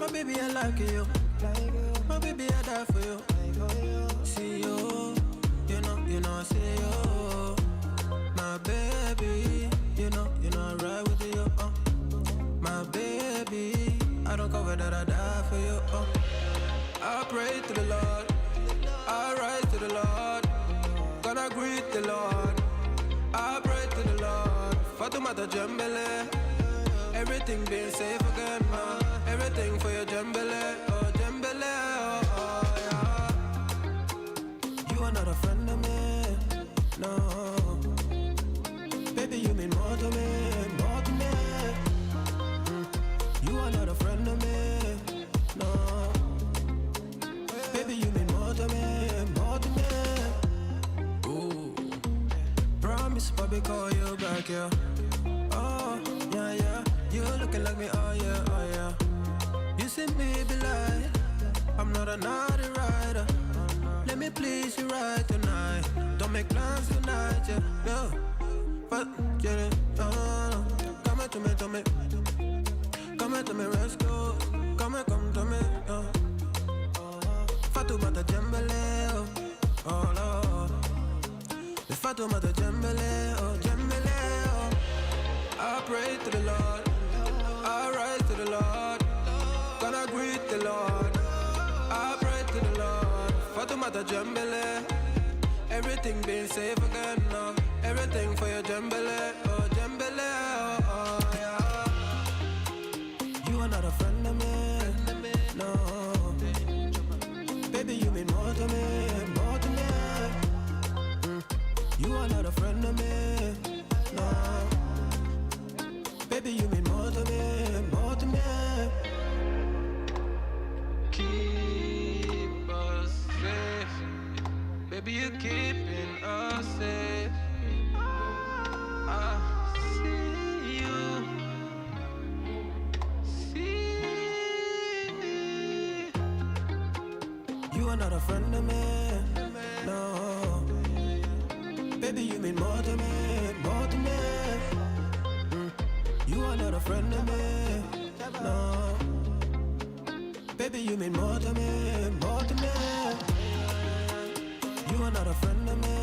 My baby, I like you. My baby, I die for you. See you, I see you. My baby, I ride with you. My baby, I don't cover that, I die for you. I pray to the Lord, I rise to the Lord. Gonna greet the Lord, I pray to the Lord. Fatumata Jambele, everything being safe again, everything for your Jambele, oh Jambele, oh yeah. You are not a friend of me, no. Baby, you mean more to me, more to me. You are not a friend of me, no. Baby, you mean more to me, more to me. Ooh, promise, Bobby, call you back, yeah. Oh, yeah, yeah. You looking like me, oh yeah, oh yeah. You see me be like, I'm not a naughty rider. Let me please you right tonight. Don't make plans tonight, yeah, no. But, yeah, no. Come here to me, to me. Come here to me, let's go. Come to me, Fatumata Jambele, oh Lord. Fatumata Jambele, oh Jambele, oh. I pray to the Lord, I rise to the Lord. Gonna greet the Lord, I pray to the Lord. Automata jambele. Everything being safe again now. Everything for your jambele. Oh, jambele. Oh, yeah. You are not a friend of me. No. Baby, you mean more to me. More to me. You are not a friend of me. No. Baby, you mean more to me. More to me. Keep us safe. Baby, you're keeping us safe. I see you. See. You are not a friend of me. No. Baby, you mean more to me. More to me. You are not a friend of me. No. Baby, you mean more to me. More to me. You are not a friend of me,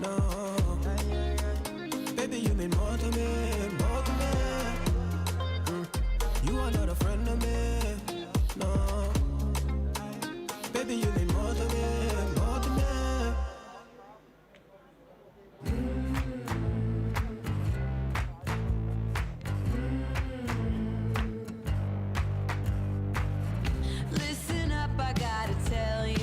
no. Baby, you mean more to me, more to me. You are not a friend of me, no. Baby, you mean more to me, more to me. Listen up, I gotta tell you.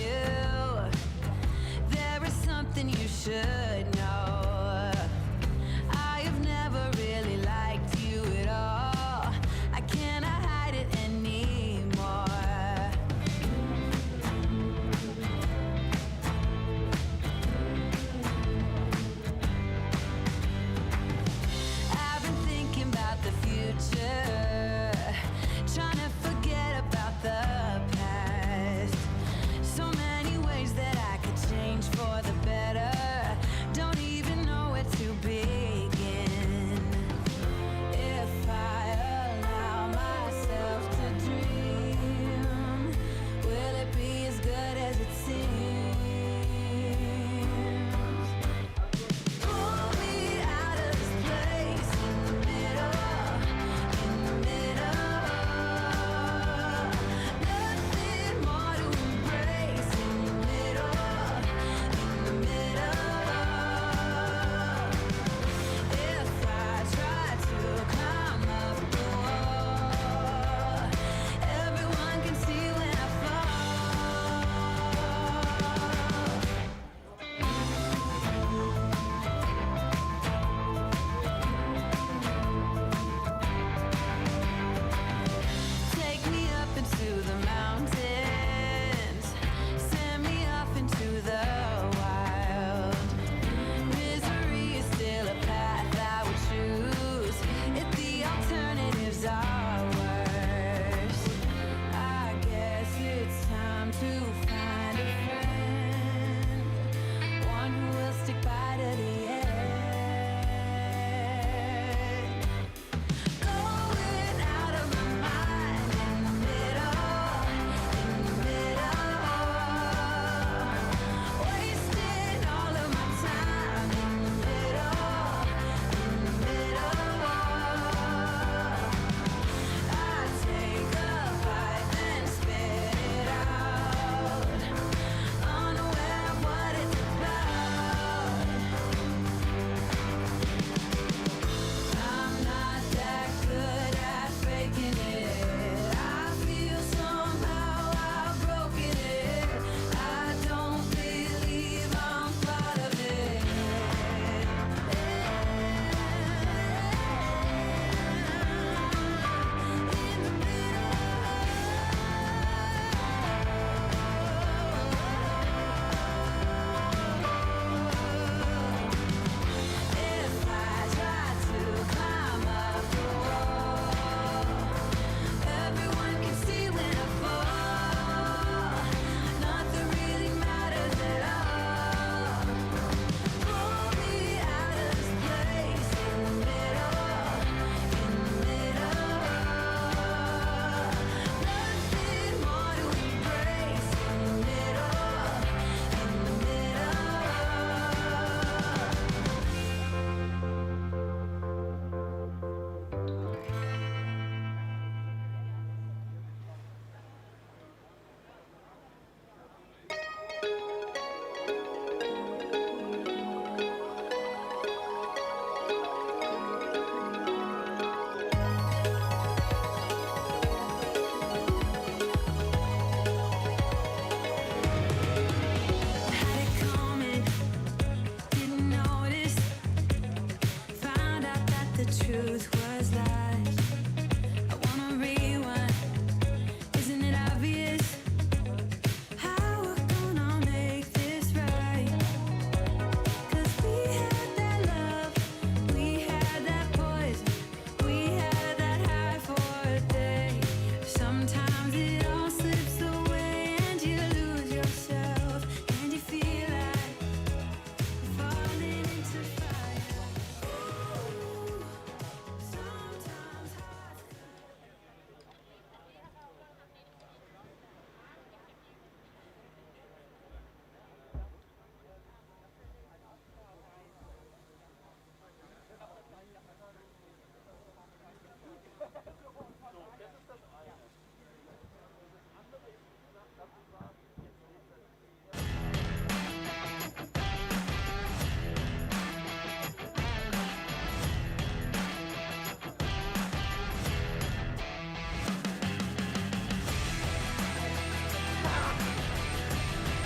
Something you should know. I have never really liked you at all. I cannot hide it anymore.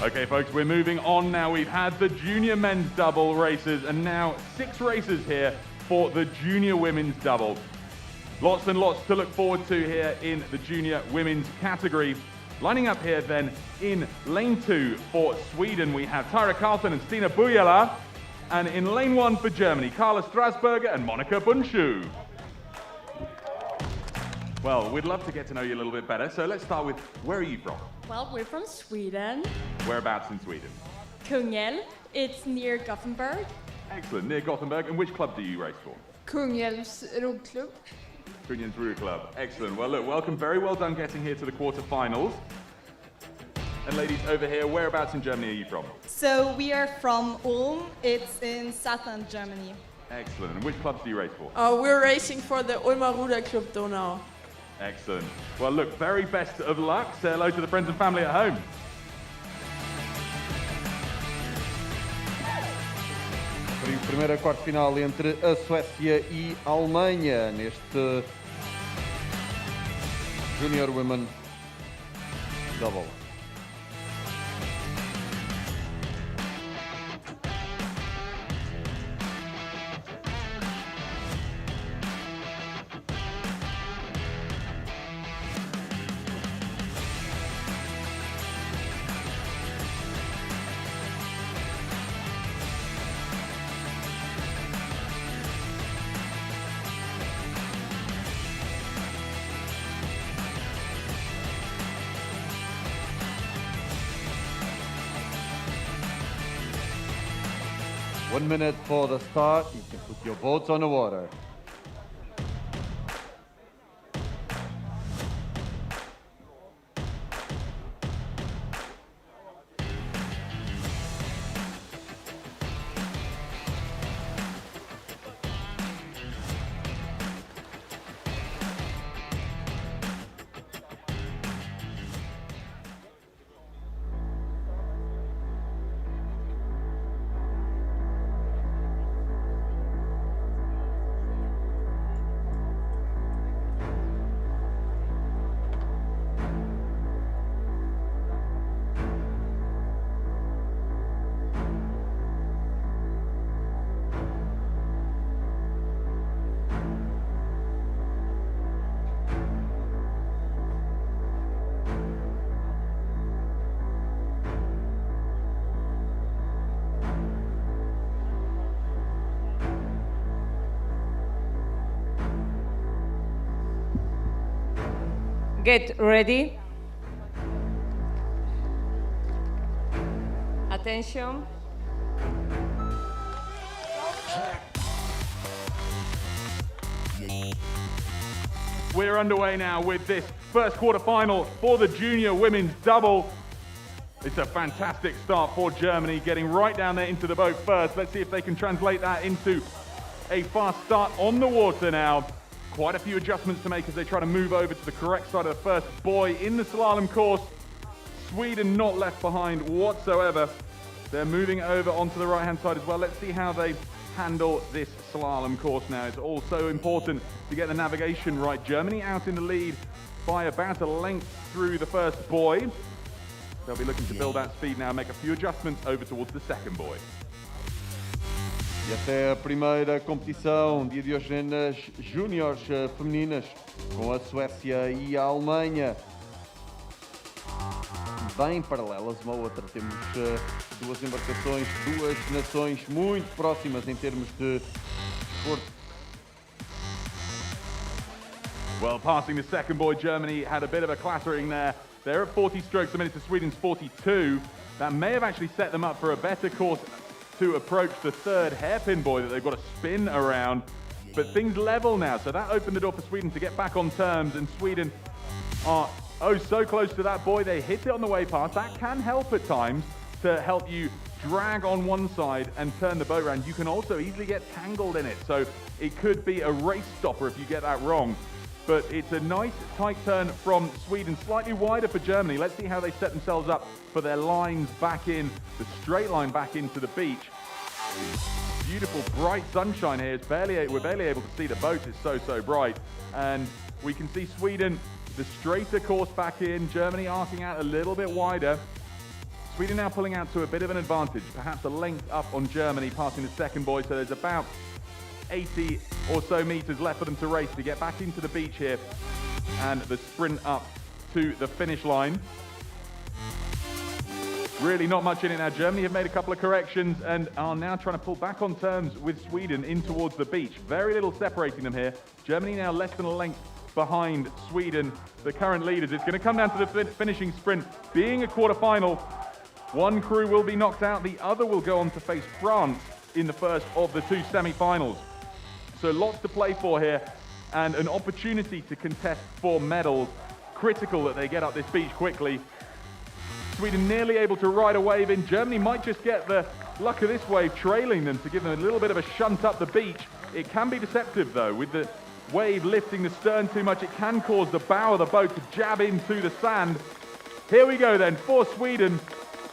Okay, folks, we're moving on now. We've had the junior men's double races and now 6 races here for the junior women's double. Lots and lots to look forward to here in the junior women's category. Lining up here then in lane 2 for Sweden, we have Tyra Carlton and Stina Bujala. And in lane 1 for Germany, Carla Strasberger and Monica Bunshu. Well, we'd love to get to know you a little bit better, so let's start with, where are you from? Well, we're from Sweden. Whereabouts in Sweden? Kungälv. It's near Gothenburg. Excellent, near Gothenburg. And which club do you race for? Kungälvs roddklubb. Kungälvs Road Club. Excellent. Well, look, welcome. Very well done getting here to the quarterfinals. And ladies, over here, whereabouts in Germany are you from? So we are from Ulm. It's in southern Germany. Excellent. And which clubs do you race for? We're racing for the Oeiras Ruderclub Donau. Excellent. Well, look, very best of luck. Say hello to the friends and family at home. Primeira quarta-final entre a Suécia e a Alemanha neste Junior Women Double. One minute for the start. You can put your boats on the water. Get ready. Attention. We're underway now with this first quarterfinal for the junior women's double. It's a fantastic start for Germany, getting right down there into the boat first. Let's see if they can translate that into a fast start on the water now. Quite a few adjustments to make as they try to move over to the correct side of the first buoy in the slalom course. Sweden not left behind whatsoever. They're moving over onto the right-hand side as well. Let's see how they handle this slalom course now. It's also important to get the navigation right. Germany out in the lead by about a length through the first buoy. They'll be looking to build that speed now, make a few adjustments over towards the second buoy. E até a primeira competição dia de hoje nas júniores femininas, com a Suécia e a Alemanha bem paralelas uma à outra. Temos duas embarcações, duas nações muito próximas em termos de desporto. Well, passing the second buoy, Germany had a bit of a clattering there. They're at 40 strokes a minute to Sweden's 42. That may have actually set them up for a better course to approach the third hairpin buoy that they've got to spin around. But things level now, so that opened the door for Sweden to get back on terms, and Sweden are so close to that buoy. They hit it on the way past. That can help at times to help you drag on one side and turn the boat around. You can also easily get tangled in it, so it could be a race stopper if you get that wrong. But it's a nice tight turn from Sweden, slightly wider for Germany. Let's see how they set themselves up for their lines back in, the straight line back into the beach. Beautiful bright sunshine here. We're barely able to see the boat. It's so bright. And we can see Sweden, the straighter course back in, Germany arcing out a little bit wider. Sweden now pulling out to a bit of an advantage, perhaps a length up on Germany, passing the second boy, so there's about 80 or so meters left for them to race to get back into the beach here and the sprint up to the finish line. Really not much in it now. Germany have made a couple of corrections and are now trying to pull back on terms with Sweden in towards the beach. Very little separating them here. Germany now less than a length behind Sweden, the current leaders. It's going to come down to the finishing sprint. Being a quarterfinal, one crew will be knocked out. The other will go on to face France in the first of the two semi-finals. So lots to play for here and an opportunity to contest for medals. Critical that they get up this beach quickly. Sweden nearly able to ride a wave in. Germany might just get the luck of this wave trailing them to give them a little bit of a shunt up the beach. It can be deceptive though, with the wave lifting the stern too much. It can cause the bow of the boat to jab into the sand. Here we go then for Sweden.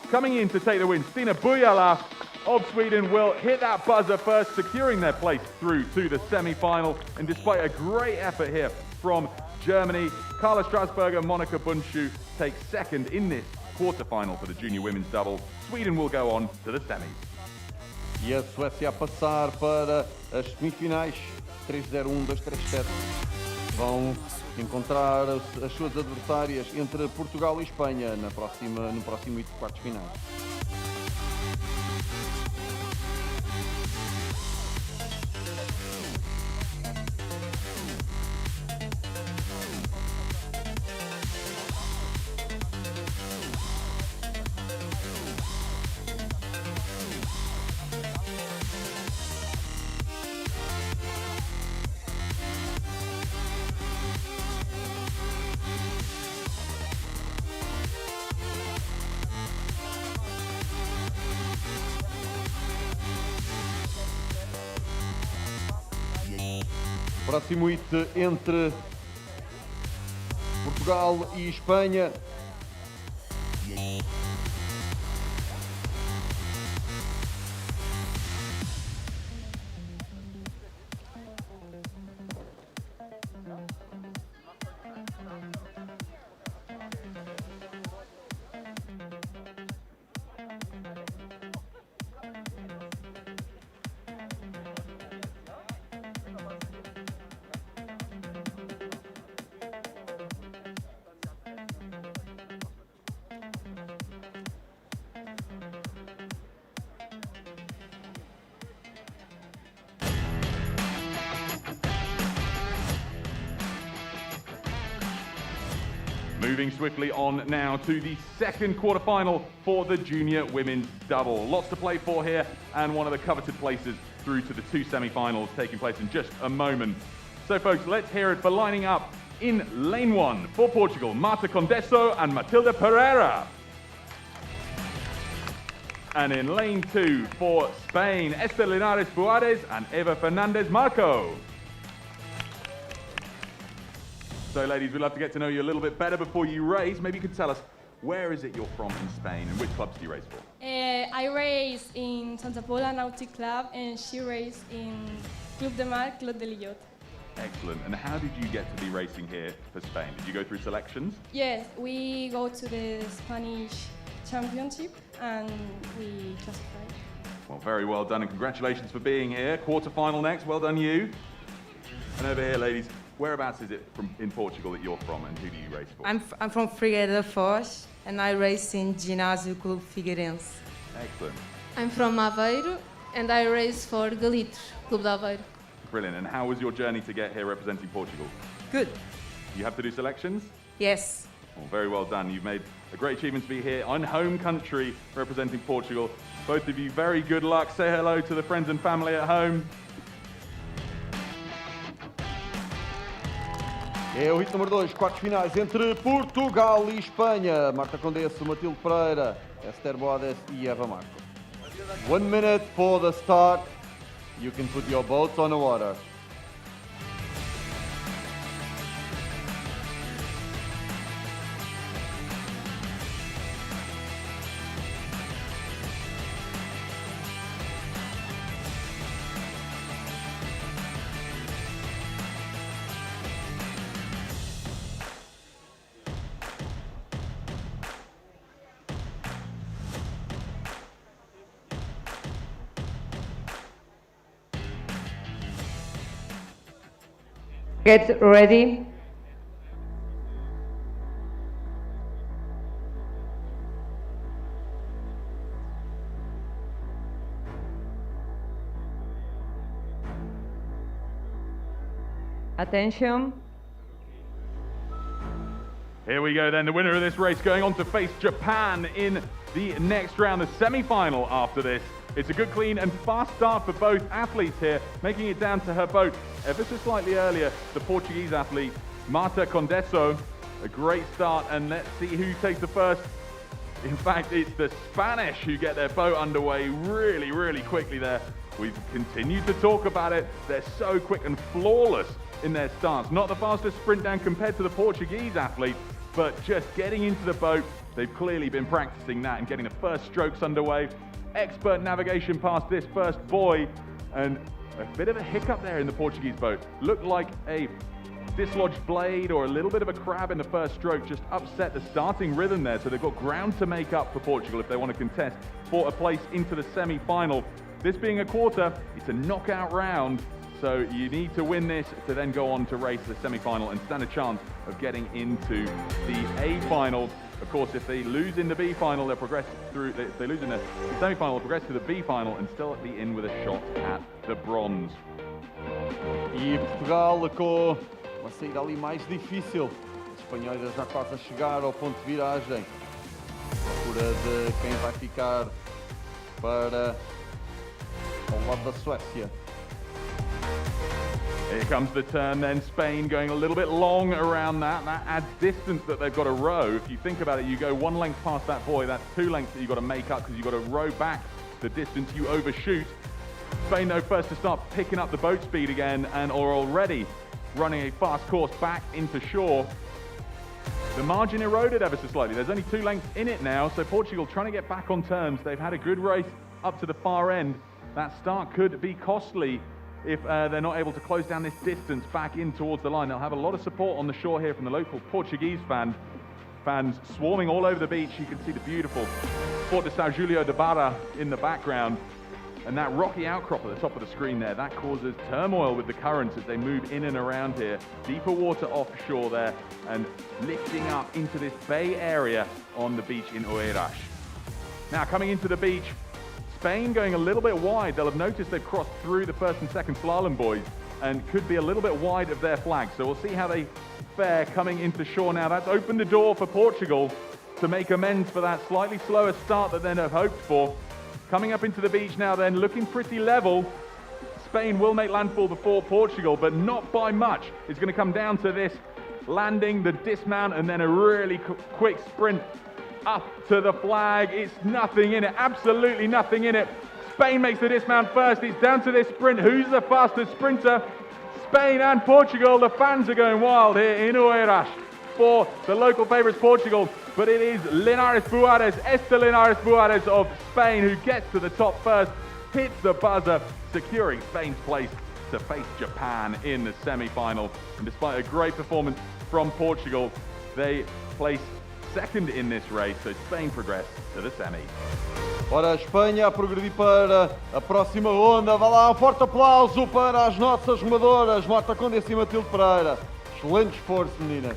Coming in to take the win, Stina Bujala of Sweden will hit that buzzer first, securing their place through to the semi-final. And despite a great effort here from Germany, Carla Strasberger, Monica Bundschuh take second in this quarterfinal for the junior women's double. Sweden will go on to the semis. E a Suécia a passar para as semifinais. 3-0-1, 2-3-7. Vão encontrar as suas adversárias entre Portugal e Espanha no próximo hito de quartos finais. Próximo hit entre Portugal e Espanha. Moving swiftly on now to the second quarterfinal for the junior women's double. Lots to play for here and one of the coveted places through to the two semi-finals taking place in just a moment. So folks, let's hear it for lining up in lane one for Portugal, Marta Condesso and Matilda Pereira. And in lane two for Spain, Esther Linares Buarez and Eva Fernandez Marco. So ladies, we'd love to get to know you a little bit better before you race. Maybe you could tell us, where is it you're from in Spain and which clubs do you race for? I race in Santa Pola Nautic Club and she raced in Club de Mar, Club de Lillot. Excellent. And how did you get to be racing here for Spain? Did you go through selections? Yes, we go to the Spanish Championship and we classified. Well, very well done and congratulations for being here. Quarterfinal next, well done you. And over here, ladies, whereabouts is it in Portugal that you're from and who do you race for? I'm from Figueira da Foz and I race in Ginásio Clube Figueirense. Excellent. I'm from Aveiro and I race for Galitos, Clube de Aveiro. Brilliant. And how was your journey to get here representing Portugal? Good. You have to do selections? Yes. Well, very well done. You've made a great achievement to be here on home country representing Portugal. Both of you, very good luck. Say hello to the friends and family at home. É o hit número 2, quartos finais entre Portugal e Espanha. Marta Condesso, Matilde Pereira, Esther Boades e Eva Marco. 1 minute for the start. You can put your boats on the water. Get ready. Attention. Here we go then, the winner of this race going on to face Japan in the next round, the semi-final after this. It's a good, clean and fast start for both athletes here, making it down to her boat ever so slightly earlier, the Portuguese athlete, Marta Condesso. A great start, and let's see who takes the first. In fact, it's the Spanish who get their boat underway really, really quickly there. We've continued to talk about it. They're so quick and flawless in their starts. Not the fastest sprint down compared to the Portuguese athlete, but just getting into the boat. They've clearly been practicing that and getting the first strokes underway. Expert navigation past this first buoy, and a bit of a hiccup there in the Portuguese boat. Looked like a dislodged blade or a little bit of a crab in the first stroke, just upset the starting rhythm there. So they've got ground to make up for Portugal if they want to contest for a place into the semi-final. This being a quarter, it's a knockout round, so you need to win this to then go on to race the semi-final and stand a chance of getting into the A final. Of course, if they lose in the B final, they'll progress through. If they lose in the semi-final, they'll progress to the B final and still be in with a shot at the bronze. E Portugal com uma saída ali mais difícil. Os espanhóis já quase a chegar ao ponto de viragem. Procura de quem vai ficar para ao lado da Suécia. Here comes the turn then, Spain going a little bit long around that. That adds distance that they've got to row. If you think about it, you go one length past that buoy, that's 2 lengths that you've got to make up because you've got to row back the distance you overshoot. Spain though first to start picking up the boat speed again and are already running a fast course back into shore. The margin eroded ever so slightly. There's only 2 lengths in it now, so Portugal trying to get back on terms. They've had a good race up to the far end. That start could be costly if they're not able to close down this distance back in towards the line. They'll have a lot of support on the shore here from the local Portuguese fans swarming all over the beach. You can see the beautiful Port de São Julio de Barra in the background. And that rocky outcrop at the top of the screen there, that causes turmoil with the currents as they move in and around here. Deeper water offshore there and lifting up into this bay area on the beach in Oeiras. Now coming into the beach, Spain going a little bit wide. They'll have noticed they've crossed through the first and second slalom buoys and could be a little bit wide of their flag. So we'll see how they fare coming into shore now. That's opened the door for Portugal to make amends for that slightly slower start that they'd have hoped for. Coming up into the beach now then, looking pretty level. Spain will make landfall before Portugal, but not by much. It's going to come down to this landing, the dismount, and then a really quick sprint up to the flag. It's nothing in it, absolutely nothing in it. Spain makes the dismount first. It's down to this sprint. Who's the fastest sprinter? Spain and Portugal. The fans are going wild here in Oeiras for the local favourites Portugal. But it is Linares Buarez, Esther Linares Buarez of Spain, who gets to the top first, hits the buzzer, securing Spain's place to face Japan in the semi-final. And despite a great performance from Portugal, they place second in this race, so Spain progress to the semi. Ora, a Espanha a progredir para a próxima ronda. Vai lá, um forte aplauso para as nossas remadoras, Marta Condesso e Matilde Pereira. Excelente esforço, meninas.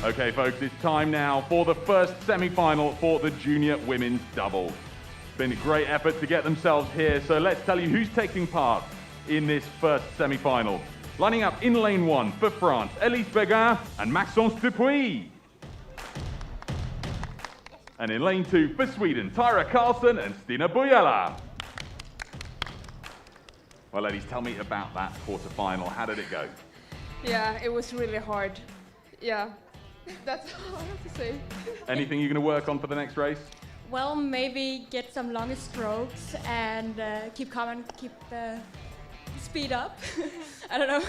Okay, folks, it's time now for the first semi-final for the junior women's double. It's been a great effort to get themselves here, so let's tell you who's taking part in this first semi-final. Lining up in lane 1 for France, Elise Beguin and Maxence Dupuis. And in lane 2 for Sweden, Tyra Karlsson and Stina Bujala. Well, ladies, tell me about that quarterfinal. How did it go? Yeah, it was really hard. Yeah, that's all I have to say. Anything you're going to work on for the next race? Well, maybe get some longer strokes and keep calm and keep the speed up. I don't know.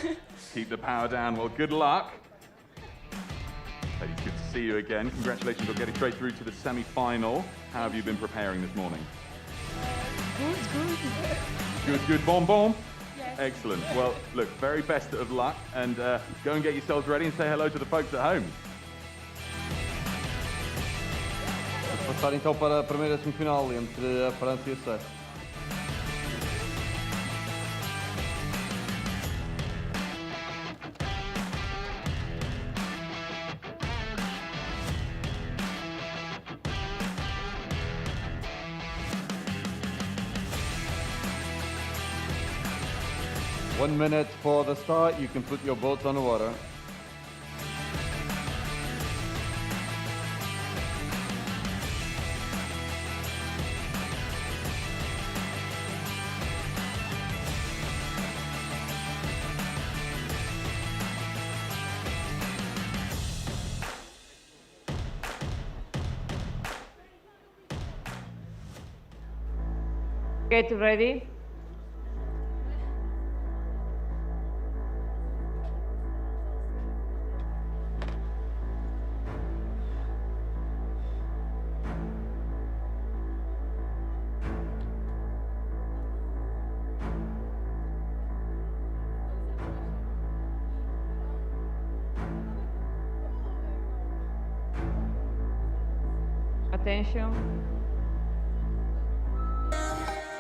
Keep the power down. Well, good luck. Ladies, good to see you again. Congratulations on getting straight through to the semi-final. How have you been preparing this morning? Good. Good, bon bon? Yes. Excellent. Well, look, very best of luck, and go and get yourselves ready and say hello to the folks at home. Vamos passar então para a primeira semifinal entre a França e a Sérvia. One minute for the start, you can put your boats on the water. Get ready. Attention.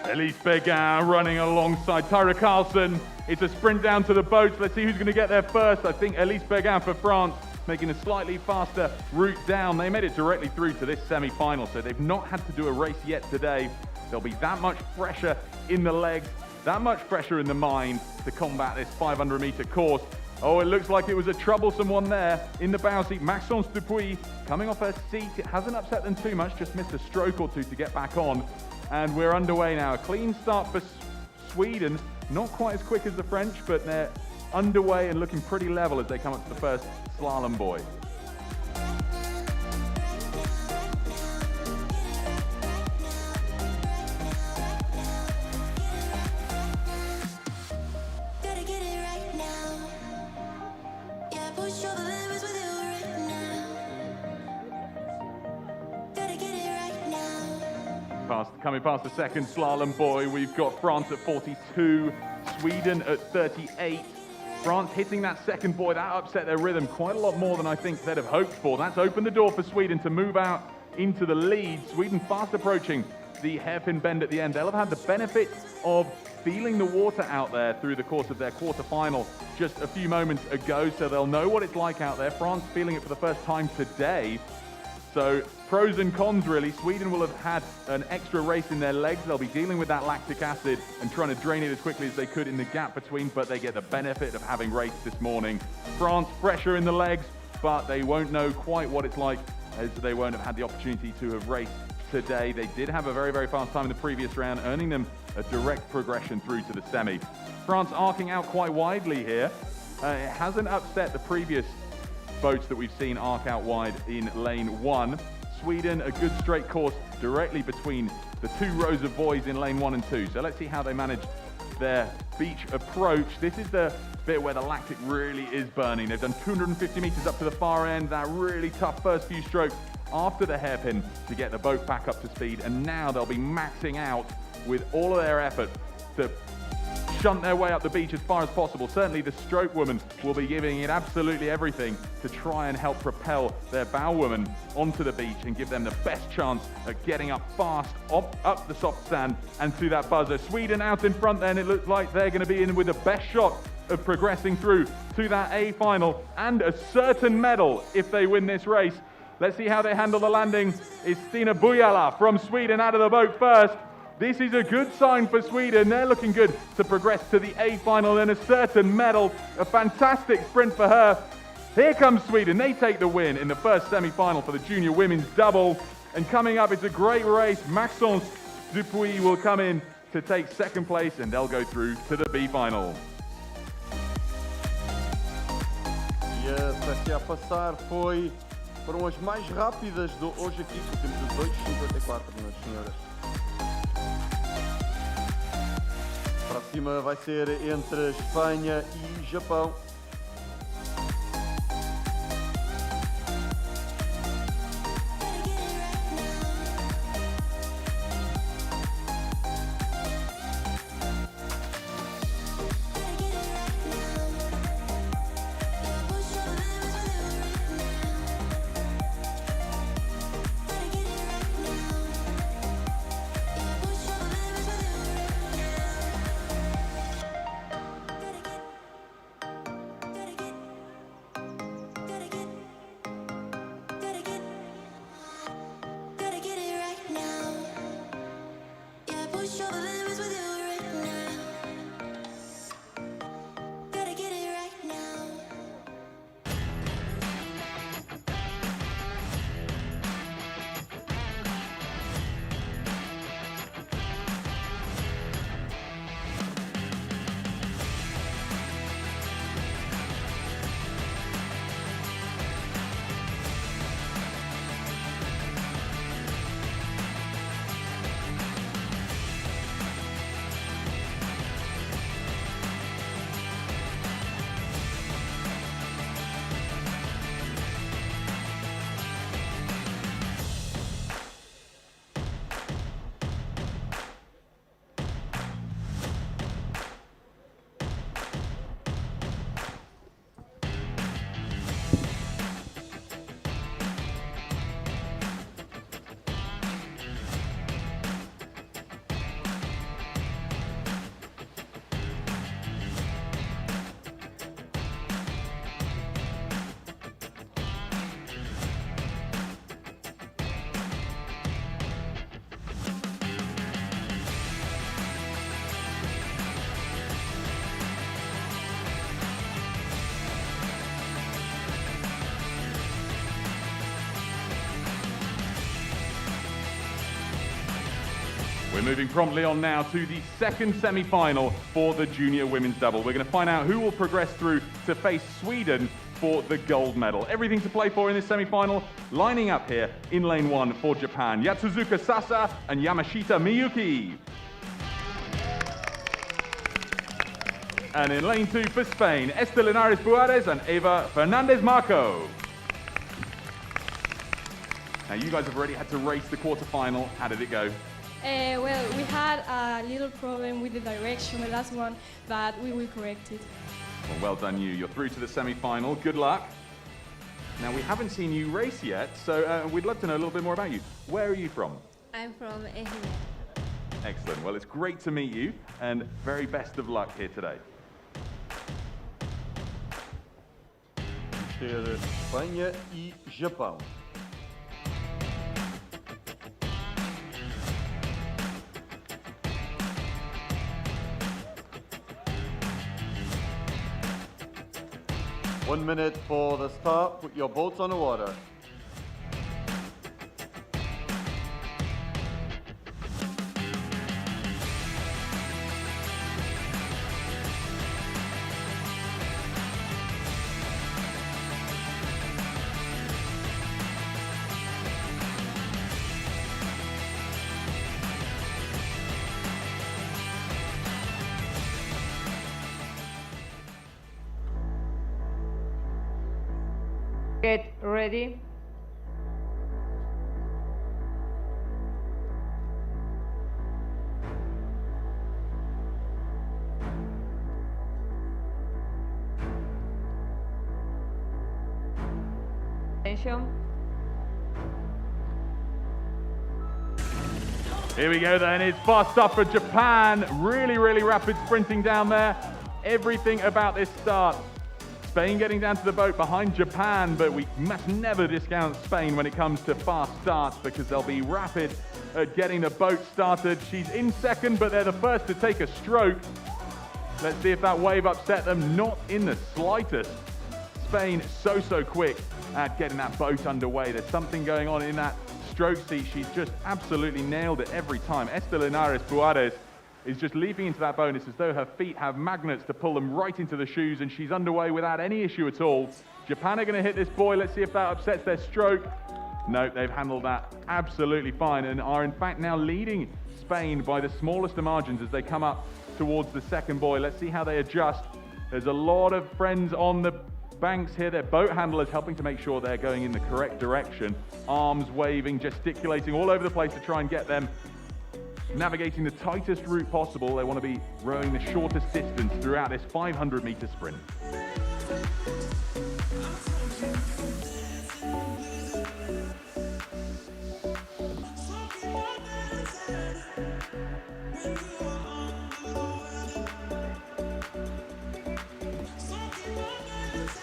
Elise Beguin running alongside Tyra Karlsson. It's a sprint down to the boats. Let's see who's going to get there first. I think Elise Beguin for France, making a slightly faster route down. They made it directly through to this semi-final, so they've not had to do a race yet today. There'll be that much pressure in the legs, that much pressure in the mind to combat this 500-meter course. Oh, it looks like it was a troublesome one there in the bow seat. Maxence Dupuis coming off her seat. It hasn't upset them too much, just missed a stroke or two to get back on. And we're underway now. A clean start for Sweden. Not quite as quick as the French, but they're underway and looking pretty level as they come up to the first slalom buoy. Coming past the second slalom buoy, we've got France at 42, Sweden at 38. France hitting that second buoy, that upset their rhythm quite a lot more than I think they'd have hoped for. That's opened the door for Sweden to move out into the lead. Sweden fast approaching the hairpin bend at the end. They'll have had the benefit of feeling the water out there through the course of their quarterfinal just a few moments ago, so they'll know what it's like out there. France feeling it for the first time today. So pros and cons really. Sweden will have had an extra race in their legs. They'll be dealing with that lactic acid and trying to drain it as quickly as they could in the gap between, but they get the benefit of having raced this morning. France, pressure in the legs, but they won't know quite what it's like as they won't have had the opportunity to have raced today. They did have a very, very fast time in the previous round, earning them a direct progression through to the semi. France arcing out quite widely here. It hasn't upset the previous boats that we've seen arc out wide in lane 1. Sweden, a good straight course directly between the two rows of buoys in lane 1 and 2. So let's see how they manage their beach approach. This is the bit where the lactic really is burning. They've done 250 meters up to the far end, that really tough first few strokes after the hairpin to get the boat back up to speed, and now they'll be maxing out with all of their effort to shunt their way up the beach as far as possible. Certainly the stroke woman will be giving it absolutely everything to try and help propel their bow woman onto the beach and give them the best chance at getting up fast, up the soft sand and through that buzzer. Sweden out in front then, it looks like they're going to be in with the best shot of progressing through to that A final and a certain medal if they win this race. Let's see how they handle the landing. It's Stina Bujala from Sweden out of the boat first. This is a good sign for Sweden. They're looking good to progress to the A final and a certain medal. A fantastic sprint for her. Here comes Sweden. They take the win in the first semi-final for the junior women's double. And coming up, it's a great race. Maxence Dupuis will come in to take second place and they'll go through to the B final. E a Sérvia a passar foram as mais rápidas de hoje aqui, temos os 2,54 nas senhoras. Para cima vai ser entre Espanha e Japão. We're moving promptly on now to the second semi-final for the junior women's double. We're going to find out who will progress through to face Sweden for the gold medal. Everything to play for in this semi-final. Lining up here in lane 1 for Japan, Yatsuzuka Sasa and Yamashita Miyuki. And in lane 2 for Spain, Esther Linares Buarez and Eva Fernandez Marco. Now you guys have already had to race the quarterfinal. How did it go? Well, we had a little problem with the direction, the last one, but we will correct it. Well done you. You're through to the semi-final. Good luck. Now, we haven't seen you race yet, so we'd love to know a little bit more about you. Where are you from? I'm from Oeiras. Excellent. Well, it's great to meet you, and very best of luck here today. Vamos ter Espanha e Japão. One minute for the start. Put your boats on the water. Get ready. Attention. Here we go then, it's fast up for Japan. Really rapid sprinting down there. everything about this start. Spain getting down to the boat behind Japan, but we must never discount Spain when it comes to fast starts because they'll be rapid at getting the boat started. She's in second, but they're the first to take a stroke. Let's see if that wave upset them. Not in the slightest. Spain so quick at getting that boat underway. There's something going on in that stroke seat. She's just absolutely nailed it every time. Linares Buarez is just leaping into that boat. It's as though her feet have magnets to pull them right into the shoes, and she's underway without any issue at all. Japan are going to hit this buoy. Let's see if that upsets their stroke. No, they've handled that absolutely fine and are in fact now leading Spain by the smallest of margins as they come up towards the second buoy. Let's see how they adjust. There's a lot of friends on the banks here. Their boat handlers helping to make sure they're going in the correct direction. Arms waving, gesticulating all over the place to try and get them navigating the tightest route possible. They want to be rowing the shortest distance throughout this 500-meter sprint.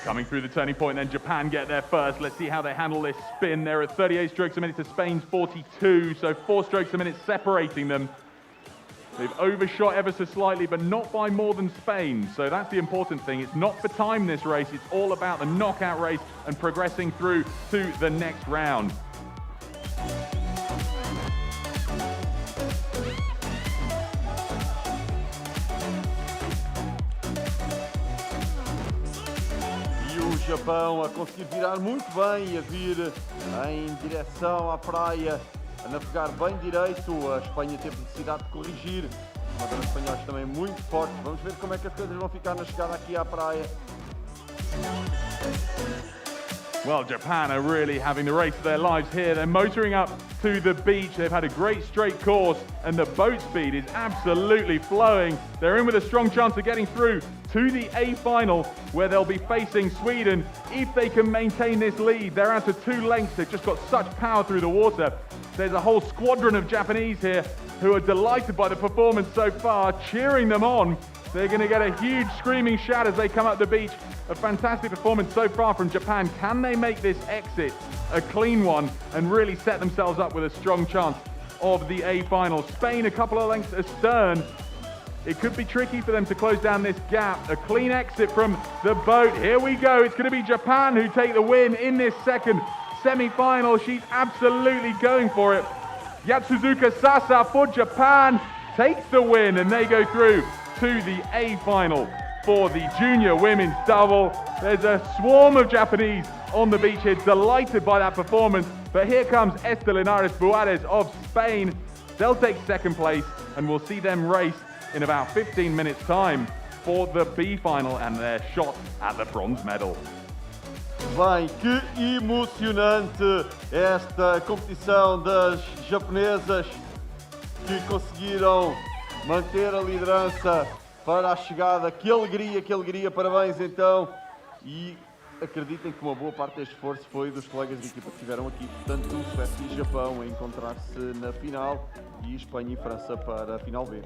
Coming through the turning point, then Japan get there first. Let's see how they handle this spin. They're at 38 strokes a minute to Spain's 42, so 4 strokes a minute separating them. They've overshot ever so slightly, but not by more than Spain. So that's the important thing. It's not for time this race. It's all about the knockout race and progressing through to the next round. Japão a conseguir virar muito bem e a vir em direção à praia, a navegar bem direito. A Espanha teve necessidade de corrigir. Os espanhóis também muito fortes. Vamos ver como é que as coisas vão ficar na chegada aqui à praia. Well, Japan are really having the race of their lives here. They're motoring up to the beach. They've had a great straight course and the boat speed is absolutely flowing. They're in with a strong chance of getting through to the A final where they'll be facing Sweden. If they can maintain this lead, they're out to 2 lengths. They've just got such power through the water. There's a whole squadron of Japanese here who are delighted by the performance so far, cheering them on. They're going to get a huge screaming shout as they come up the beach. A fantastic performance so far from Japan. Can they make this exit a clean one and really set themselves up with a strong chance of the A final? Spain a couple of lengths astern. It could be tricky for them to close down this gap. A clean exit from the boat. Here we go. It's going to be Japan who take the win in this second semi-final. She's absolutely going for it. Yatsuzuka Sasa for Japan takes the win and they go through to the A final for the junior women's double. There's a swarm of Japanese on the beach here, delighted by that performance. But here comes Linares Buarez of Spain. They'll take second place and we'll see them race in about 15 minutes time for the B final and their shot at the bronze medal. Bem, que emocionante esta competição das japonesas que conseguiram manter a liderança para a chegada. Que alegria, parabéns então. E acreditem que uma boa parte deste esforço foi dos colegas de equipa que estiveram aqui. Portanto, Suécia e Japão a encontrar-se na final e Espanha e França para a final B.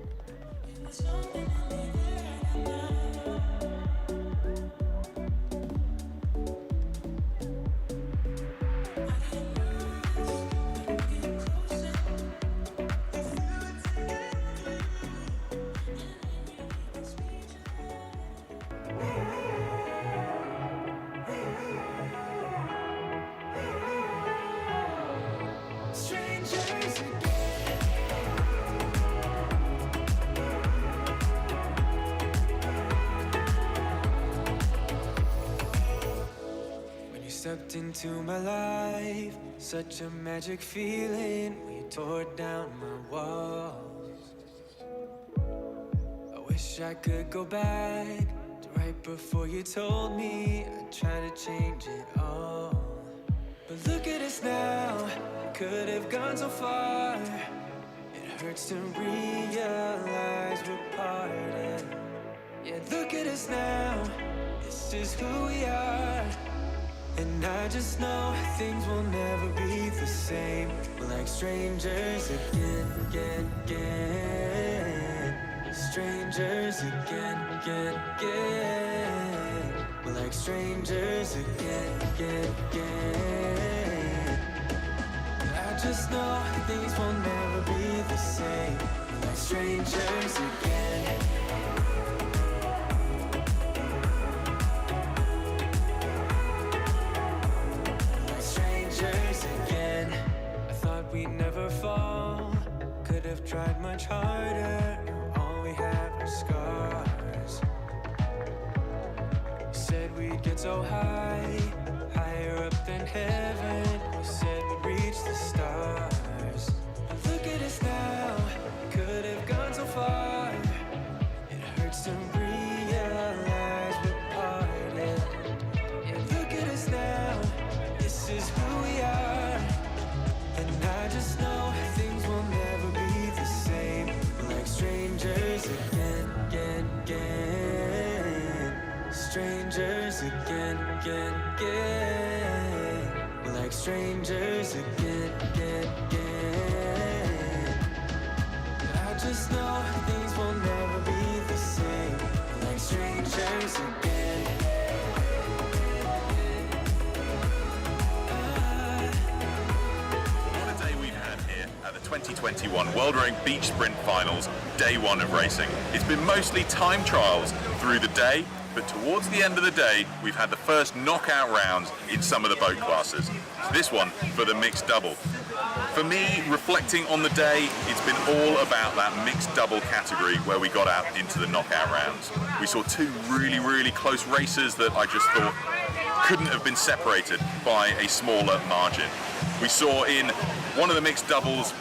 Stepped into my life, such a magic feeling when you tore down my walls. I wish I could go back to right before you told me I'd try to change it all. But look at us now, could have gone so far. It hurts to realize we're parted. Yeah, look at us now, this is who we are. And I just know things will never be the same. We're like strangers again. strangers again. We're like strangers again. I just know things will never be the same. We're like strangers again. Again, I thought we'd never fall. Could have tried much harder. All we have are scars. We said we'd get so high, higher up than heaven. We said we'd reach the stars. But look at us now, could have gone so far. It hurts to realize we're parted. And look at us now, this is who we are. And I just know things will never be the same. We're like strangers again. Strangers again. We're like strangers again. I just know things will never be the same. We're like strangers again. What a day we've had here at the 2021 World Rowing Beach Sprint Finals, day one of racing. It's been mostly time trials through the day, but towards the end of the day, we've had the first knockout rounds in some of the boat classes. This one for the mixed double. For me, reflecting on the day, it's been all about that mixed double category where we got out into the knockout rounds. We saw two really close races that I just thought couldn't have been separated by a smaller margin. We saw in one of the mixed doubles,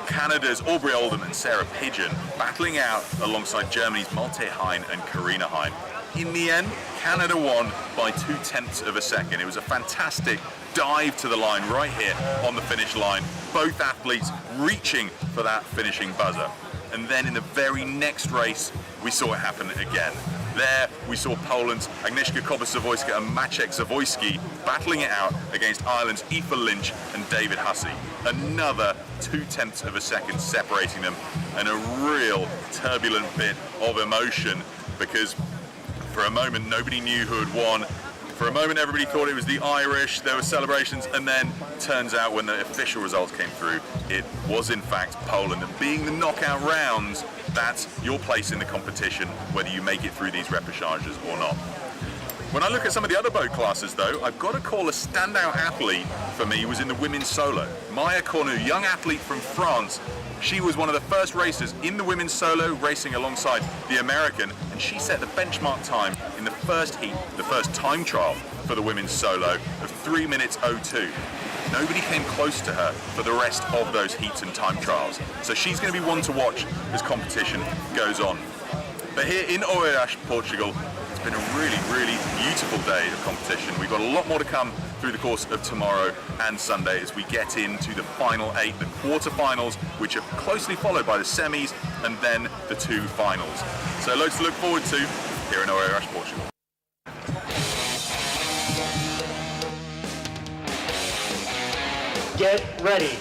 Canada's Aubrey Oldham and Sarah Pigeon battling out alongside Germany's Malte Hein and Karina Hein. In the end, Canada won by 0.2 of a second. It was a fantastic dive to the line right here on the finish line. Both athletes reaching for that finishing buzzer. And then in the very next race, we saw it happen again. There, we saw Poland's Agnieszka Kobieta-Zawojska and Maciek Zawojski battling it out against Ireland's Aoife Lynch and David Hussey. Another 0.2 of a second separating them, and a real turbulent bit of emotion, because for a moment nobody knew who had won. For a moment everybody thought it was the Irish, there were celebrations, and then turns out when the official results came through, it was in fact Poland. And being the knockout rounds, that's your place in the competition, whether you make it through these repêchages or not. When I look at some of the other boat classes though, I've got to call a standout athlete for me was in the women's solo. Maya Cornu, young athlete from France. She was one of the first racers in the women's solo, racing alongside the American, and she set the benchmark time in the first heat, the first time trial for the women's solo of 3 minutes 02. Nobody came close to her for the rest of those heats and time trials. So she's going to be one to watch as competition goes on. But here in Oeiras, Portugal, it's been a really beautiful day of competition. We've got a lot more to come through the course of tomorrow and Sunday as we get into the final 8, the quarterfinals, which are closely followed by the semis and then the 2 finals. So loads to look forward to here in Oeiras, Portugal. Get ready.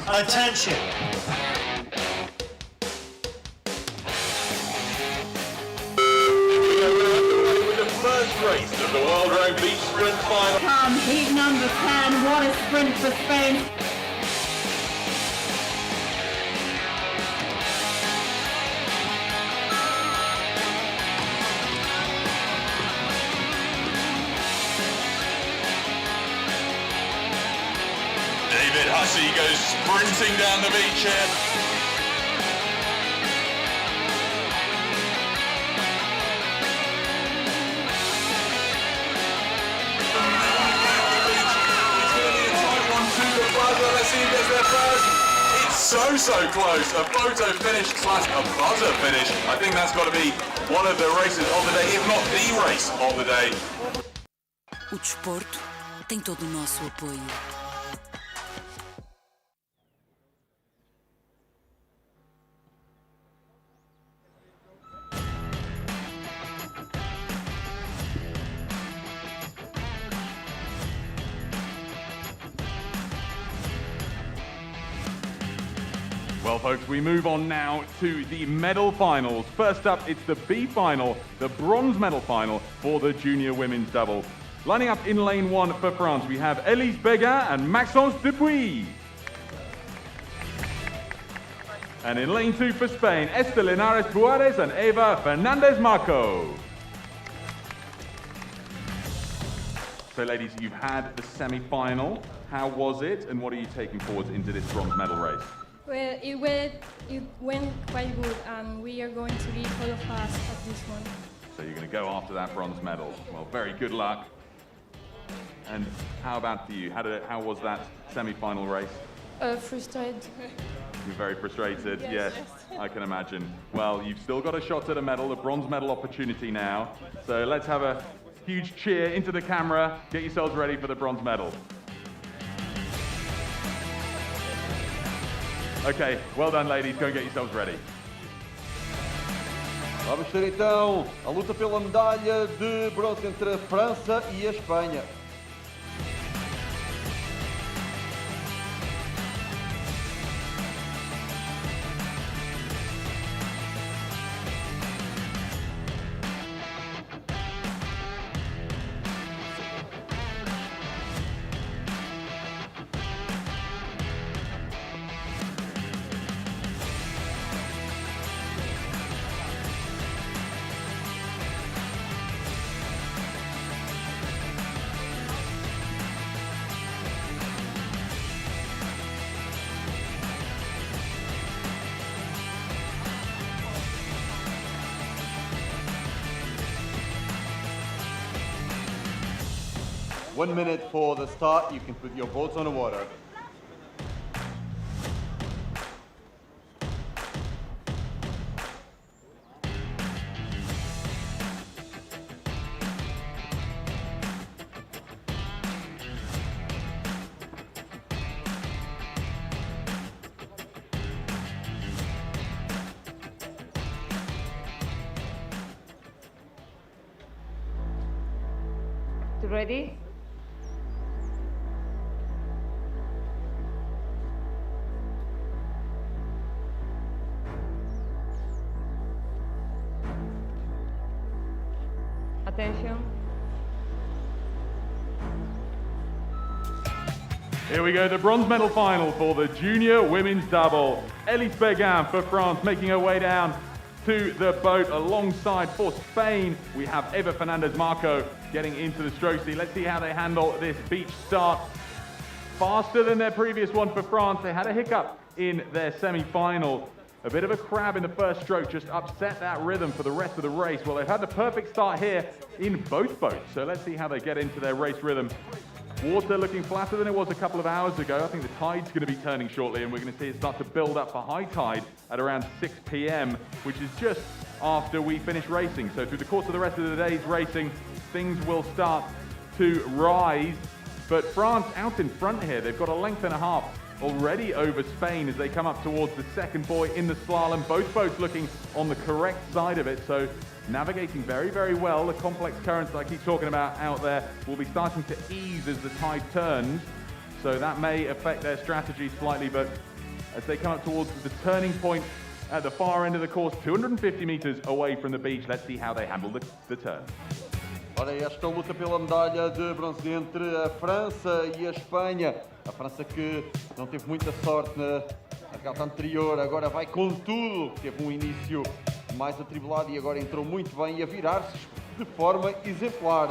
Attention. With the first race of the World Rowing Beach Sprint Final. Come heat number 10, what a sprint for Spain. David Hussey goes sprinting down the beach here. Let's see who gets there first. It's so close. A photo finish / a buzzer finish. I think that's got to be one of the races of the day, if not the race of the day. O desporto tem todo o nosso apoio. Well, folks, we move on now to the medal finals. First up, it's the B final, the bronze medal final for the junior women's double. Lining up in lane 1 for France, we have Elise Beguin and Maxence Dupuis. And in lane 2 for Spain, Esther Linares Buarez and Eva Fernandez Marco. So, ladies, you've had the semi-final. How was it, and what are you taking forwards into this bronze medal race? Well, it went quite good, and we are going to be full of fast at this one. So you're going to go after that bronze medal. Well, very good luck. And how about for you? How was that semi-final race? Frustrated. You're very frustrated, yes, Yes. I can imagine. Well, you've still got a shot at a medal, a bronze medal opportunity now. So let's have a huge cheer into the camera. Get yourselves ready for the bronze medal. Okay, well done, ladies. Go and get yourselves ready. Vamos ter então a luta pela medalha de bronze entre a França e a Espanha. One minute for the start. You can put your boats on the water. Ready? Attention. Here we go, the bronze medal final for the junior women's double. Elise Beguin for France making her way down to the boat alongside for Spain. We have Eva Fernandez Marco getting into the stroke. Let's see how they handle this beach start. Faster than their previous one for France. They had a hiccup in their semi-final. A bit of a crab in the first stroke just upset that rhythm for the rest of the race. Well, they've had the perfect start here in both boats. So let's see how they get into their race rhythm. Water looking flatter than it was a couple of hours ago. I think the tide's going to be turning shortly, and we're going to see it start to build up for high tide at around 6 p.m., which is just after we finish racing. So through the course of the rest of the day's racing, things will start to rise. But France out in front here. They've got a length and a half already over Spain as they come up towards the second buoy in the slalom. Both boats looking on the correct side of it, so navigating very, very well. The complex currents that I keep talking about out there will be starting to ease as the tide turns, so that may affect their strategy slightly, but as they come up towards the turning point at the far end of the course, 250 meters away from the beach, let's see how they handle the turn. Ora, esta luta pela medalha de bronze entre a França e a Espanha. A França que não teve muita sorte na regata anterior, agora vai com tudo. Teve um início mais atribulado e agora entrou muito bem e a virar-se de forma exemplar.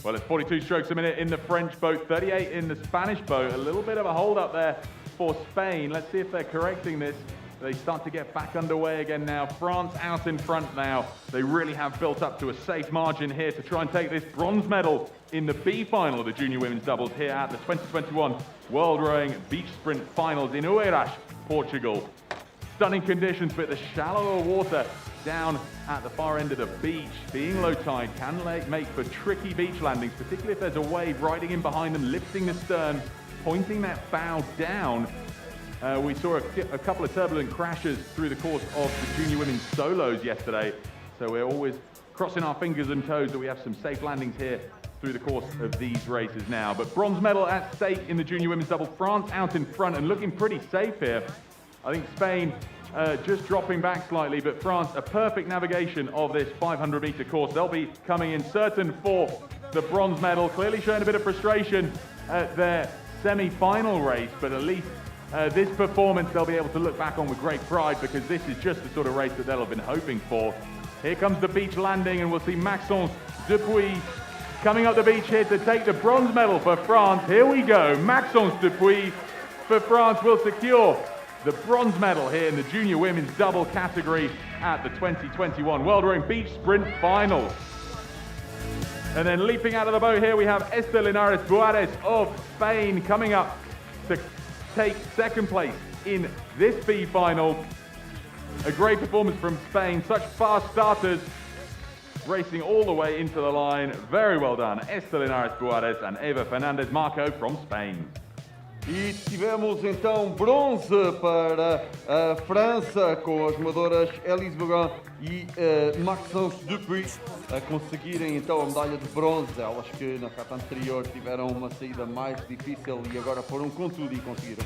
Well, it's 42 strokes a minute in the French boat, 38 in the Spanish boat. A little bit of a hold up there for Spain. Let's see if they're correcting this. They start to get back underway again now. France out in front now. They really have built up to a safe margin here to try and take this bronze medal in the B final of the junior women's doubles here at the 2021 World Rowing Beach Sprint Finals in Oeiras, Portugal. Stunning conditions, but the shallower water down at the far end of the beach, being low tide, can make for tricky beach landings, particularly if there's a wave riding in behind them, lifting the stern, pointing that bow down. We saw a couple of turbulent crashes through the course of the junior women's solos yesterday, so we're always crossing our fingers and toes that we have some safe landings here through the course of these races now. But bronze medal at stake in the junior women's double. France out in front and looking pretty safe here. I think Spain just dropping back slightly, but France, a perfect navigation of this 500-meter course. They'll be coming in certain for the bronze medal, clearly showing a bit of frustration at their semi-final race, but at least this performance they'll be able to look back on with great pride, because this is just the sort of race that they'll have been hoping for. Here comes the beach landing, and we'll see Maxence Dupuis coming up the beach here to take the bronze medal for France. Here we go. Maxence Dupuis for France will secure the bronze medal here in the junior women's double category at the 2021 World Rowing Beach Sprint Finals. And then leaping out of the boat here, we have Esther Linares Buarez of Spain coming up to take second place in this B final. A great performance from Spain, such fast starters, racing all the way into the line. Very well done, Esther Linares Buarez and Eva Fernandez Marco from Spain. E tivemos então bronze para a França, com as nadadoras Elise Bougan e Maxence Dupuis a conseguirem então a medalha de bronze. Elas que na cata anterior tiveram uma saída mais difícil e agora foram com tudo e conseguiram.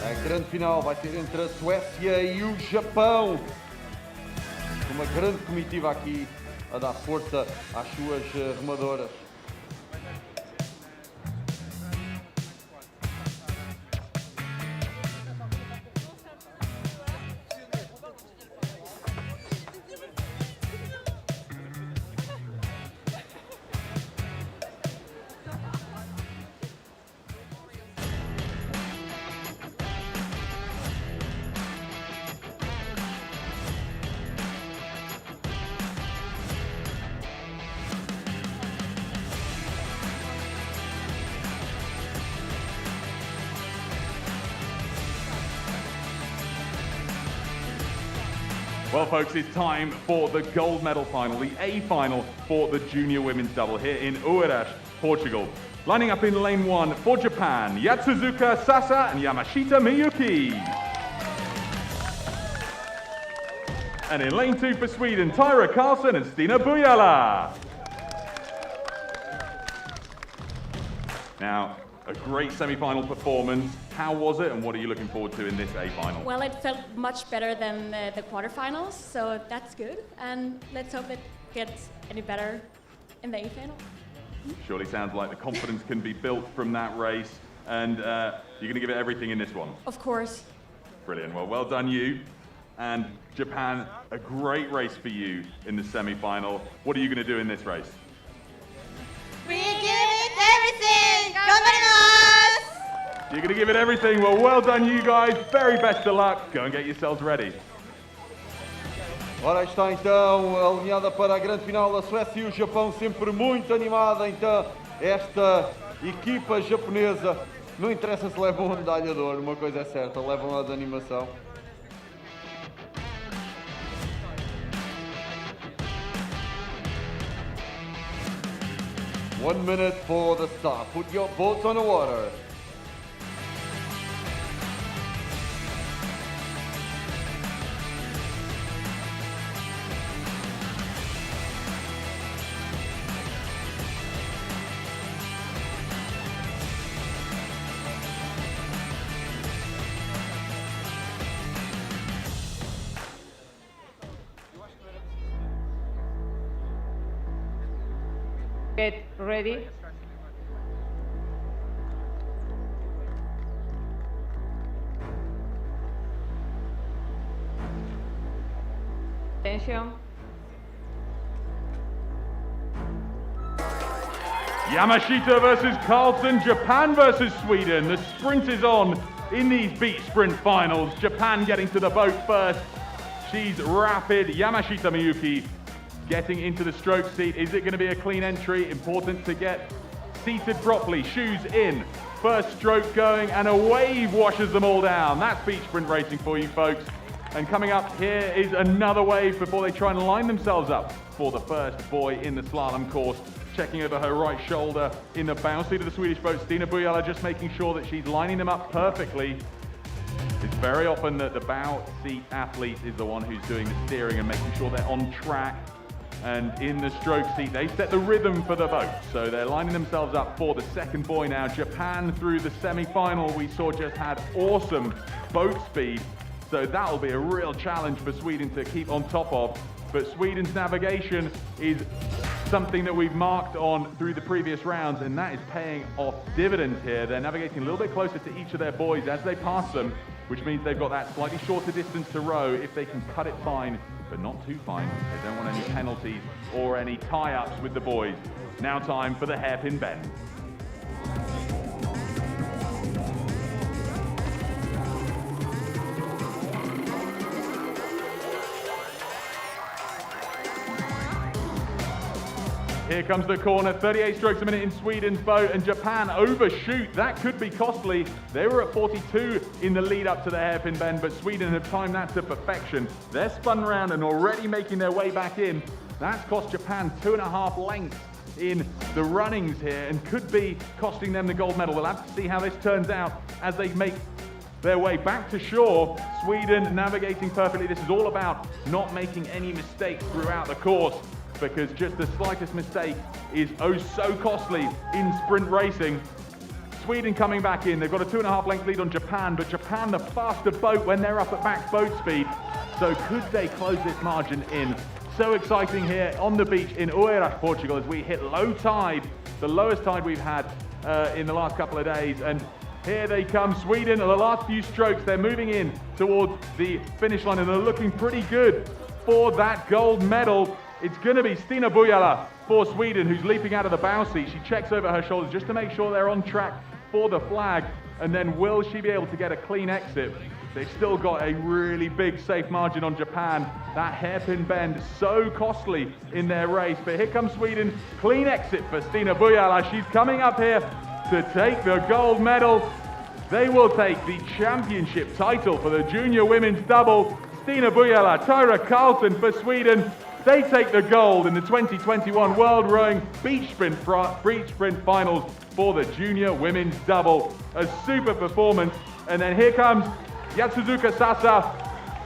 A grande final vai ser entre a Suécia e o Japão. Uma grande comitiva aqui a dar força às suas remadoras. Well, folks, it's time for the gold medal final, the A final for the junior women's double here in Oeiras, Portugal. Lining up in lane 1 for Japan, Yatsuzuka Sasa and Yamashita Miyuki. And in lane 2 for Sweden, Tyra Karlsson and Stina Bujala. Now, a great semi-final performance. How was it, and what are you looking forward to in this A-final? Well, it felt much better than the quarterfinals, so that's good. And let's hope it gets any better in the A-final. Surely sounds like the confidence can be built from that race, and you're going to give it everything in this one. Of course. Brilliant. Well, well done you. And Japan, a great race for you in the semi-final. What are you going to do in this race? We give it everything! Ganbarimashou! You're going to give it everything. Well, well done you guys. Very best of luck. Go and get yourselves ready. Ora está então alinhada para a grande final a Suécia e o Japão, sempre muito animada então esta equipa japonesa. Não interessa se levam a medalha de ouro, uma coisa é certa, levam a de animação. One minute for the start. Put your boats on the water. Get ready. Attention. Yamashita versus Karlsson, Japan versus Sweden. The sprint is on in these beach sprint finals. Japan getting to the boat first. She's rapid. Yamashita Miyuki getting into the stroke seat. Is it going to be a clean entry? Important to get seated properly. Shoes in. First stroke going, and a wave washes them all down. That's beach sprint racing for you folks. And coming up here is another wave before they try and line themselves up for the first buoy in the slalom course. Checking over her right shoulder in the bow seat of the Swedish boat, Stina Bujala, just making sure that she's lining them up perfectly. It's very often that the bow seat athlete is the one who's doing the steering and making sure they're on track. And in the stroke seat, they set the rhythm for the boat. So they're lining themselves up for the second buoy now. Japan, through the semi-final, we saw just had awesome boat speed. So that'll be a real challenge for Sweden to keep on top of. But Sweden's navigation is something that we've marked on through the previous rounds, and that is paying off dividends here. They're navigating a little bit closer to each of their buoys as they pass them, which means they've got that slightly shorter distance to row. If they can cut it fine, but not too fine, they don't want any penalties or any tie-ups with the buoys. Now time for the hairpin bend. Here comes the corner, 38 strokes a minute in Sweden's boat, and Japan overshoot. That could be costly. They were at 42 in the lead up to the hairpin bend, but Sweden have timed that to perfection. They're spun around and already making their way back in. That's cost Japan 2.5 lengths in the runnings here and could be costing them the gold medal. We'll have to see how this turns out as they make their way back to shore. Sweden navigating perfectly. This is all about not making any mistakes throughout the course, because just the slightest mistake is oh so costly in sprint racing. Sweden coming back in. They've got a 2.5 length lead on Japan, but Japan the faster boat when they're up at max boat speed. So could they close this margin in? So exciting here on the beach in Oeiras, Portugal, as we hit low tide, the lowest tide we've had in the last couple of days. And here they come, Sweden, the last few strokes, they're moving in towards the finish line and they're looking pretty good for that gold medal. It's going to be Stina Bujala for Sweden, who's leaping out of the bow seat. She checks over her shoulders just to make sure they're on track for the flag. And then will she be able to get a clean exit? They've still got a really big safe margin on Japan. That hairpin bend, so costly in their race. But here comes Sweden. Clean exit for Stina Bujala. She's coming up here to take the gold medal. They will take the championship title for the junior women's double. Stina Bujala, Tyra Carlson for Sweden. They take the gold in the 2021 World Rowing Beach Sprint Finals for the junior women's double. A super performance. And then here comes Yatsuzuka Sasa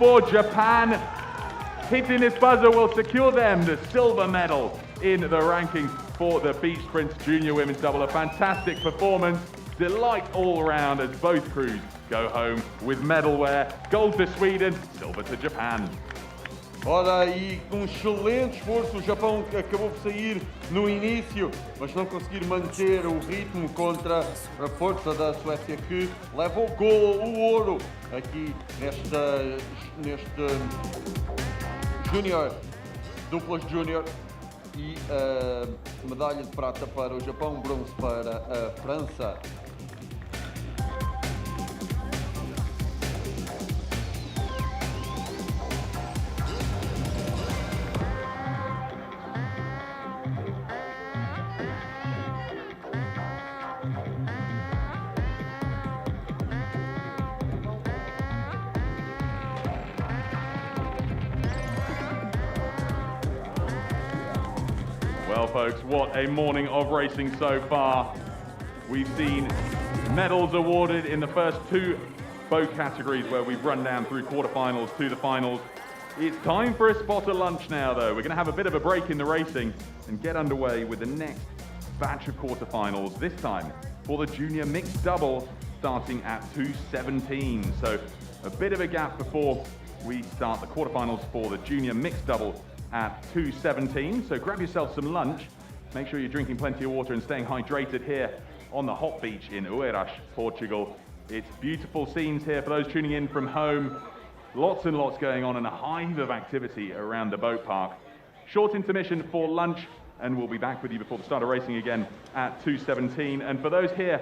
for Japan. Hitting this buzzer will secure them the silver medal in the rankings for the Beach Sprint junior women's double. A fantastic performance. Delight all around as both crews go home with medalware. Gold to Sweden, silver to Japan. Ora, e com um excelente esforço, o Japão acabou por sair no início, mas não conseguir manter o ritmo contra a força da Suécia, que leva o ouro aqui neste Júnior, duplas Júnior, e medalha de prata para o Japão, bronze para a França. Well, folks, what a morning of racing so far. We've seen medals awarded in the first two boat categories where we've run down through quarterfinals to the finals. It's time for a spot of lunch now, though. We're going to have a bit of a break in the racing and get underway with the next batch of quarterfinals, this time for the junior mixed double, starting at 2:17. So a bit of a gap before we start the quarterfinals for the junior mixed double at 2:17. So grab yourself some lunch. Make sure you're drinking plenty of water and staying hydrated here on the hot beach in Oeiras, Portugal. It's beautiful scenes here for those tuning in from home. Lots and lots going on and a hive of activity around the boat park. Short intermission for lunch and we'll be back with you before the start of racing again at 2:17. And for those here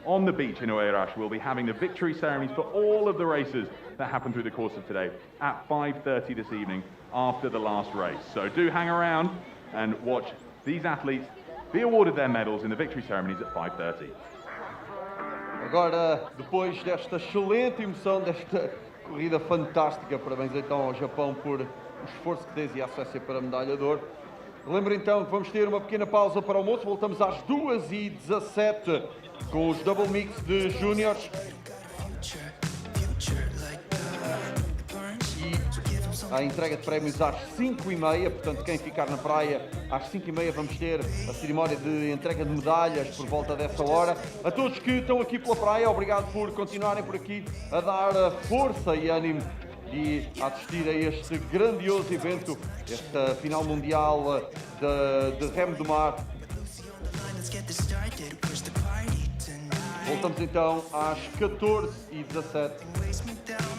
on the beach in Oeiras. We'll be having the victory ceremonies for all of the races that happen through the course of today at 5:30 this evening after the last race. So do hang around and watch these athletes be awarded their medals in the victory ceremonies at 5:30. Agora, depois desta excelente emoção, desta corrida fantástica, parabéns então ao Japão por o esforço que fez e à Suécia para a medalha de ouro. Lembro então que vamos ter uma pequena pausa para o almoço, voltamos às 2h17 com os double mix de júniores. A entrega de prémios às 5h30, portanto quem ficar na praia às 5h30 vamos ter a cerimónia de entrega de medalhas por volta dessa hora. A todos que estão aqui pela praia, obrigado por continuarem por aqui a dar força e ânimo e a assistir a este grandioso evento, esta final mundial de remo do mar. Voltamos então às 14h17.